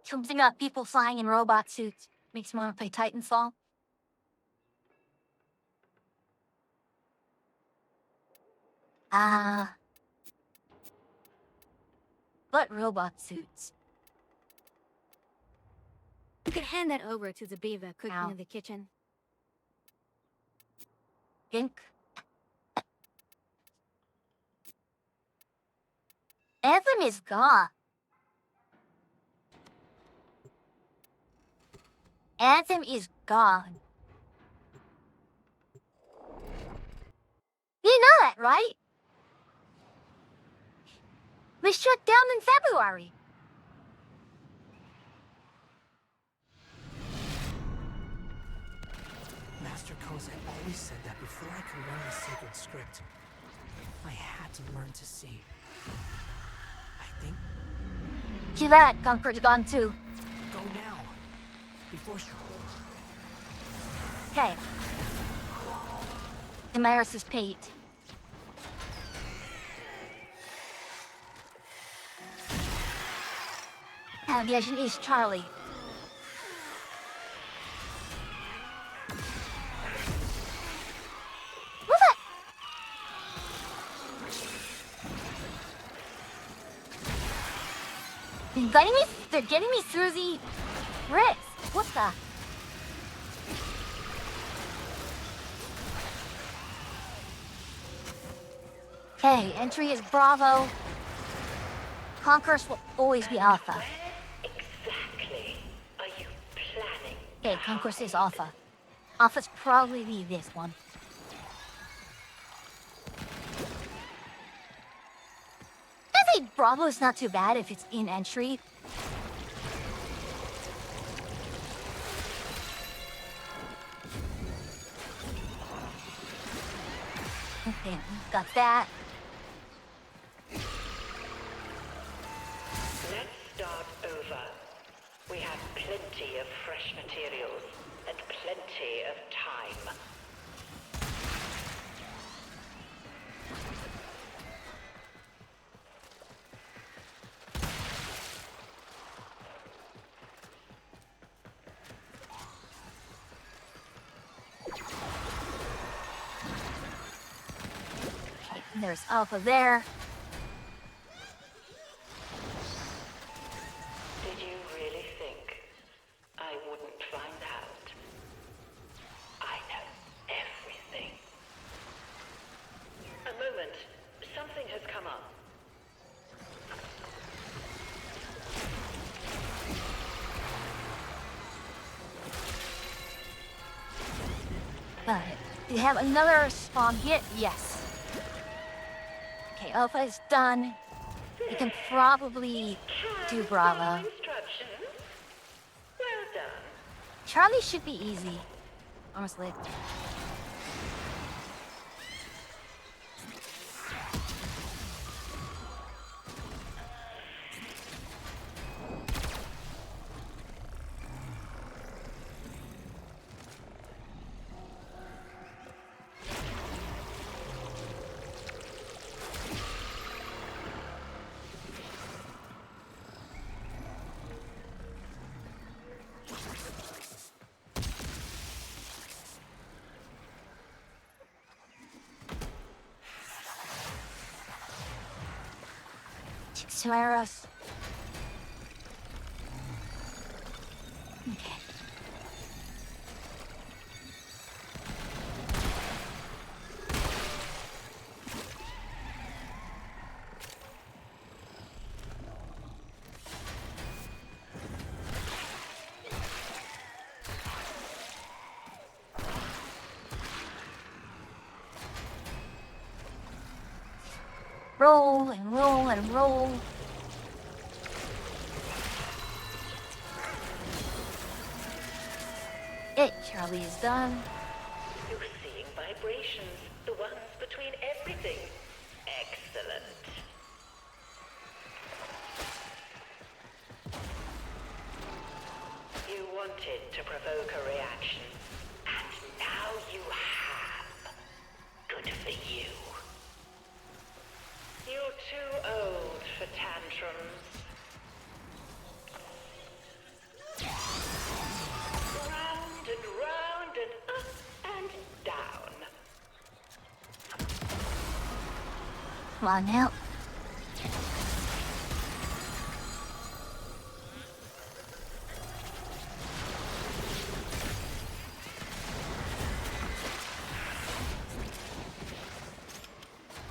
Something about people flying in robot suits makes me want to play Titanfall. But robot suits. You could hand that over to Zabiva cooking Ow. in the kitchen. Gink. Anthem is gone. Anthem is gone. You know that, right? We shut down in February. Master Kozak always said that before I could learn the sacred script, I had to learn to see. I think... See that, Comfort's gone too. Go now, before she... Okay. Damaris' Pate. Aviation is Charlie. What's that? They're getting me through the wrist. What the? Okay, entry is Bravo. Conquerors will always be Alpha. Exactly. Are you planning? Okay, Conquerors is Alpha. Alpha's probably this one. I think Bravo is not too bad if it's in entry. Okay, got that. Let's start over. We have plenty of fresh materials and plenty of time. Okay, and there's Alpha there. Did you really think I wouldn't find out? I know everything. A moment. Something has come up. But do you have another spawn hit? Yes. Okay, Alpha is done. You can probably do Bravo. Instructions? Well done. Charlie should be easy, honestly. Samaras. Okay. Roll and roll and roll. Charlie is done. You're seeing vibrations, the ones between everything. Excellent. You wanted to provoke a reaction, and now you have. Good for you. You're too old for tantrums. Round and round and up and down. Come on now.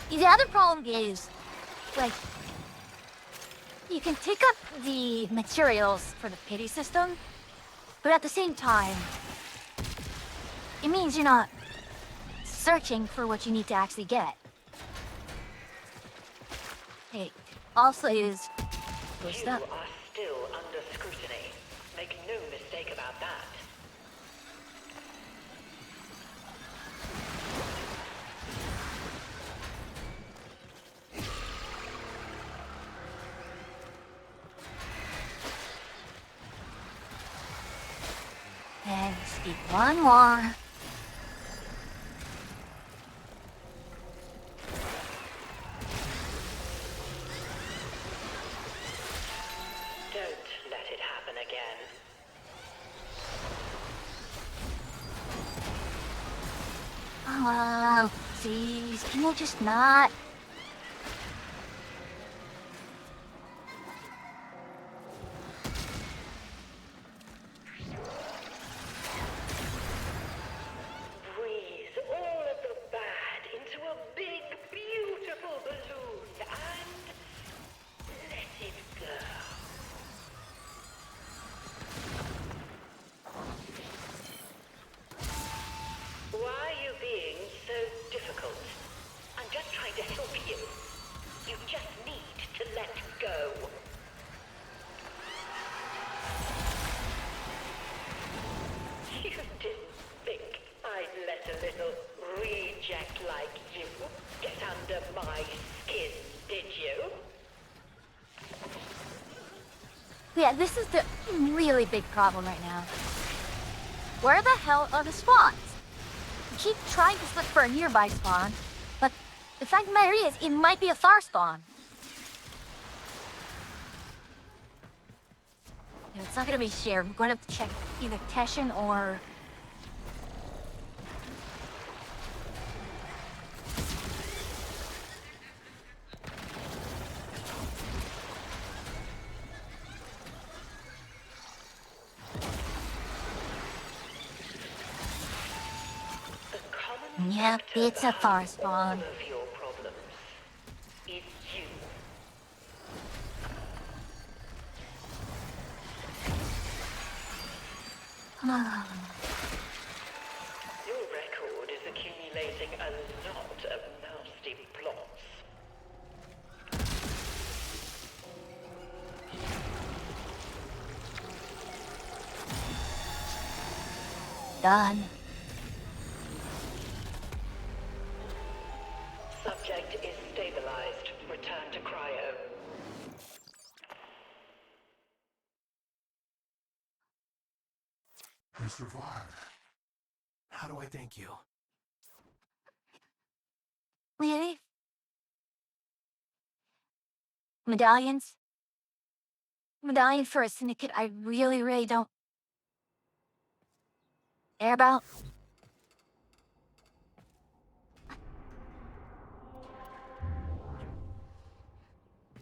The other problem is, like, you can pick up the materials for the pity system, but at the same time, it means you're not searching for what you need to actually get. Hey, also is You stuff. are still under scrutiny. Make no mistake about that. And speak one more. Don't let it happen again. Oh, please, can you just not? Breathe all of the bad into a big, beautiful balloon and let it Yeah, this is the really big problem right now. Where the hell are the spawns? We keep trying to look for a nearby spawn, but the fact of the matter is, it might be a far spawn. No, it's not gonna be shared. We're gonna have to check either Teshin or... Yeah, it's a far spawn. All of your problems is you. Your record is accumulating a lot of nasty plots. Done. Subject is stabilized. Return to cryo. You survived. How do I thank you? Really? Medallions? Medallion for a syndicate I really don't care about.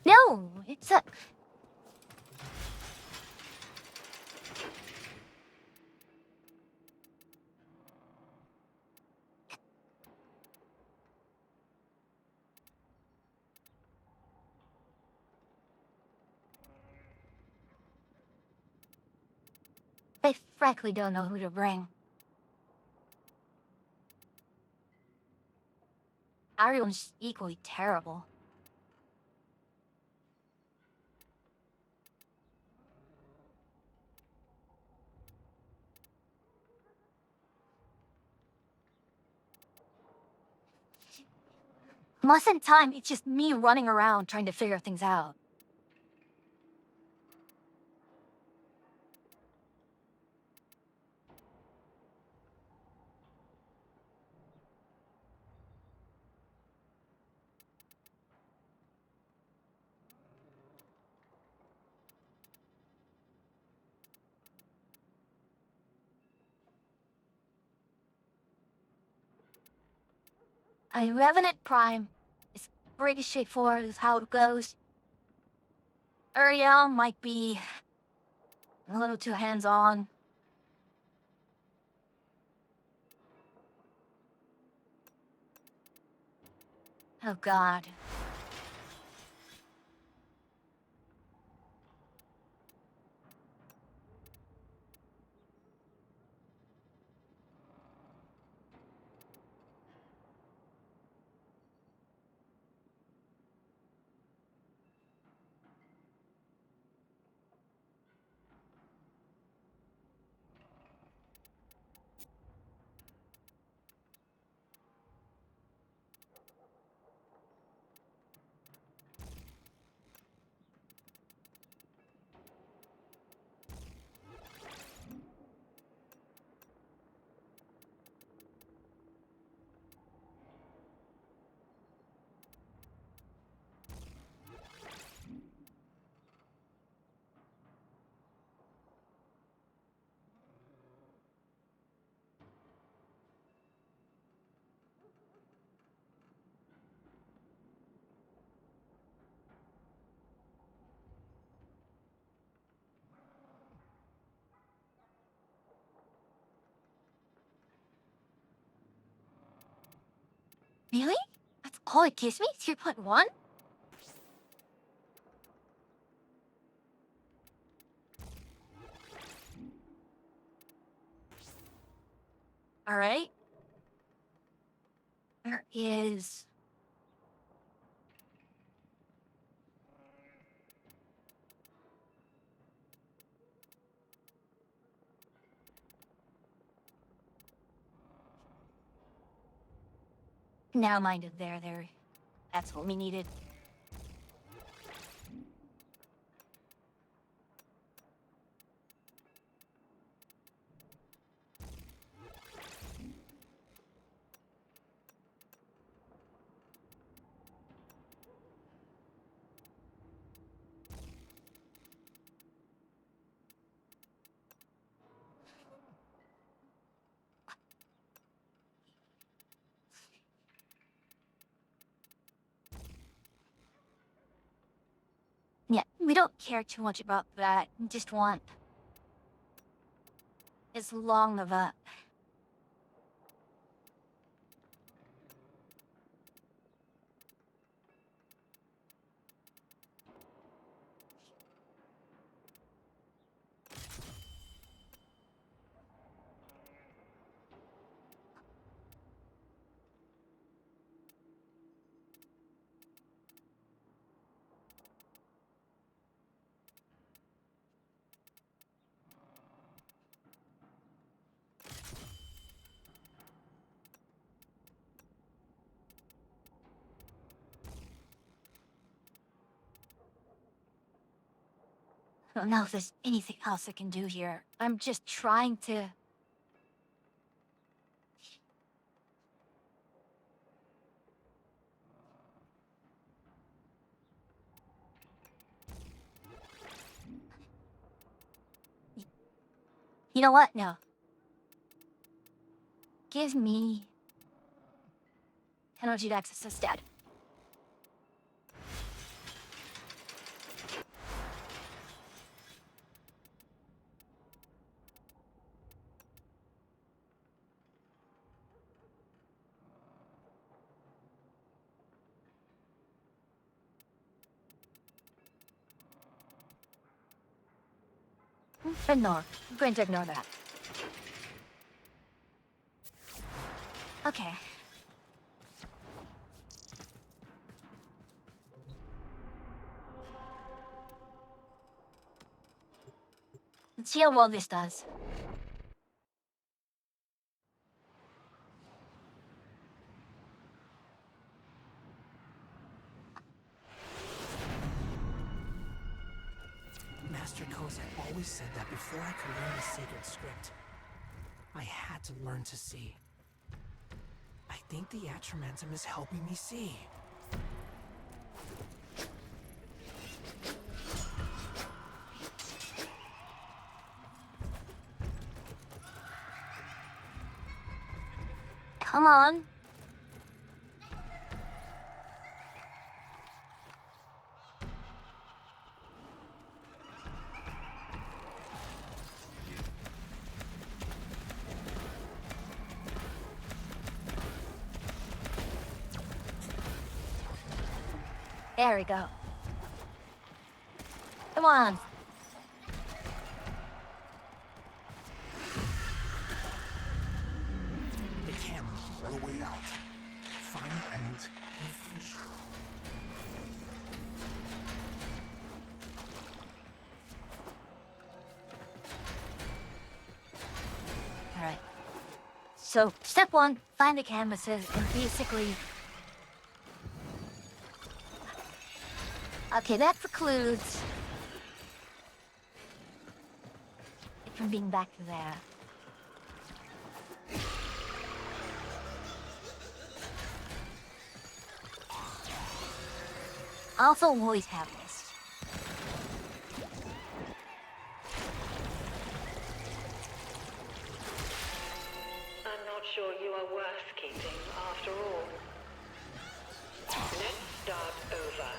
No, it's a... I frankly don't know who to bring. Everyone's equally terrible. Most of the time, it's just me running around trying to figure things out. A Revenant Prime is pretty straightforward with how it goes. Uriel might be a little too hands-on. Oh God. Really? That's all it gives me? 3.1? Alright. There is... Now mind there. That's what we needed. Yeah, we don't care too much about that. We just want as long of a... I don't know if there's anything else I can do here. I'm just trying to... You know what? No. Give me energy access instead. Ignore. I'm going to ignore that. Okay. Let's see how well this does. Master Kozak always said that before I could learn the sacred script, I had to learn to see. I think the Atramentum is helping me see. Come on. There we go. Come on. The camera. The way out. Find and finish. All right. So, step one, find the canvases and basically... Okay, that precludes it from being back there. Also, always have this. I'm not sure you are worth keeping after all. Let's start over.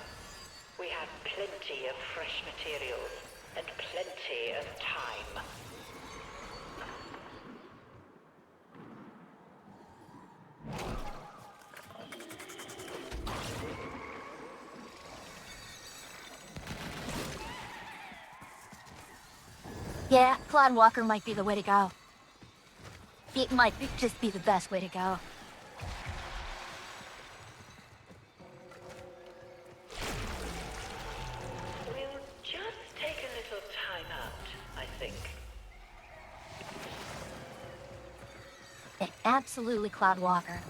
We have plenty of fresh materials and plenty of time. Yeah, Claude Walker might be the way to go. It might just be the best way to go. We'll just take a little time out, I think. Absolutely, Claude Walker.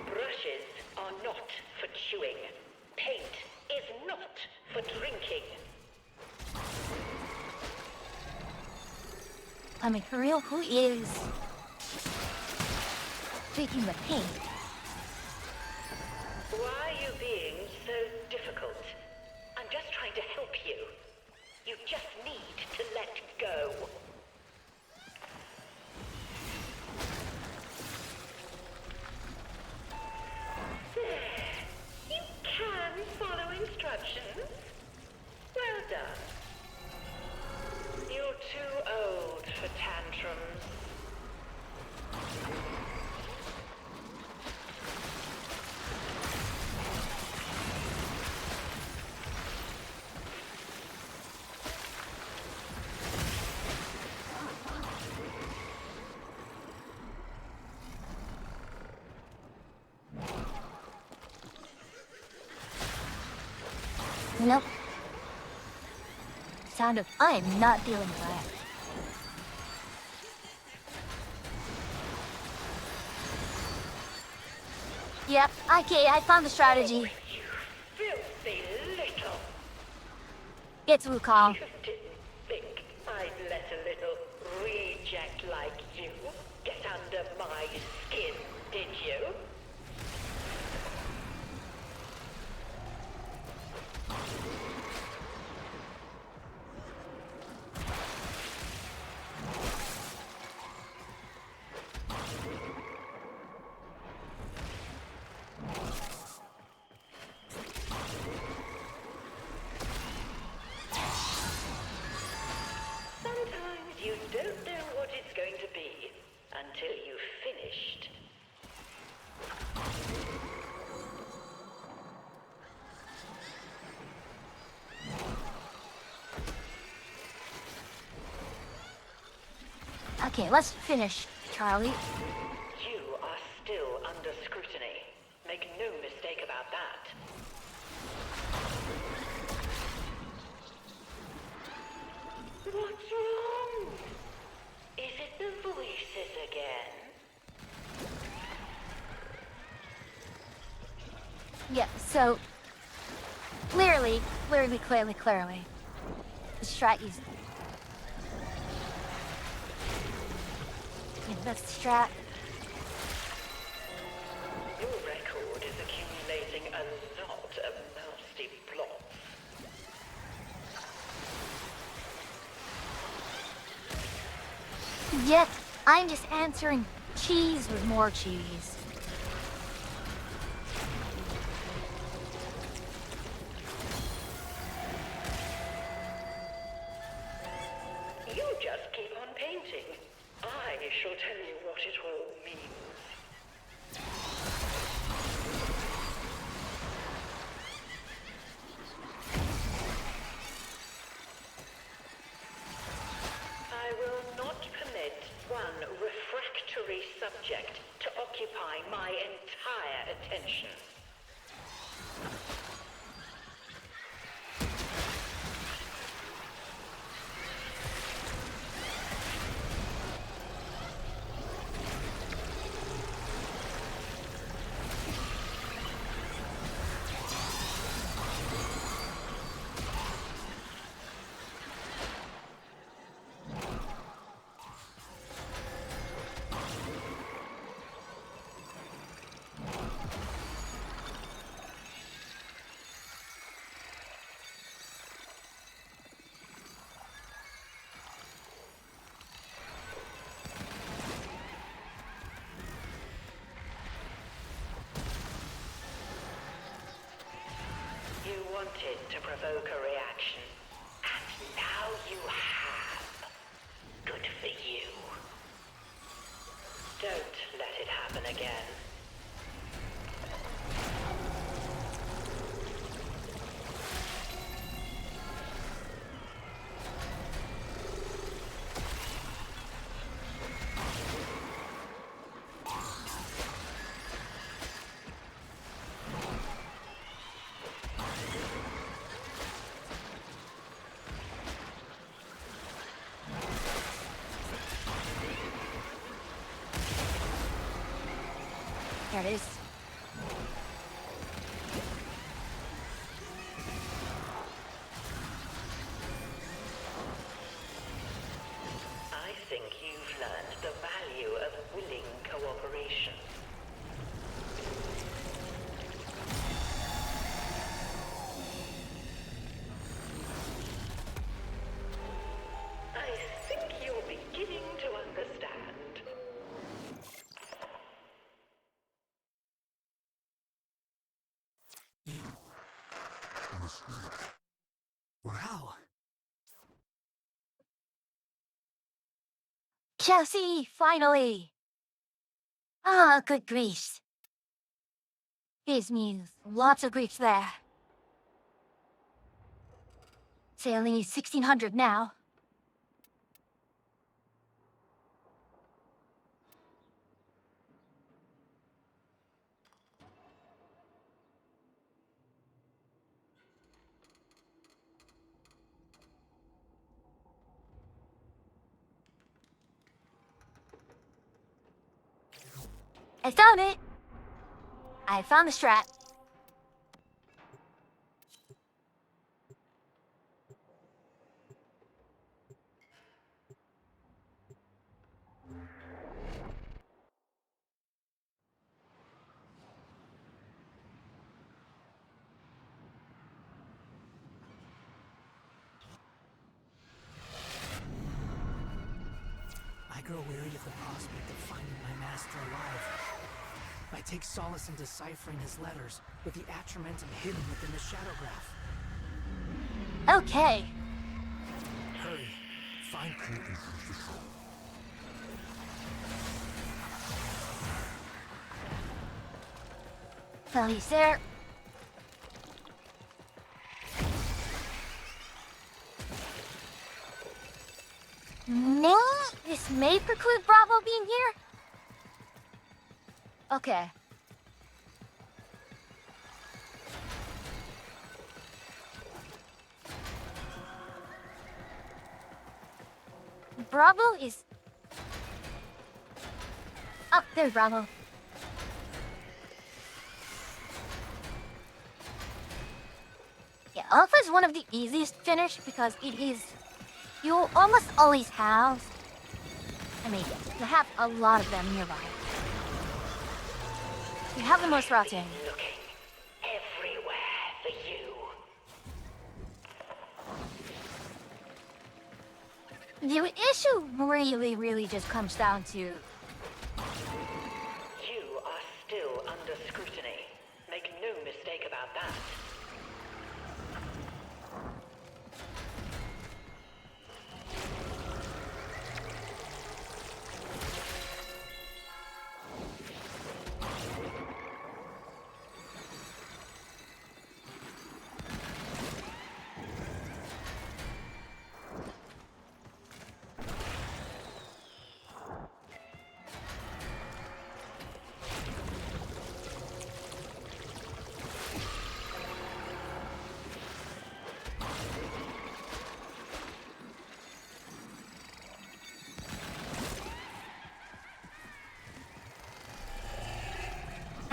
Brushes are not for chewing. I mean, for real, who is taking the pain? Why are you being so difficult? I'm just trying to help you. You just need to let go. There. You can follow instructions. Well done. You're too old for tantrums. Nope. Sound of I'm not dealing with that. Yep, okay, I found the strategy. Filthy little. It's Wukong. You didn't think I'd let a little reject like you get under my skin, did you? Sometimes you don't know what it's going to be until you've finished. Okay, let's finish, Charlie. You are still under scrutiny. Make no mistake about that. What's wrong? Is it the voices again? Yeah, so clearly, the strat is that's the strat. Your record is accumulating a lot of nasty plots. Yet I'm just answering cheese with more cheese. You just keep on painting. I shall tell you what it all means. I will not permit one refractory subject to occupy my entire attention. You wanted to provoke a reaction, and now you have. Good for you. Don't let it happen again. There it is. I think Chelsea, finally! Ah, good grief. Gives me lots of grief there. Sailing is 1600 now. I found it! I found the strat. I grow weary of the prospect of finding my master alive. I take solace in deciphering his letters, with the atramentum hidden within the shadow graph. Okay. Hurry, find Well, he's there. No, this may preclude Bravo being here. Okay. Bravo is... Oh, there's Bravo. Yeah, Alpha is one of the easiest to finish because it is... You'll almost always have... I mean, you have a lot of them nearby. You have the most rotten. Looking everywhere for you. The issue really just comes down to... You are still under scrutiny. Make no mistake about that.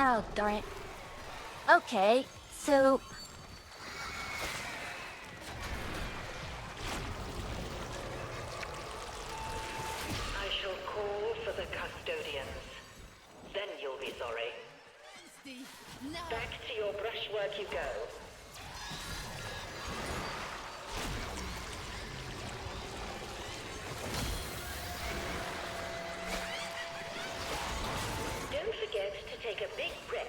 Oh, darn it. Okay, so... I shall call for the custodians. Then you'll be sorry. Back to your brushwork you go. Don't forget to take a big breath.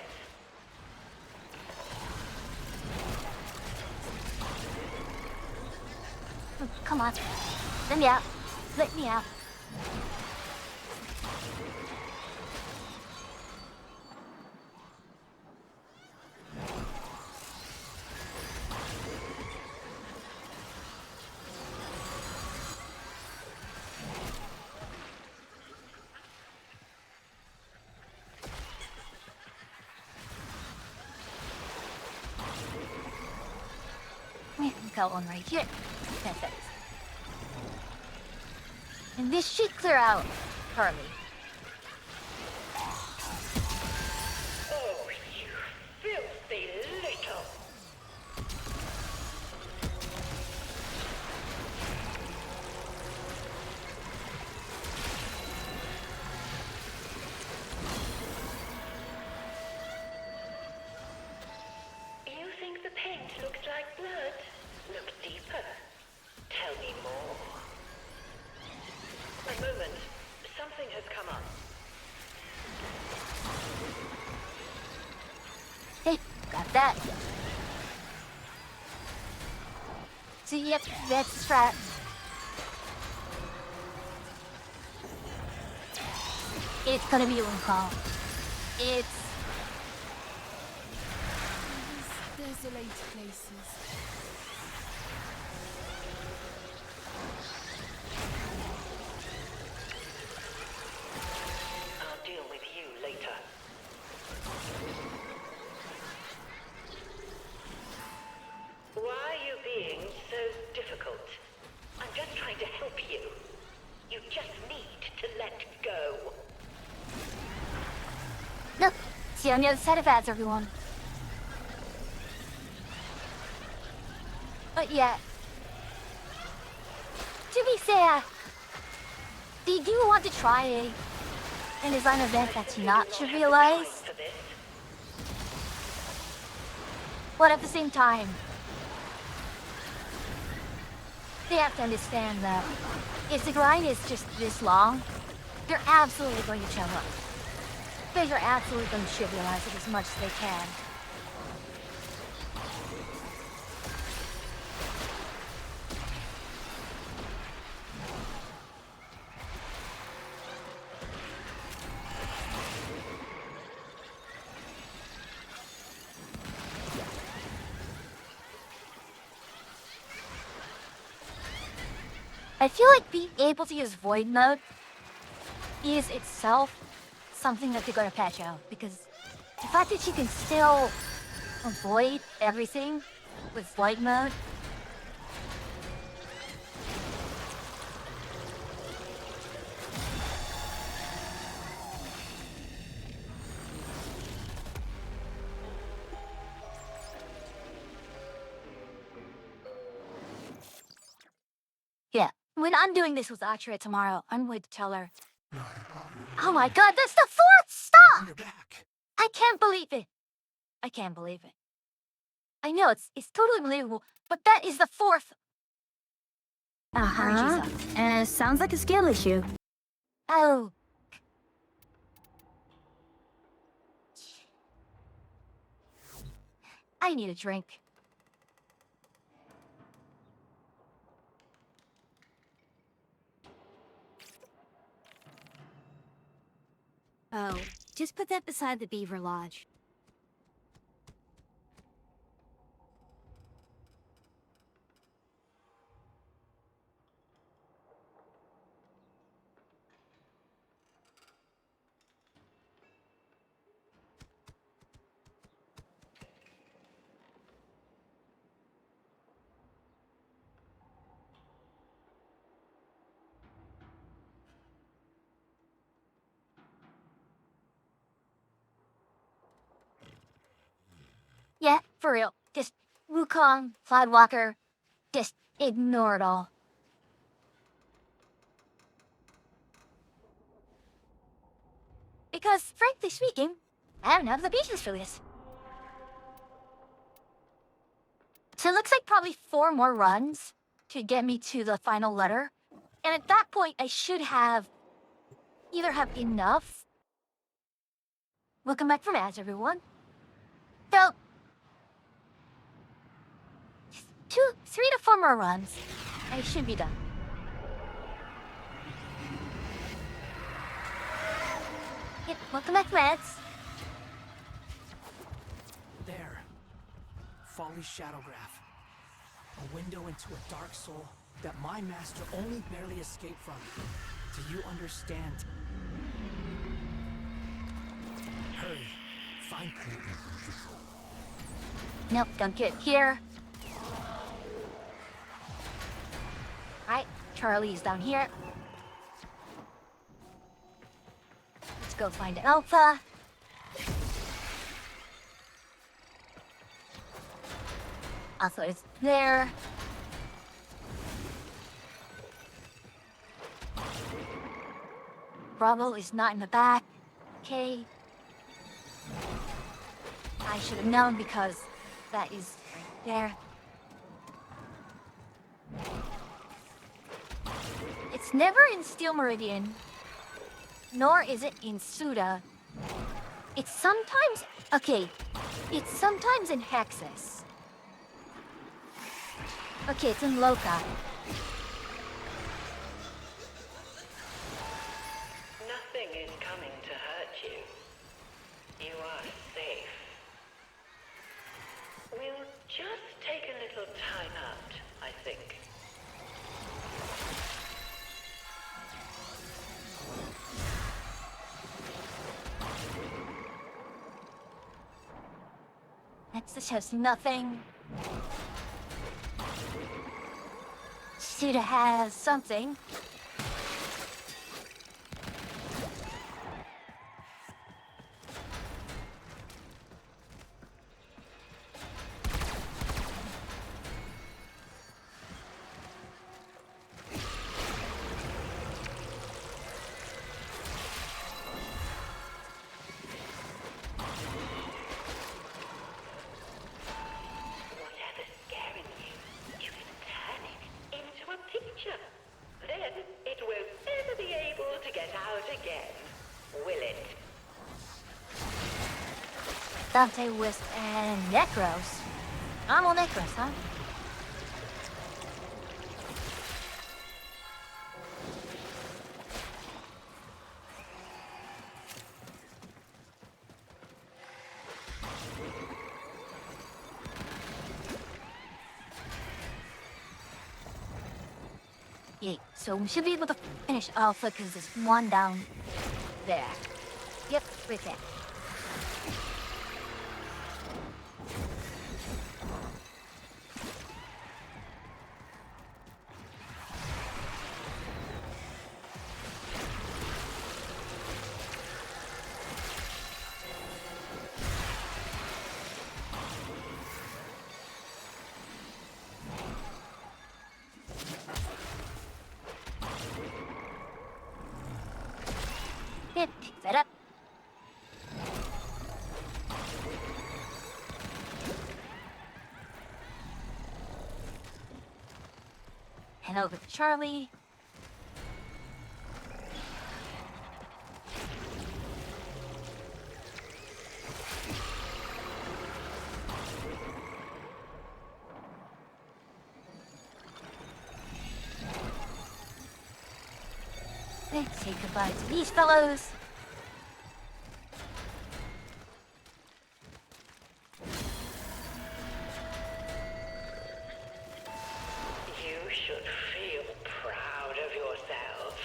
Come on. Let me out. Let me out. Got one right here. Perfect. And this should clear out Harley. Oh, you filthy little... You think the paint looks like blood? Look deeper. Tell me more. A moment. Something has come up. Hey, got that. So yep, that's the strat. It's gonna be Uncall. It's These desolate places. I'll deal with you later. Why are you being so difficult? I'm just trying to help you. You just need to let go. look. See on the other side of ads, everyone. But yeah. To be fair, they do want to try and design an event that's not trivialized. For this, But at the same time, they have to understand that if the grind is just this long, they're absolutely going to chum up. They are absolutely going to trivialize it as much as they can. I feel like being able to use Void Mode is itself something that they're gonna patch out, because the fact that you can still avoid everything with Void Mode. Yeah, when I'm doing this with Atria tomorrow, I'm going to tell her, oh my god, that's the fourth stop! You're back. I can't believe it. I can't believe it. I know, it's totally believable, but that is the fourth. Uh-huh. And it sounds like a skill issue. Oh. I need a drink. Oh, just put that beside the Beaver Lodge. Yeah, for real. Just Wukong, Cloudwalker, just ignore it all. Because, frankly speaking, I don't have the pieces for this. So it looks like probably 4 more runs to get me to the final letter. And at that point, I should have either have enough. Welcome back from ads, everyone. So, 3 to 4 more runs. I should be done. Yep, welcome back, Mads. There. Folly's Shadowgraph. A window into a dark soul that my master only barely escaped from. Do you understand? Hurry. Find me. Nope, don't get here. Alright, Charlie's down here. Let's go find Alpha. Alpha is there. Bravo is not in the back. Okay. I should have known because that is right there. It's never in Steel Meridian, nor is it in Suda. It's sometimes, okay, it's sometimes in Hexus. Okay, it's in Loka. Nothing is coming This has nothing. Suda has something. Whatever's scaring you, you can turn it into a picture. Then it won't ever be able to get out again, will it? Dante, Wisp, and Necros. I'm all Necros, huh? Yeah, so we should be able to finish Alpha because there's one down there. Yep, right there. Pick that up. And over to Charlie. Let's say goodbye to these fellows. You should feel proud of yourself.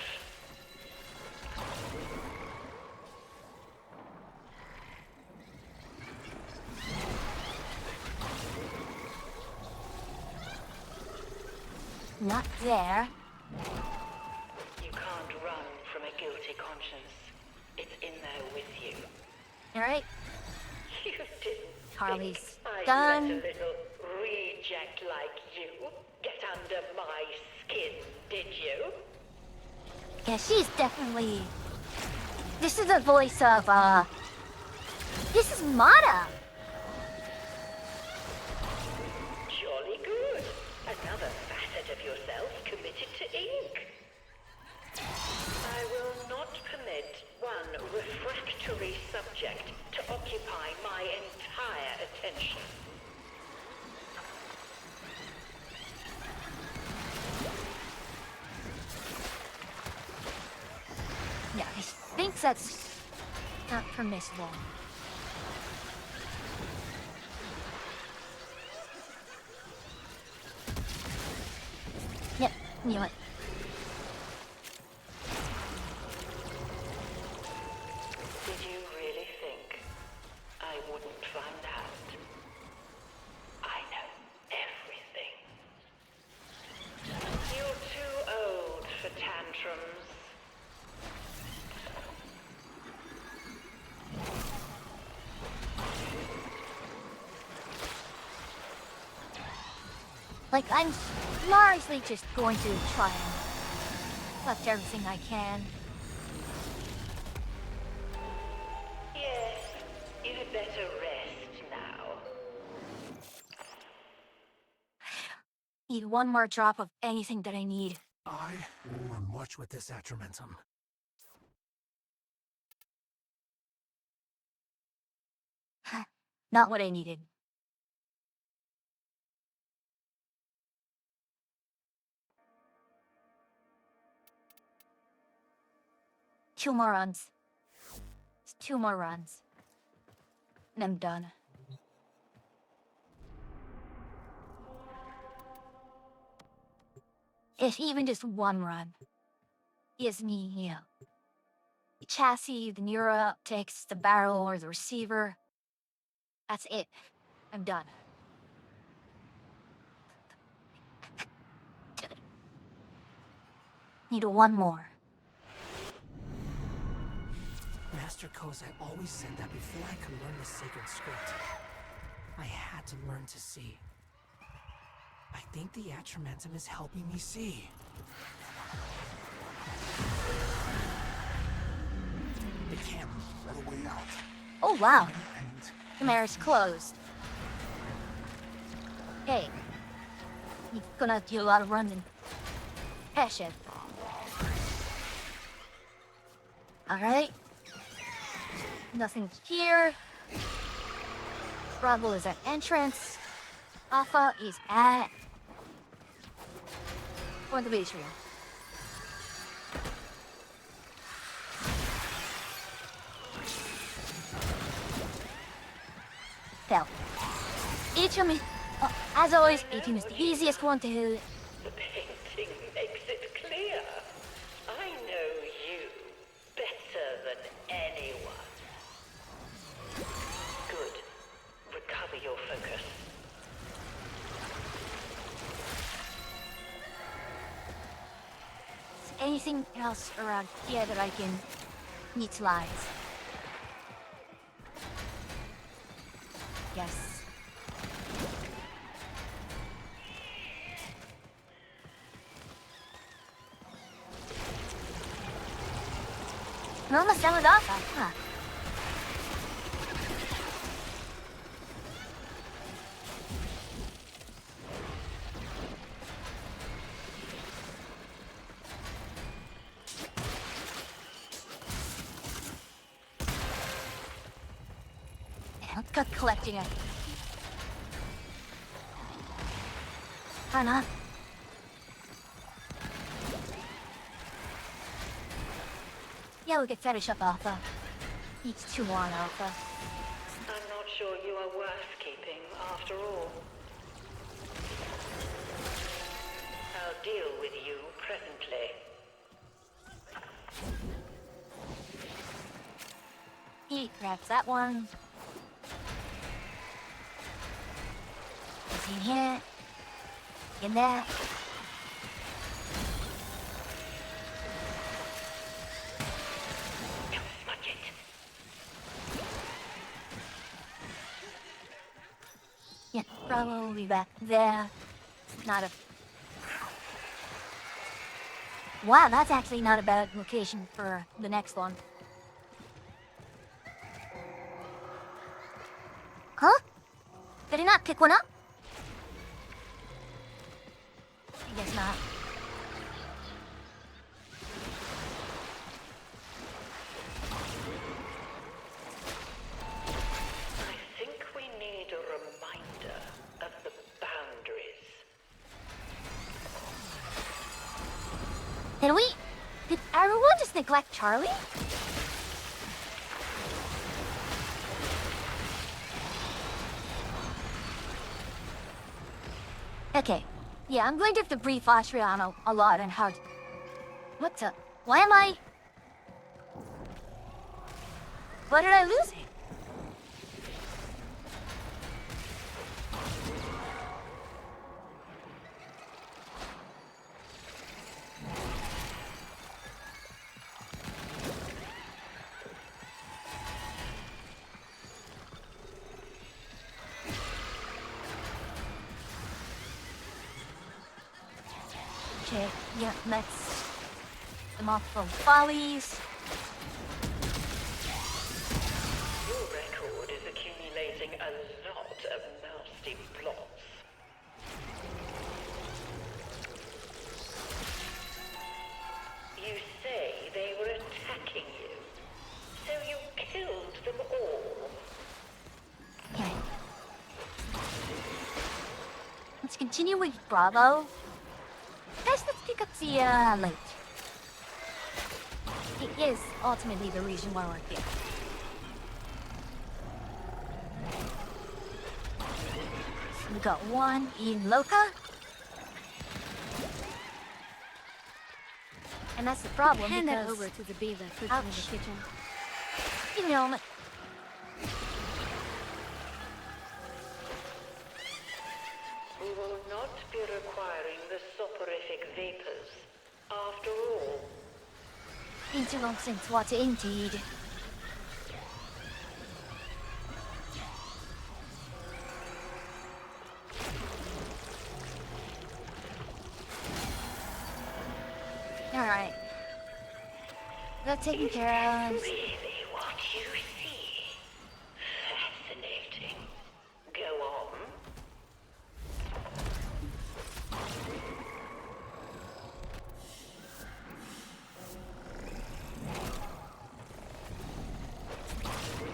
Not there. You can't run from a guilty conscience. It's in there with you. Alright, You didn't Harley's think I'd done. let a little reject like you get under my skin, did you? Yeah, she's definitely... This is the voice of, This is Mata! Jolly good. Another facet of yourself committed to ink. I will not permit one refractory subject to occupy my entire attention. Yeah, I think that's not permissible. Yep, knew it. Did you really think I wouldn't find out? I know everything. You're too old for tantrums. Like, I'm largely just going to try and collect everything I can. Yes, you'd better rest now. Need one more drop of anything that I need. I will run much with this atramentum. Not what I needed. Two more runs. It's 2 more runs. And I'm done. If even just one run gives me, the chassis, the neuro optics, the barrel, or the receiver, that's it. I'm done. Need one more. Master Kozai always said that before I could learn the sacred script, I had to learn to see. I think the Atramentum is helping me see. The camera. Another way out. Oh wow, And the mirror's closed. Hey, you're gonna do a lot of running. Hey, shit. Alright. Nothing here. Bravo is at entrance. Alpha is at... Going to the base room. Fell. Atrium is... as always, Atrium is the easiest one to hit. The painting makes it clear. I know you better than anyone. Good. Recover your focus. Is anything else around here that I can utilize? Yes. I'm almost done with Alpha, huh? Let's go collecting it. Run up. Yeah, we'll get fetish up Alpha. Needs 2 more on Alpha. I'm not sure you are worth keeping after all. I'll deal with you presently. He grabs that one. Is he in here? In there? Don't smudge it. Yeah, Bravo will be back there. Not a... Wow, that's actually not a bad location for the next one. Huh? Did he not pick one up? I guess not. I think we need a reminder of the boundaries. Did everyone just neglect Charlie? Okay. Yeah, I'm going to have to brief Astriano a lot on how to... What the... Why am I... What did I lose? Okay, yeah, let's... The multiple follies. Your record is accumulating a lot of nasty plots. You say they were attacking you, so you killed them all. Okay. Let's continue with Bravo. Guys, let's pick up the, lake. It is ultimately the reason why we're here. So we got one in Loka. And that's the problem Hand that because... over to the bee that cooks in the kitchen. You know, We will not be requiring the soporific vapors. After all, Interlopsing water indeed. Alright. That's taken care of. really what you see. Fascinating. Go on.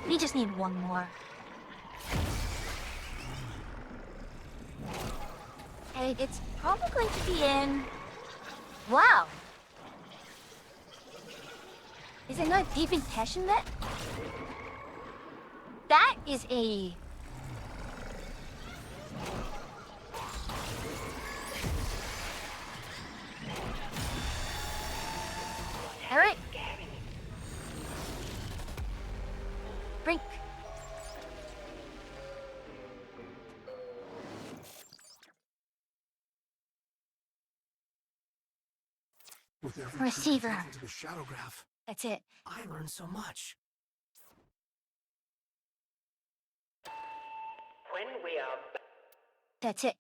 We just need one more. And it's probably going to be in... Wow! Is it not deep in passionate? That is a... Alright. Brink. With every Receiver. trip into the shadow graph, That's it. I learned so much. When we are That's it.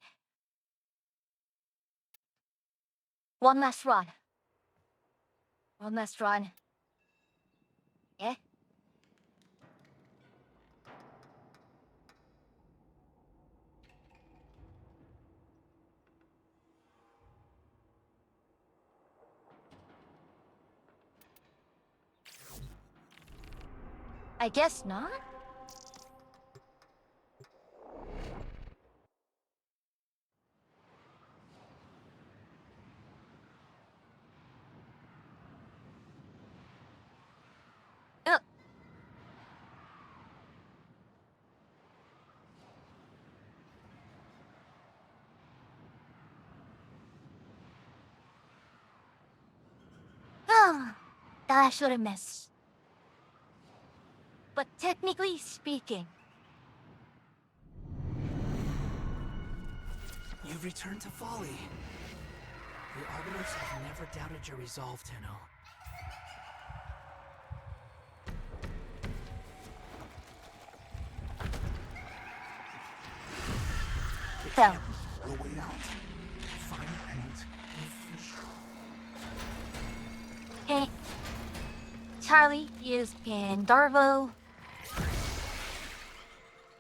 One last run. One last run. Yeah? I guess not. That I should have missed. But technically speaking, You've returned to Folly. The Arbiters have never doubted your resolve, Tenno. so The way out. Find paint and fish. hey, Charlie is in Darvo.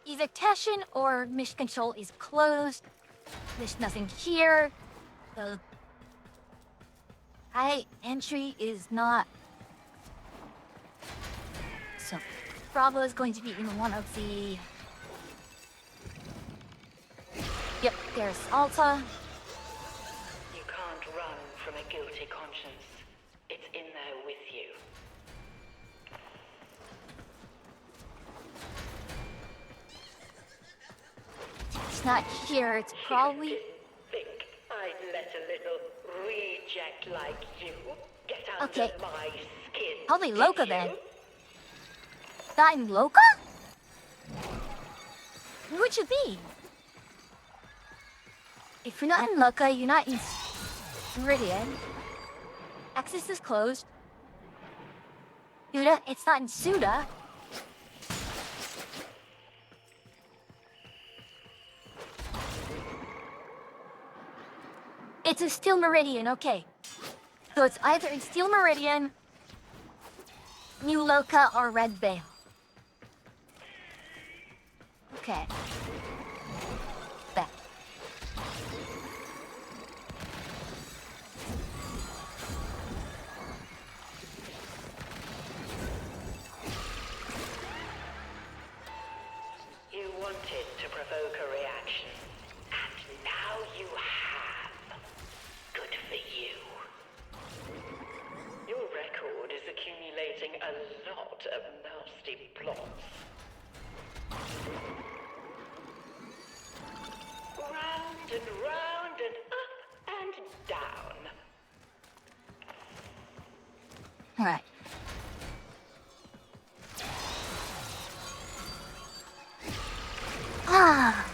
Either Teshin or mission control is closed. There's nothing here. The high entry is not. So Bravo is going to be in one of the. Yep, there's Alta. You can't run from a guilty conscience. It's in there with you. It's not here. It's probably. Think I'd let a little reject like you get under Okay. my skin? Probably did Loka you? then. Not in Loka? Who would you be? If you're not in Loka, you're not in Meridian. Access is closed. Suda, it's not in Suda. It's a Steel Meridian, okay. So it's either in Steel Meridian, New Loka, or Red Veil. Okay. Back. You wanted to provoke a reaction, and now you have. Good for you. Your record is accumulating a lot of nasty plots. Round and round and up and down. All right. Ah.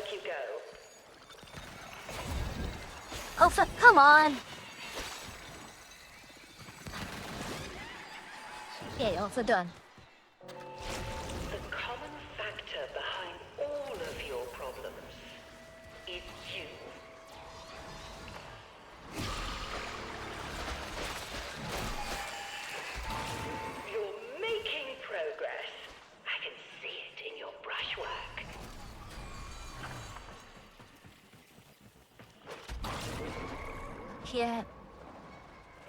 make you go. Oh, come on! Okay, also done. The common factor behind all of your problems is you. You're making progress. I can see it in your brushwork. Yeah.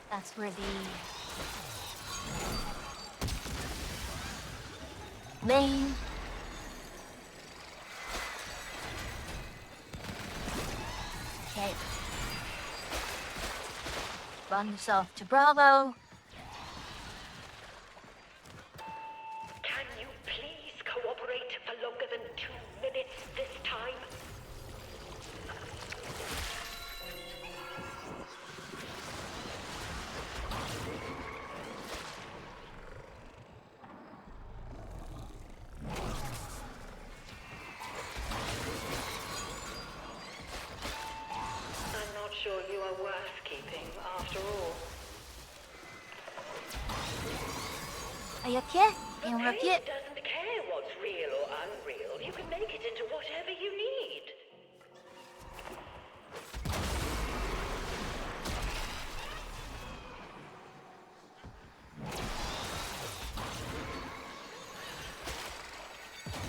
That's where the main okay. Run yourself to Bravo. Can you please cooperate for longer than 2 minutes this time? I'm not sure you are worth keeping after all. Are you okay? The You pain okay? doesn't care what's real or unreal. You can make it into whatever you need.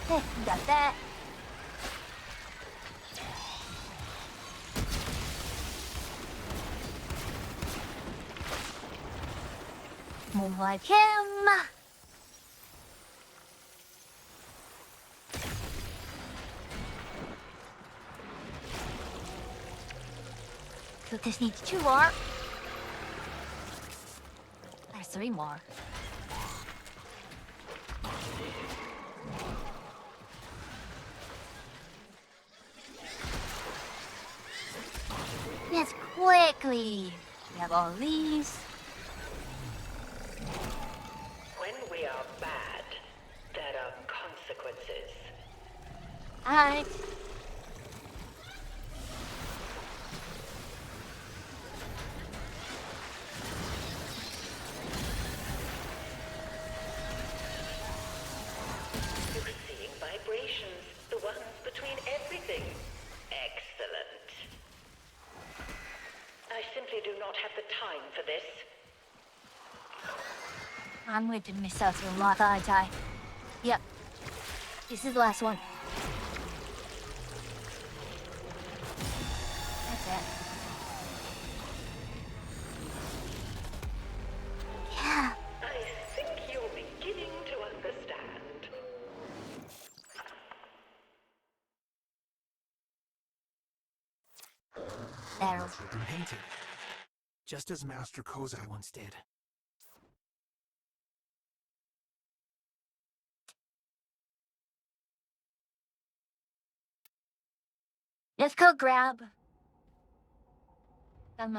Hey, got that. Move like him. So this needs 2 more. There's 3 more. Yes, quickly. We have all these. When we are bad, there are consequences. Alright. You're seeing vibrations, the ones between everything. Excellent. I simply do not have the time for this. I'm whipping myself to a lot, aren't I? Yep. This is the last one. That's it. Yeah. I think you're beginning to understand. That'll Painted. Just as Master Kozai once did. Let's go grab some,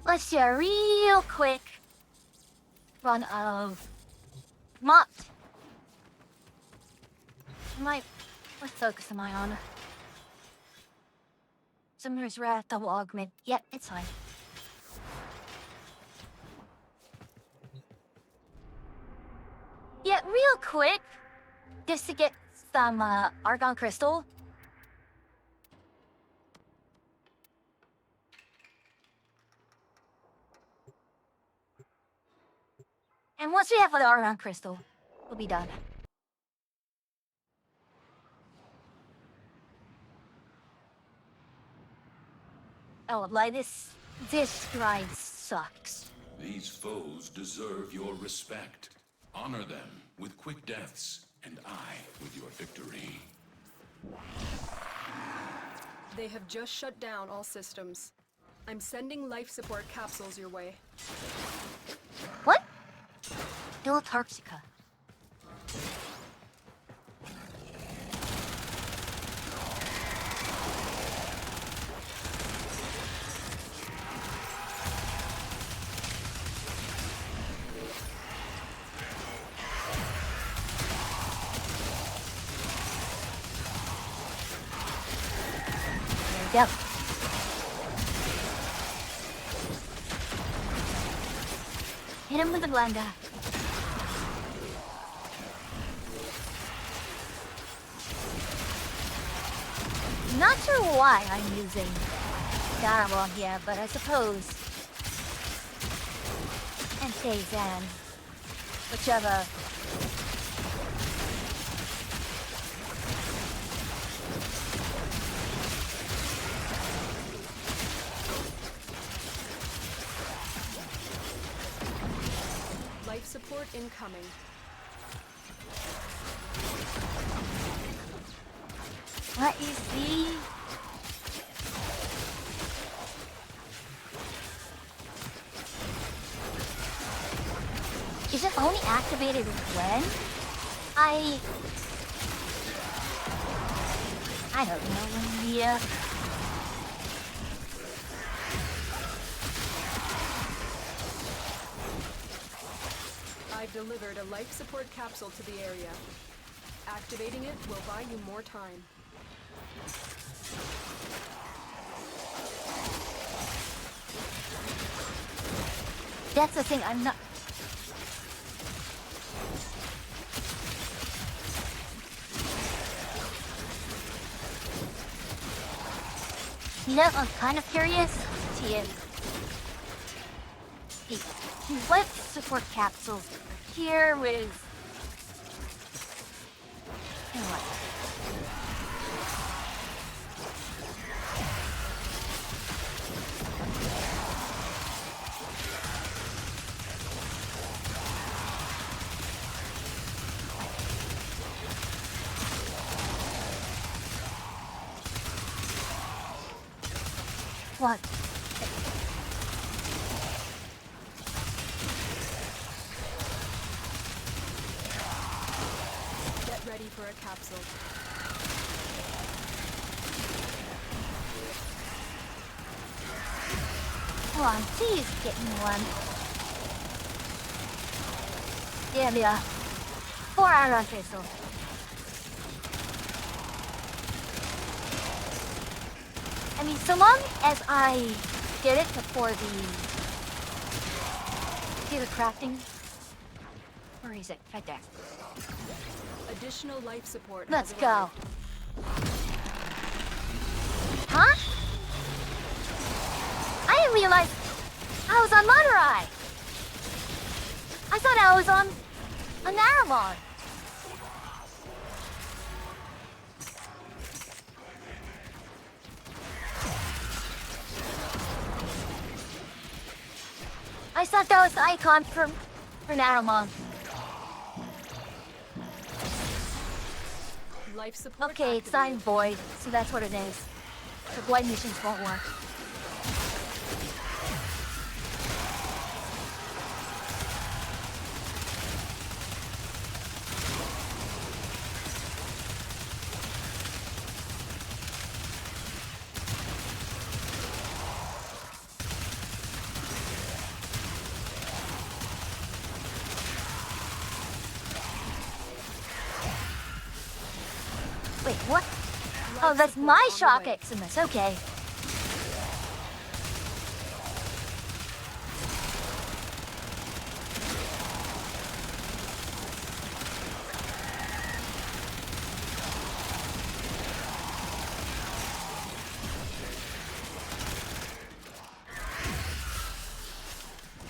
let's do a real quick run of Mott. What focus am I on? Summer's Wrath, double augment. Yep, it's fine. Yeah, real quick, just to get some Argon Crystal. And once we have the Argon Crystal, we'll be done. Oh, like this ride sucks. These foes deserve your respect. Honor them with quick deaths. and I with your victory. They have just shut down all systems. I'm sending life support capsules your way. What? Philtarctica. There we go. Hit him with the blender. Not sure why I'm using Darabon here, but I suppose. And Kazan. Whichever. Life support incoming. What is the... Is it only activated when? I don't know, Leah. I've delivered a life support capsule to the area. Activating it will buy you more time. That's the thing, I'm not... You know, I'm kind of curious to what support capsules here with... And what? What? Get ready for a capsule. Hold on, please get me one. Yeah. 4 hour crystal. I mean, so long as I get it before the crafting. Where is it? Right there. Additional life support. Let's has go. arrived. Huh? I didn't realize I was on Madurai. I thought I was on Naramon. I thought that was the icon for Naramon. Life support. Okay, it's signed Void, so that's what it is. The Void missions won't work. Wait, what? Oh, that's my Shock Eximus, okay.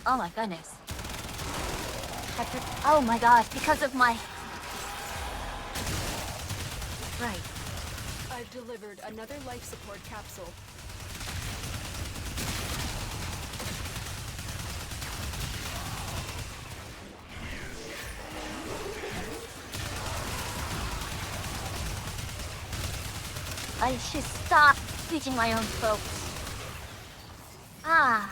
Oh my goodness. Oh my gosh, because of my... Right. I've delivered another life support capsule. I should stop teaching my own folks. Ah.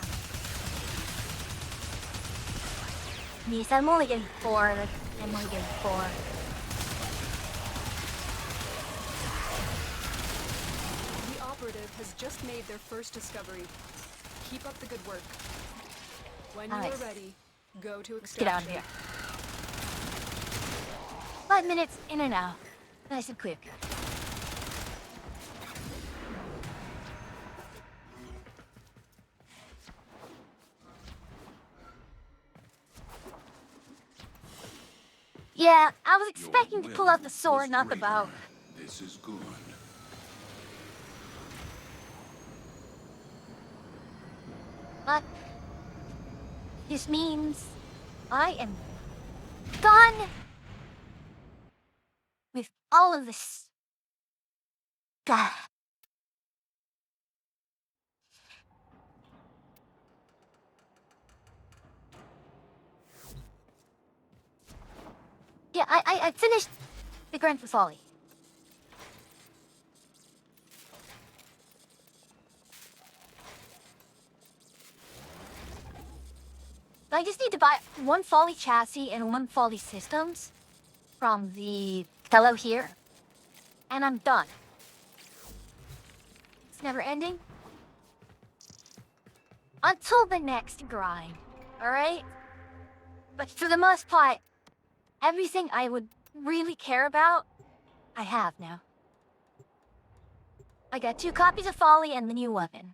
Yes, I'm only getting 4. I'm only getting 4. The operative has just made their first discovery. Keep up the good work. When you are ready, go to Let's get out of extraction. here. 5 minutes in and out. Nice and quick. Yeah, I was expecting to pull out the sword, not the bow. This is good. But this means I am done with all of this. God. Yeah, I finished the Grand Folly. I just need to buy 1 Folly chassis and 1 Folly systems from the fellow here, and I'm done. It's never ending. Until the next grind, alright? But for the most part, everything I would really care about, I have now. I got 2 copies of Folly and the new weapon.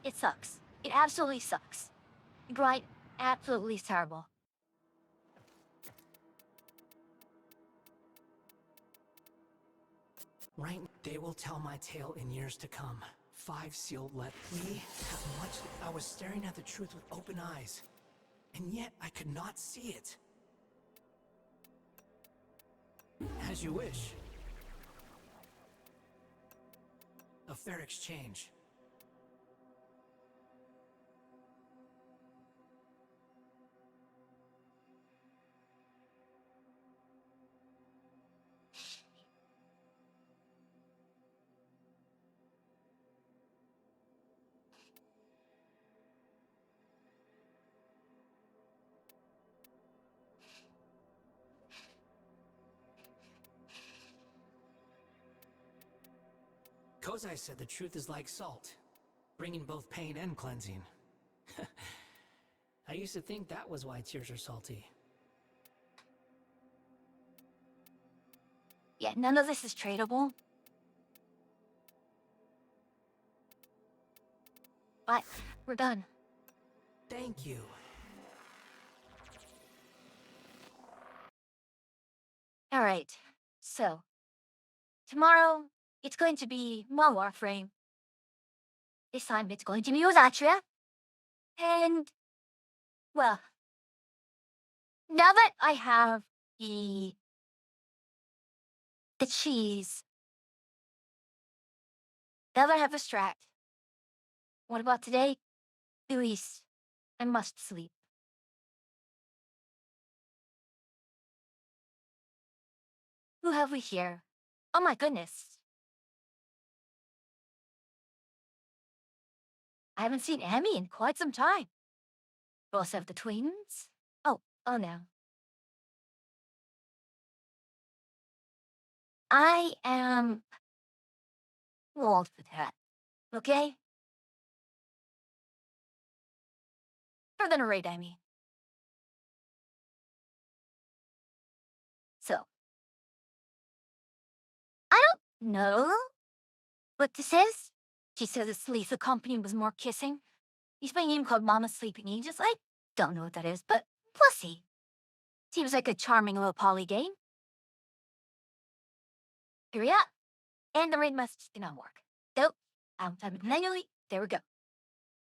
It sucks. It absolutely sucks. The grind absolutely is terrible. Right, they will tell my tale in years to come. 5 sealed letters. We have much. I was staring at the truth with open eyes, and yet I could not see it. As you wish. A fair exchange. Kozai said the truth is like salt, bringing both pain and cleansing. I used to think that was why tears are salty. Yeah, none of this is tradable. But we're done. Thank you. Alright, so tomorrow it's going to be more Warframe. This time it's going to be Osatria. And, well, now that I have the cheese, now that I have the strat, what about today? At least I must sleep. Who have we here? Oh my goodness. I haven't seen Emmy in quite some time. We also have the twins. Oh no. I am old for that, okay? For the narrate, I mean. So, I don't know what this is. She says it's Lisa Company was more kissing. He's playing a game called Mama Sleeping Aegis. I don't know what that is, but we'll see. Seems like a charming little poly game. Here we are. And the raid must do not work. So, I'll type it manually. There we go.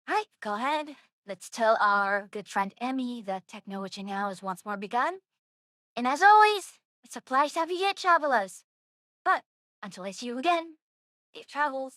Alright, go ahead. Let's tell our good friend Emmy that technology now is once more begun. And as always, it's a pleasure to have you here, travelers. But until I see you again, safe travels.